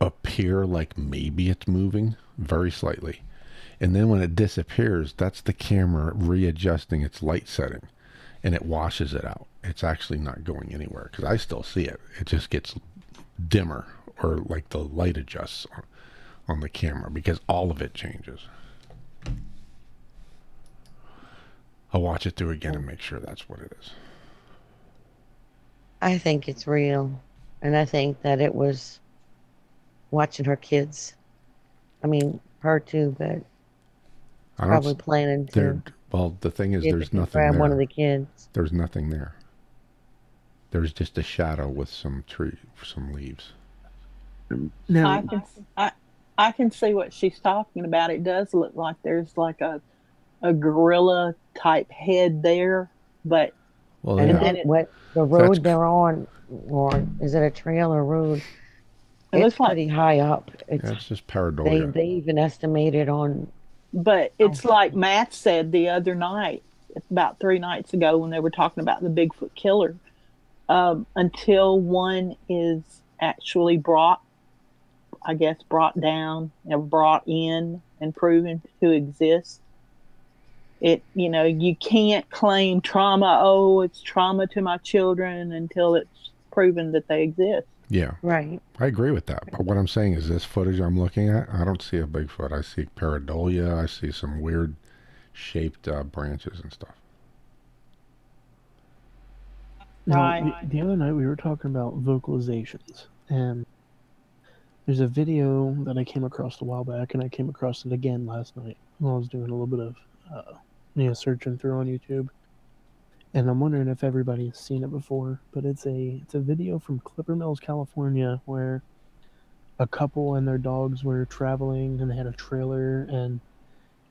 appear like maybe it's moving very slightly. And then when it disappears, that's the camera readjusting its light setting, and it washes it out. It's actually not going anywhere because I still see it. It just gets dimmer, or like the light adjusts on the camera because all of it changes. I'll watch it through again and make sure that's what it is. I think it's real. And I think that it was watching her kids. I mean, her too, but I don't probably s- planning there- to. Well, the thing is, see if there's they can nothing grab there. one of the kids. There's nothing there. There's just a shadow with some leaves. Now, I can see what she's talking about. It does look like there's like a gorilla type head there, but Well, And yeah. then what the road they're on, or is it a trail or road? It It's looks like- pretty high up. It's Yeah, it's just pareidolia. they even estimated on. But it's like Matt said the other night, about 3 nights ago, when they were talking about the Bigfoot killer. Until one is actually brought down and brought in and proven to exist, you can't claim trauma. Oh, it's trauma to my children until it's proven that they exist. Yeah. Right. I agree with that. But what I'm saying is this footage I'm looking at, I don't see a Bigfoot. I see pareidolia. I see some weird shaped branches and stuff. now, Right. the other night we were talking about vocalizations, and there's a video that I came across a while back, and I came across it again last night while I was doing a little bit of searching through on YouTube. And I'm wondering if everybody has seen it before, but it's a video from Clipper Mills, California, where a couple and their dogs were traveling, and they had a trailer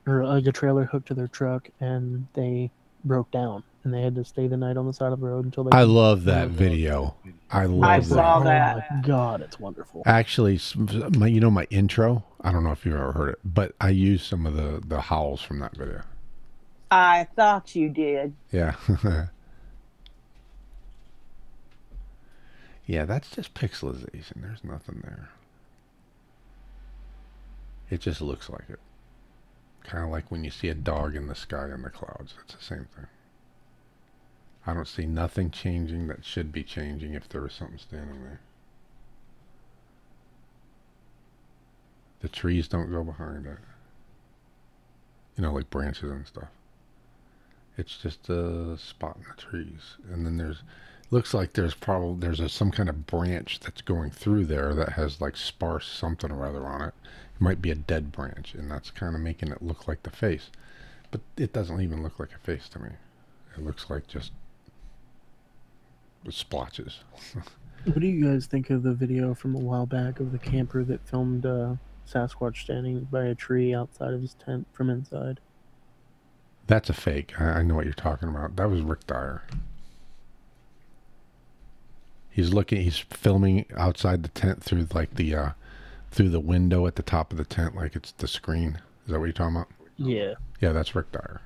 a trailer hooked to their truck, and they broke down, and they had to stay the night on the side of the road until they. I love that video. I love saw that. that. Oh my God, it's wonderful. Actually, my intro, I don't know if you've ever heard it, but I used some of the howls from that video. I thought you did. Yeah. Yeah, that's just pixelization. There's nothing there. It just looks like it. Kind of like when you see a dog in the sky in the clouds. It's the same thing. I don't see nothing changing that should be changing if there was something standing there. The trees don't go behind it. Like branches and stuff. It's just a spot in the trees. And then looks like there's some kind of branch that's going through there that has like sparse something or other on it. It might be a dead branch, and that's kind of making it look like the face. But it doesn't even look like a face to me. It looks like just splotches. What do you guys think of the video from a while back of the camper that filmed Sasquatch standing by a tree outside of his tent from inside. That's a fake. I know what you're talking about. That was Rick Dyer. He's filming outside the tent through like through the window at the top of the tent, like it's the screen. Is that what you're talking about? Yeah. Yeah, that's Rick Dyer.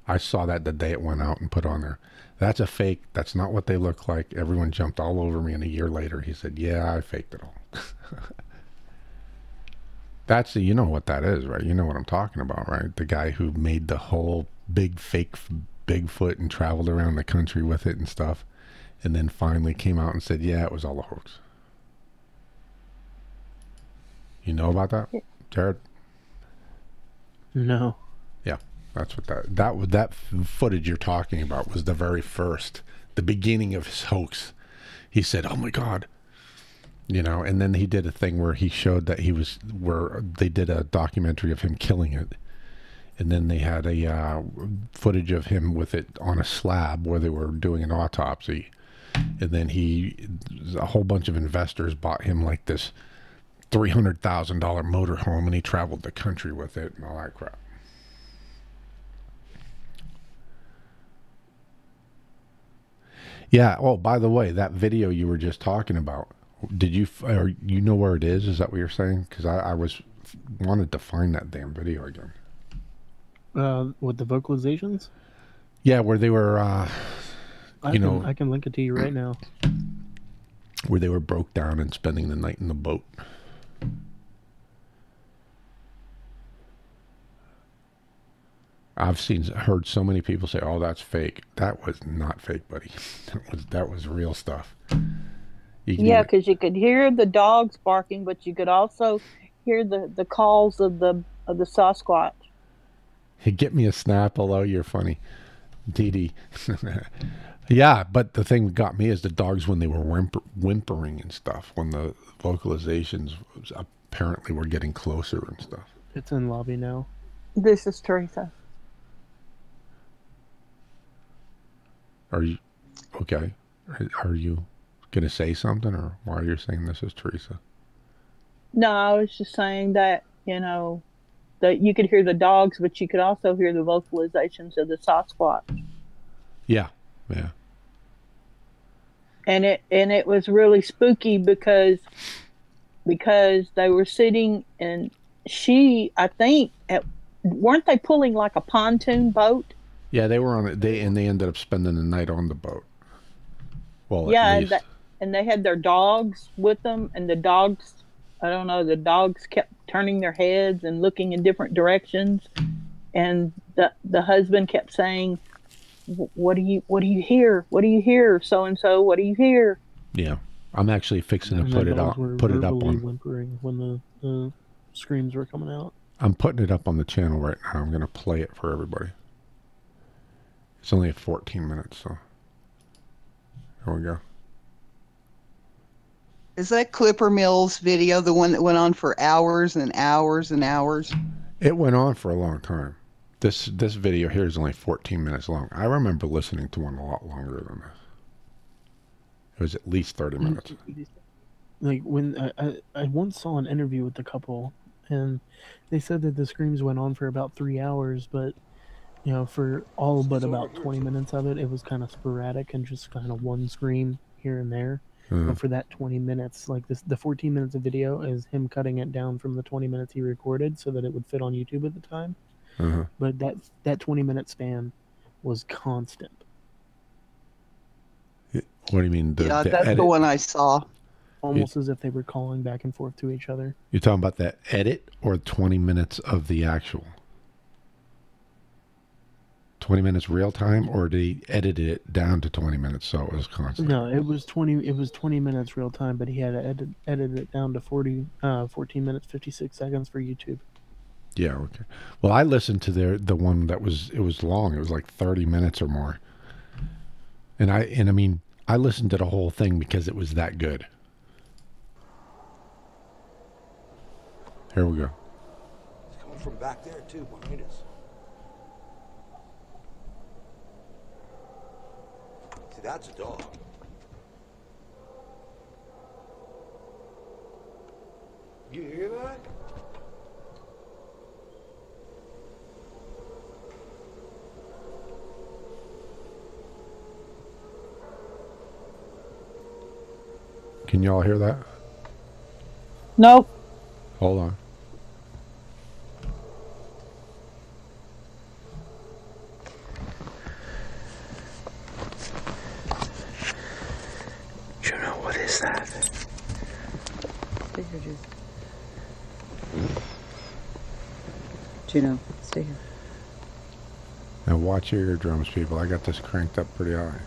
I saw that the day it went out and put on there. That's a fake. That's not what they look like. Everyone jumped all over me, and a year later he said, yeah, I faked it all. That's, you know what that is, right? You know what I'm talking about, right? The guy who made the whole big fake Bigfoot and traveled around the country with it and stuff, and then finally came out and said, yeah, it was all a hoax. You know about that, Jared? No. Yeah, that's what that footage you're talking about was the very first, the beginning of his hoax. He said, oh my God. You know, and then he did a thing where he showed that they did a documentary of him killing it. And then they had a footage of him with it on a slab where they were doing an autopsy. And then a whole bunch of investors bought him like this $300,000 motorhome, and he traveled the country with it and all that crap. Yeah. Oh, by the way, that video you were just talking about, or you know where it is? Is that what you're saying? Because I wanted to find that damn video again. With the vocalizations? Yeah, where they were, I can link it to you right now. Where they were broke down and spending the night in the boat. I've heard so many people say, "Oh, that's fake." That was not fake, buddy. That was real stuff. Yeah, because you could hear the dogs barking, but you could also hear the calls of the Sasquatch. Hey, get me a snap, although you're funny. Dee Dee. Yeah, but the thing that got me is the dogs when they were whimpering and stuff, when the vocalizations apparently were getting closer and stuff. It's in lobby now. This is Teresa. Are you okay? Are you going to say something, or why are you saying this is Teresa? No, I was just saying that, that you could hear the dogs, but you could also hear the vocalizations of the Sasquatch. Yeah, yeah. And it was really spooky because they were sitting, and I think, weren't they pulling like a pontoon boat? Yeah, they were on it. They ended up spending the night on the boat. Well, yeah, at least. And they had their dogs with them, and the dogs, I don't know, the dogs kept turning their heads and looking in different directions, and the husband kept saying, what do you hear? What do you hear? So and so, what do you hear? Yeah, I'm actually fixing to put it up on. Whimpering when the screams were coming out. I'm putting it up on the channel right now. I'm going to play it for everybody. It's only at 14 minutes, so here we go. Is that Clipper Mills video the one that went on for hours and hours and hours? It went on for a long time. This video here is only 14 minutes long. I remember listening to one a lot longer than this. It was at least 30 minutes. Like when I once saw an interview with the couple, and they said that the screams went on for about 3 hours, but for all but about 20 minutes of it, it was kind of sporadic and just kind of one scream here and there. But for that 20 minutes, like the 14 minutes of video is him cutting it down from the 20 minutes he recorded so that it would fit on YouTube at the time. But that 20-minute span was constant. What do you mean? That's the one I saw. Almost as if they were calling back and forth to each other. You're talking about that edit or 20 minutes of the actual? 20 minutes real time, or did he edit it down to 20 minutes so it was constant? No, it was 20 minutes real time, but he had to edit it down to 14 minutes 56 seconds for YouTube. Yeah, okay. Well, I listened to the one that was long. It was like 30 minutes or more. And I mean, I listened to the whole thing because it was that good. Here we go. It's coming from back there too, behind us. See, that's a dog. You hear that? Can y'all hear that? Nope. Hold on. Juno, what is that? Stay here, Juice. Juno, stay here. Now watch your eardrums, people. I got this cranked up pretty high.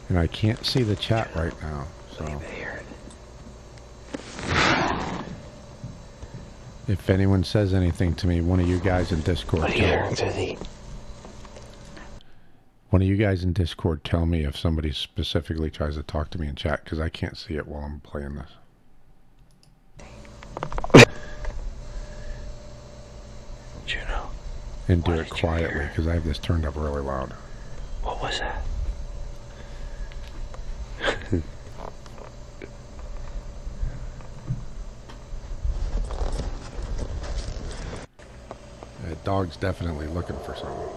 And I can't see the chat right now, so if anyone says anything to me, one of you guys in Discord one of you guys in Discord tell me if somebody specifically tries to talk to me in chat, because I can't see it while I'm playing this. Juno. And do it quietly, because I have this turned up really loud. What was that? That dog's definitely looking for something.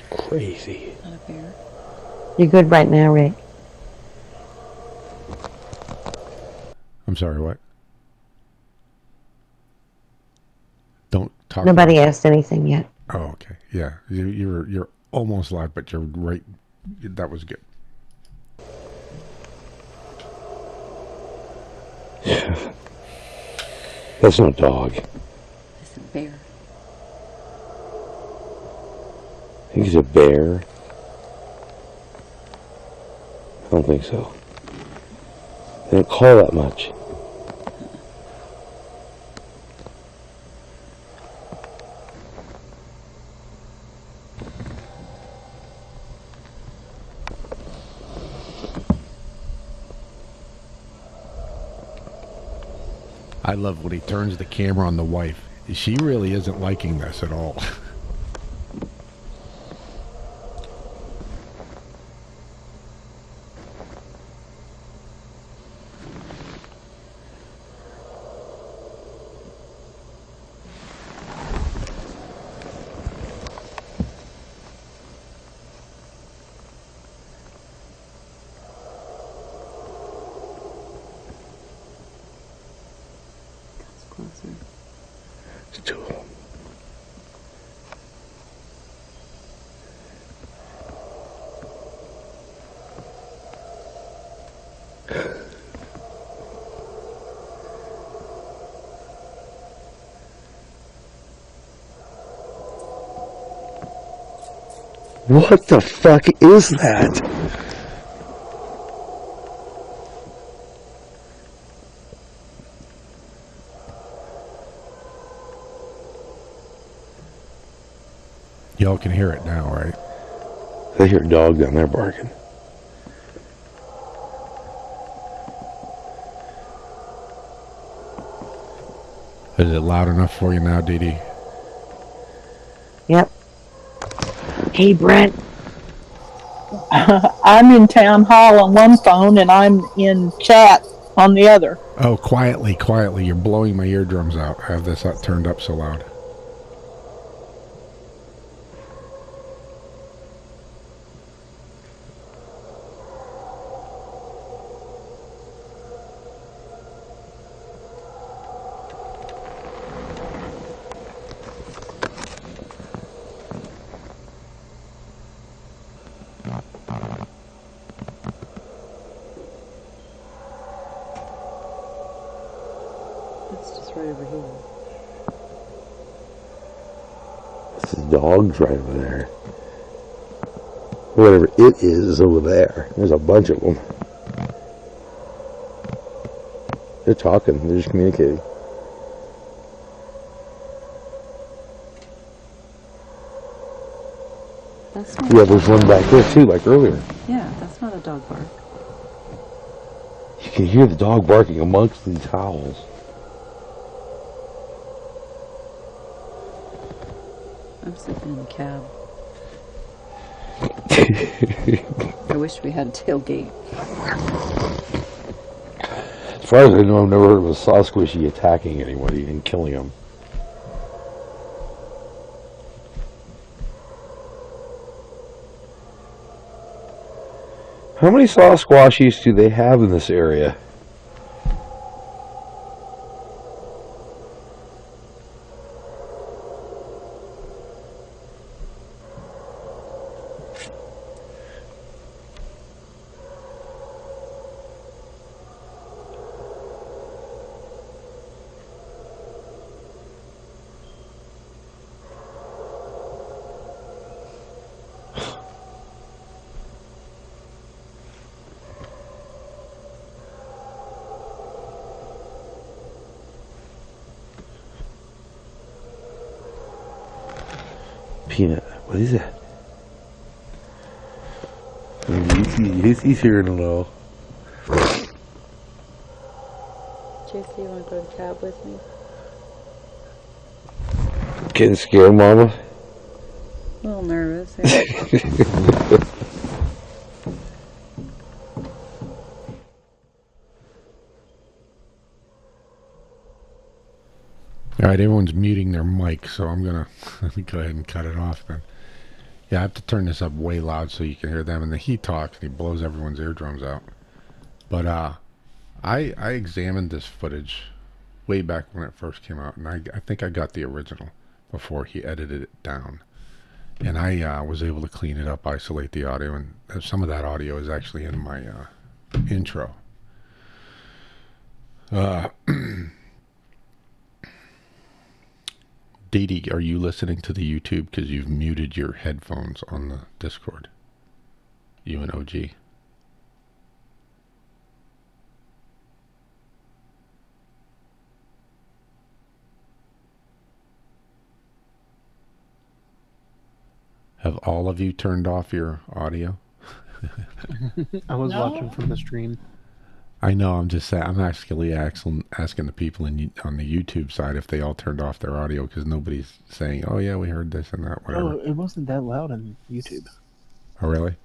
Crazy. Not a bear. You're good right now, Rick. I'm sorry, what? Don't talk. Nobody asked anything yet. Oh, okay. Yeah, you're almost loud, but you're right. That was good. That's no dog. It's a bear. I think he's a bear. I don't think so. They don't call that much. I love when he turns the camera on the wife. She really isn't liking this at all. Closer. It's two of them. What the fuck is that? Y'all can hear it now, right? I hear a dog down there barking. Is it loud enough for you now, Dee Dee? Yep. Hey, Brent. I'm in Townhall on one phone and I'm in chat on the other. Oh, quietly, quietly. You're blowing my eardrums out. I have this turned up so loud. It's just right over here. It's the dog's right over there. Whatever it is over there. There's a bunch of them. They're talking. They're just communicating. That's not Yeah, there's one back there too, like earlier. Yeah, that's not a dog bark. You can hear the dog barking amongst these howls. I'm sleeping in the cab. I wish we had a tailgate. As far as I know, I've never heard of a Sasquatchy attacking anybody and killing them. How many Sasquatchies do they have in this area? Peanut, what is that? He's here in a little. JC, you want to go to the cab with me? Getting scared, Mama? A little nervous. Yeah. All right, everyone's muting their mic, so I'm gonna let me go ahead and cut it off then. Yeah, I have to turn this up way loud so you can hear them. And then he talks and he blows everyone's eardrums out. But I examined this footage way back when it first came out, and I think I got the original before he edited it down. And I was able to clean it up, isolate the audio, and some of that audio is actually in my intro. Dee Dee, are you listening to the YouTube because you've muted your headphones on the Discord? You and OG. Have all of you turned off your audio? I was watching from the stream. I know, I'm just saying, I'm actually asking the people on the YouTube side if they all turned off their audio, because nobody's saying, oh yeah, we heard this and that, whatever. Oh, it wasn't that loud on YouTube. Oh, really?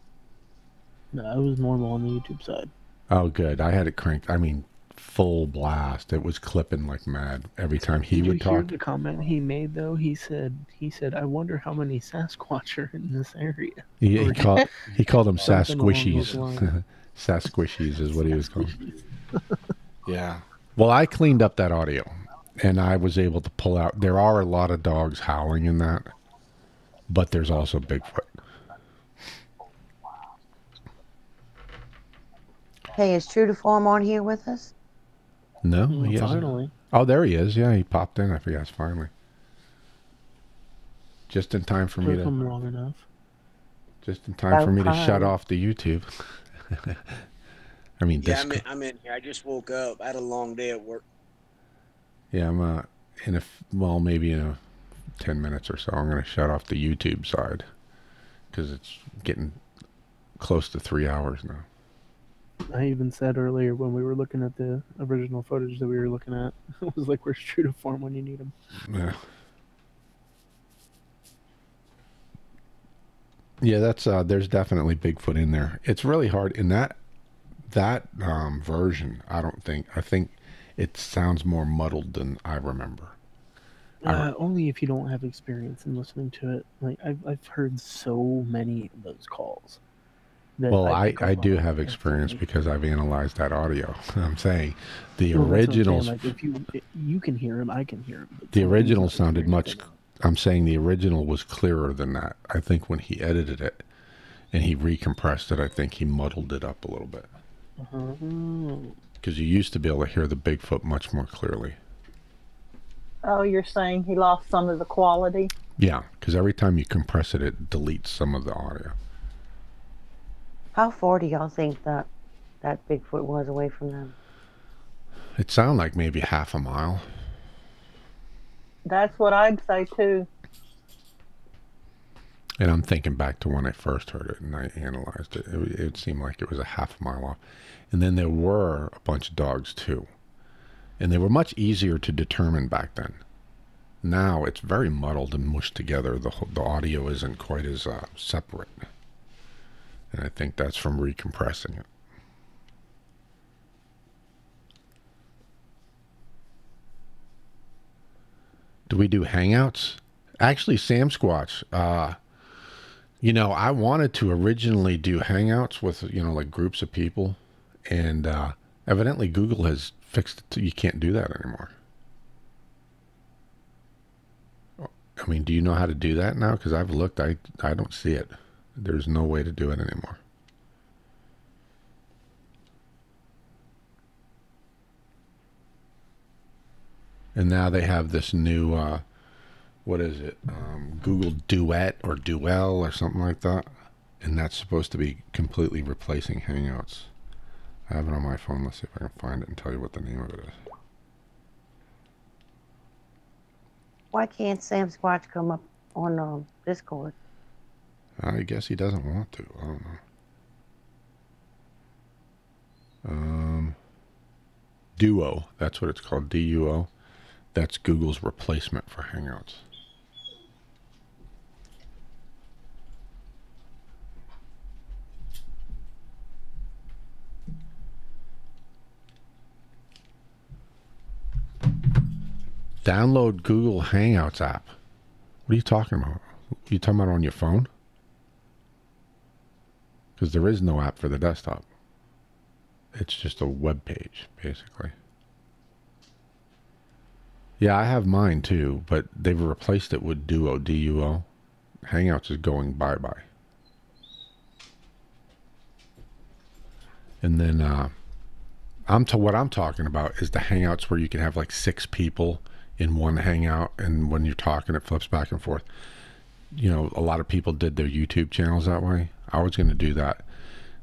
No, it was normal on the YouTube side. Oh, good. I had it cranked, I mean, full blast. It was clipping like mad every time he would talk. Did you hear the comment he made, though? He said, I wonder how many Sasquatch are in this area. He called them Something along those Sasquishies. lines. Sasquishies is what he was called. Yeah. Well, I cleaned up that audio, and I was able to pull out. There are a lot of dogs howling in that, but there's also Bigfoot. Hey, is True to Form on here with us? No, he hasn't. Finally. Oh, there he is. Yeah, he popped in. I forgot. Finally. Just in time for me Took him to. long enough. Just in time for me to shut time. off the YouTube. I mean, Yeah, Discord. I'm in here. I just woke up. I had a long day at work. Yeah, I'm maybe in 10 minutes or so, I'm going to shut off the YouTube side because it's getting close to 3 hours now. I even said earlier when we were looking at the original footage that we were looking at, it was like, where's True to Form when you need him? Yeah. Yeah, that's there's definitely Bigfoot in there. It's really hard in that version. I think it sounds more muddled than I remember. Only if you don't have experience in listening to it. Like I've heard so many of those calls. Well, I do have experience because I've analyzed that audio. I'm saying the originals. Like if you can hear him, I can hear him. The original sounded much. I'm saying the original was clearer than that. I think when he edited it and he recompressed it, I think he muddled it up a little bit. Because you used to be able to hear the Bigfoot much more clearly. Oh, you're saying he lost some of the quality? Yeah, because every time you compress it, it deletes some of the audio. How far do y'all think that Bigfoot was away from them? It sounded like maybe half a mile. That's what I'd say too. And I'm thinking back to when I first heard it and I analyzed it. It seemed like it was a half mile off. And then there were a bunch of dogs too. And they were much easier to determine back then. now it's very muddled and mushed together. The audio isn't quite as separate. And I think that's from recompressing it. Do we do Hangouts? Actually, Sam Squatch, you know, I wanted to originally do Hangouts with, you know, like groups of people. And evidently Google has fixed it. You can't do that anymore. I mean, do you know how to do that now? Because I've looked, I don't see it. There's no way to do it anymore. And now they have this new, what is it? Google Duet or Duel or something like that. And that's supposed to be completely replacing Hangouts. I have it on my phone. Let's see if I can find it and tell you what the name of it is. Why can't Sam Squatch come up on Discord? I guess he doesn't want to. I don't know. Duo. That's what it's called. DUO. That's Google's replacement for Hangouts. Download Google Hangouts app. What are you talking about? Are you talking about on your phone? Because there is no app for the desktop. It's just a web page, basically. Yeah, I have mine too, but they've replaced it with Duo, D-U-O. Hangouts is going bye-bye. And then what I'm talking about is the Hangouts where you can have like 6 people in one Hangout, and when you're talking, it flips back and forth. You know, a lot of people did their YouTube channels that way. I was going to do that.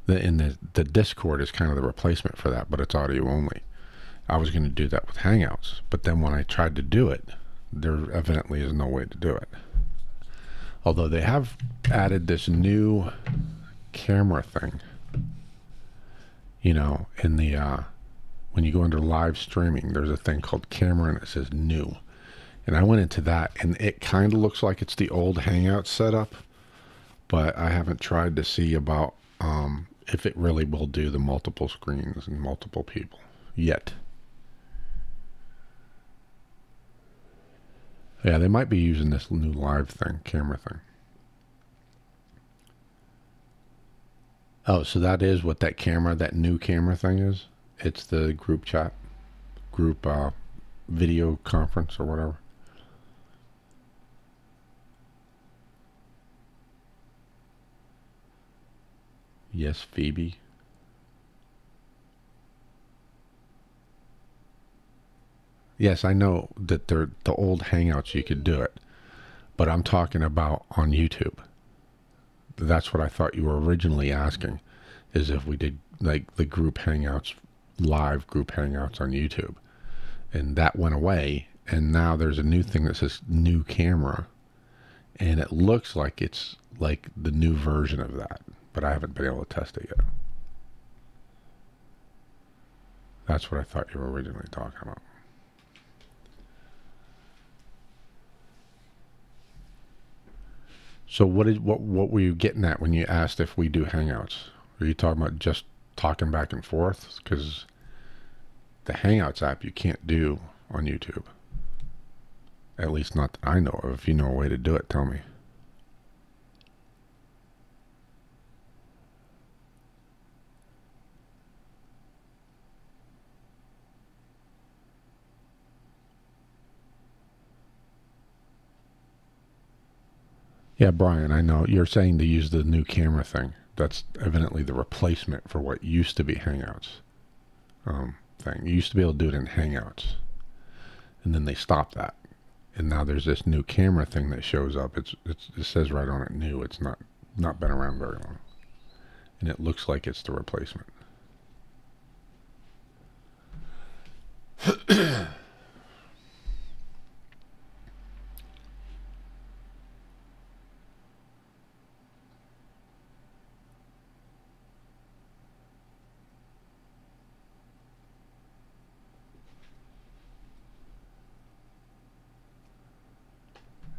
The Discord is kind of the replacement for that, but it's audio only. I was going to do that with Hangouts, but then when I tried to do it, there evidently is no way to do it. Although they have added this new camera thing, you know, in the when you go under live streaming, there's a thing called camera and it says new. And I went into that and it kind of looks like it's the old Hangout setup, but I haven't tried to see about if it really will do the multiple screens and multiple people yet. Yeah, they might be using this new live thing, camera thing. Oh, so that is what that camera, that new camera thing is? It's the group chat, group video conference or whatever. Yes, Phoebe. Yes, I know that they're the old Hangouts, you could do it. But I'm talking about on YouTube. That's what I thought you were originally asking, is if we did like the group Hangouts, live group Hangouts on YouTube. And that went away, and now there's a new thing that says new camera. And it looks like it's like the new version of that, but I haven't been able to test it yet. That's what I thought you were originally talking about. So what were you getting at when you asked if we do Hangouts? Are you talking about just talking back and forth? Because the Hangouts app you can't do on YouTube. At least not that I know of. If you know a way to do it, tell me. Yeah, Brian, I know. You're saying to use the new camera thing. That's evidently the replacement for what used to be Hangouts thing. You used to be able to do it in Hangouts. And then they stopped that. And now there's this new camera thing that shows up. It says right on it, new. It's not been around very long. And it looks like it's the replacement.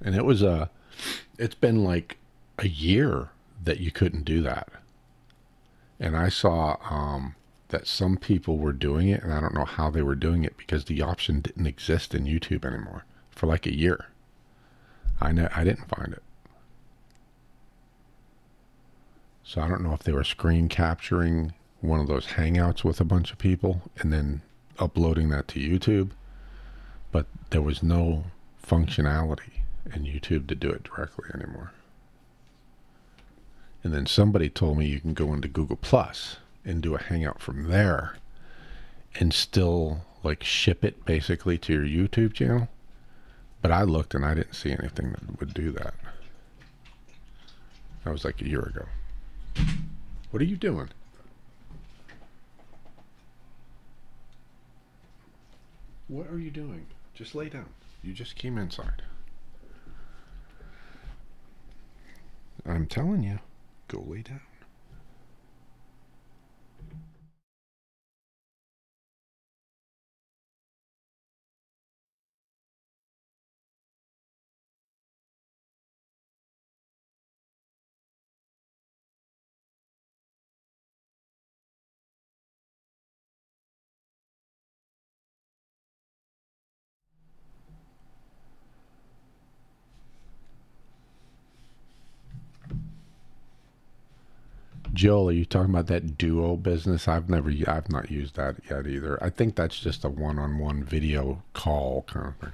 And it's been like a year that you couldn't do that. And I saw that some people were doing it, and I don't know how they were doing it because the option didn't exist in YouTube anymore for like a year. I didn't find it. So I don't know if they were screen capturing one of those hangouts with a bunch of people and then uploading that to YouTube, but there was no functionality in YouTube to do it directly anymore. And then somebody told me you can go into Google Plus and do a hangout from there and still like ship it basically to your YouTube channel. But I looked and I didn't see anything that would do that. That was like a year ago. What are you doing? What are you doing? Just lay down. You just came inside. I'm telling you, go lay down. Joel, are you talking about that duo business? I've not used that yet either. I think that's just a one-on-one video call kind of thing.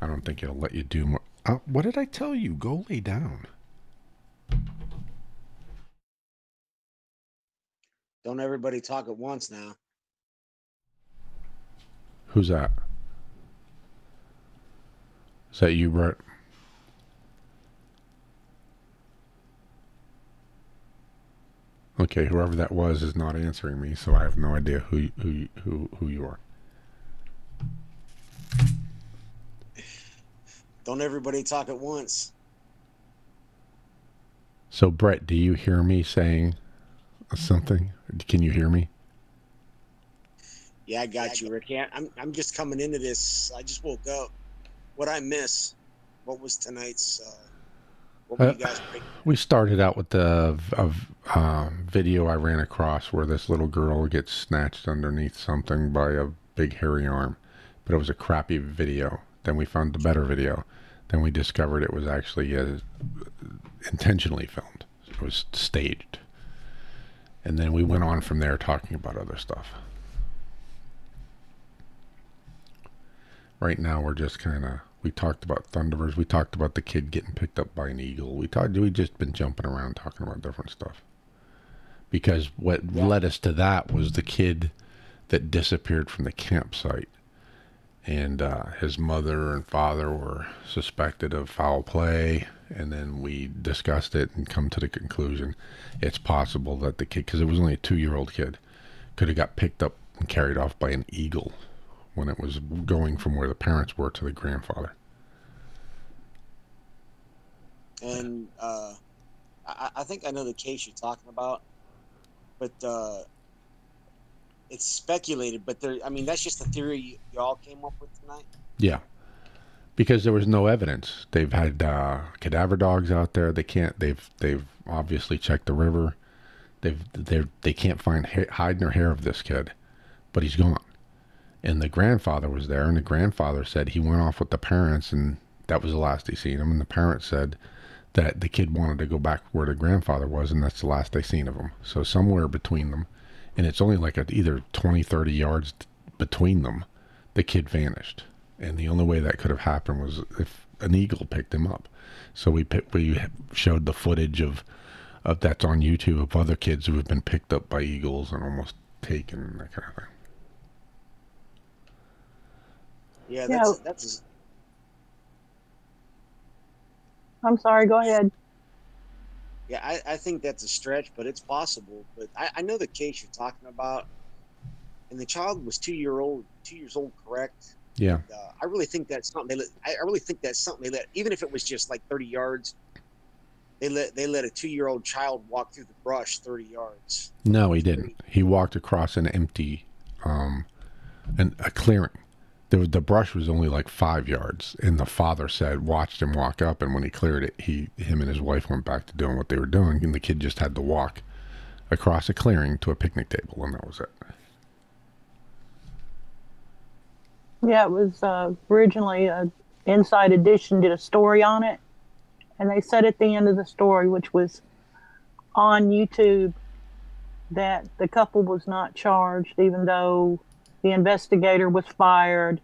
I don't think it'll let you do more. What did I tell you? Go lay down. Don't everybody talk at once now. Who's that? Is that you, Brett? Okay, whoever that was is not answering me, so I have no idea who you are. Don't everybody talk at once. So, Brett, do you hear me saying something? Can you hear me? Yeah, I got you, Rick. Yeah, I'm just coming into this. I just woke up. What'd I miss? What was tonight's? What were you guys breaking? We started out with the video I ran across where this little girl gets snatched underneath something by a big hairy arm, but it was a crappy video. Then we found the better video. Then we discovered it was actually intentionally filmed. It was staged. And then we went on from there talking about other stuff. Right now we're just kind of, we talked about Thunderbirds. We talked about the kid getting picked up by an eagle. We just been jumping around talking about different stuff. Because what led us to that was the kid that disappeared from the campsite. And his mother and father were suspected of foul play. And then we discussed it and come to the conclusion it's possible that the kid, because it was only a 2-year-old kid, could have got picked up and carried off by an eagle when it was going from where the parents were to the grandfather. And I think I know the case you're talking about, but it's speculated. But I mean, that's just the theory you all came up with tonight. Yeah, because there was no evidence. They've had cadaver dogs out there. They've obviously checked the river. They can't find hide nor hair of this kid, but he's gone. And the grandfather was there, and the grandfather said he went off with the parents, and that was the last he seen him. And the parents said that the kid wanted to go back where the grandfather was, and that's the last they seen of him. So somewhere between them, and it's only like either 20, 30 yards between them, the kid vanished. And the only way that could have happened was if an eagle picked him up. So we showed the footage of that's on YouTube of other kids who have been picked up by eagles and almost taken and that kind of thing. Yeah, that's. I'm sorry, go ahead. Yeah, I think that's a stretch, but it's possible. But I know the case you're talking about, and the child was 2 years old, correct? Yeah. And, I really think that's something I really think that's something they let, even if it was just like 30 yards. They let a 2-year-old child walk through the brush 30 yards. No, he didn't. He walked across an empty, a clearing. The brush was only like 5 yards, and the father said, watched him walk up, and when he cleared it, him and his wife went back to doing what they were doing, and the kid just had to walk across a clearing to a picnic table, and that was it. Yeah, it was originally Inside Edition did a story on it, and they said at the end of the story, which was on YouTube, that the couple was not charged, even though the investigator was fired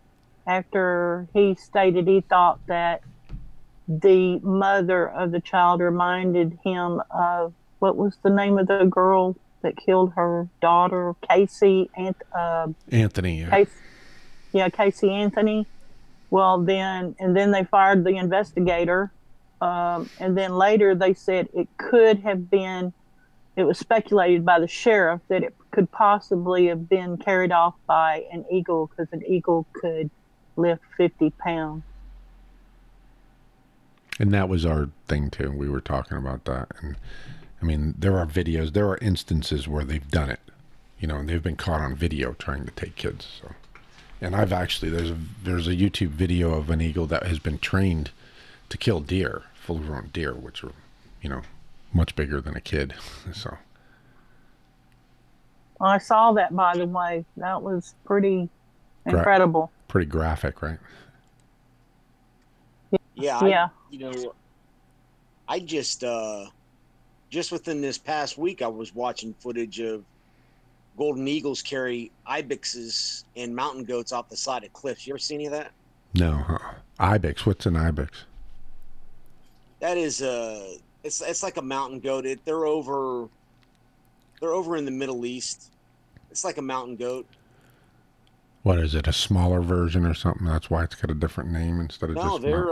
after he stated he thought that the mother of the child reminded him of, what was the name of the girl that killed her daughter, Casey Anthony. Casey Anthony. Well, then they fired the investigator, and then later they said it could have been. It was speculated by the sheriff that it could possibly have been carried off by an eagle, because an eagle could lift 50 pounds. And that was our thing too. We were talking about that. And I mean, there are videos, there are instances where they've done it, you know, and they've been caught on video trying to take kids. So, and I've actually, there's a YouTube video of an eagle that has been trained to kill deer, full-grown deer, which are, you know, much bigger than a kid. So I saw that, by the way. That was pretty incredible. Pretty graphic, right? Yeah. I just within this past week, I was watching footage of golden eagles carry ibexes and mountain goats off the side of cliffs. You ever see any of that? No. Ibex. What's an ibex? That is it's like a mountain goat. They're over in the Middle East. It's like a mountain goat. What is it? A smaller version or something? That's why it's got a different name instead of just. No, they're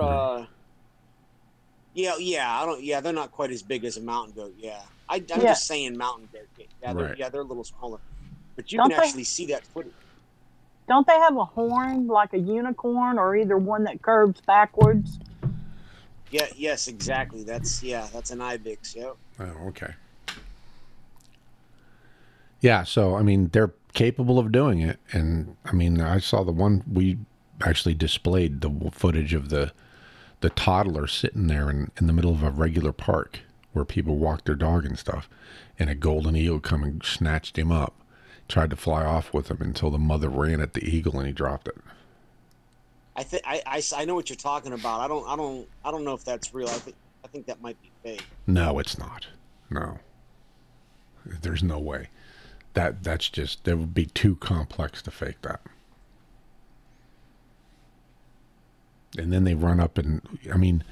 they're not quite as big as a mountain goat. Yeah, I'm just saying mountain goat. Yeah, they're a little smaller, but you can actually see that footage. Don't they have a horn like a unicorn, or either one that curves backwards? Yeah. Yes, exactly. That's an ibex. Yep. Oh, okay. Yeah, so I mean, they're capable of doing it, and I mean, I saw the one we actually displayed the footage of the toddler sitting there in the middle of a regular park where people walk their dog and stuff, and a golden eagle come and snatched him up, tried to fly off with him until the mother ran at the eagle and he dropped it. I know what you're talking about. I don't know if that's real. I think that might be fake. No, it's not. No, there's no way. That's just, that would be too complex to fake that. And then they run up and, I mean,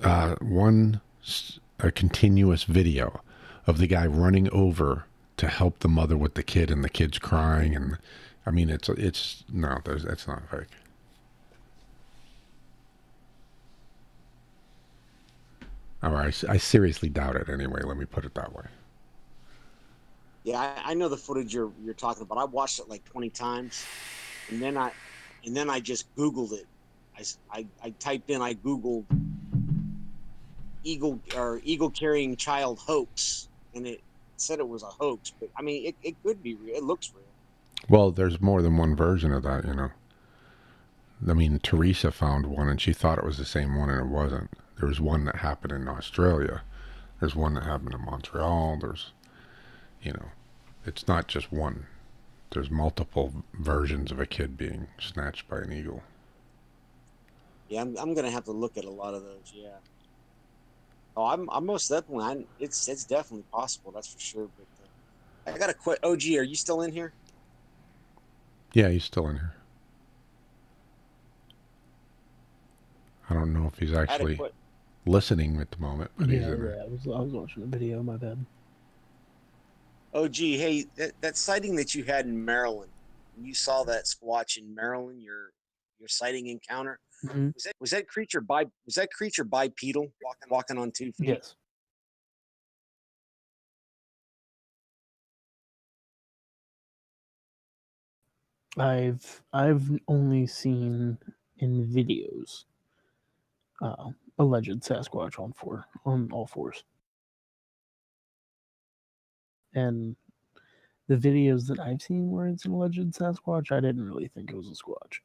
a continuous video of the guy running over to help the mother with the kid, and the kid's crying, and I mean, it's not fake. All right, I seriously doubt it anyway. Let me put it that way. Yeah, I know the footage you're talking about. I watched it like 20 times, and then I just Googled it. I typed in, I Googled eagle carrying child hoax, and it said it was a hoax. But I mean, it could be real. It looks real. Well, there's more than one version of that, you know. I mean, Teresa found one, and she thought it was the same one, and it wasn't. There was one that happened in Australia. There's one that happened in Montreal. There's, you know, it's not just one. There's multiple versions of a kid being snatched by an eagle. Yeah, I'm gonna have to look at a lot of those. Yeah. Oh, I'm most definitely. It's definitely possible. That's for sure. But I gotta quit. OG, are you still in here? Yeah, he's still in here. I don't know if he's actually listening at the moment, but he's in there. I was watching the video. My bad. Oh, gee, hey, that sighting that you had in Maryland, you saw that squatch in Maryland, your sighting encounter. Mm-hmm. Was that creature bipedal, walking on 2 feet? Yes. I've only seen in videos alleged Sasquatch on all fours. And the videos that I've seen where it's an alleged Sasquatch, I didn't really think it was a squatch.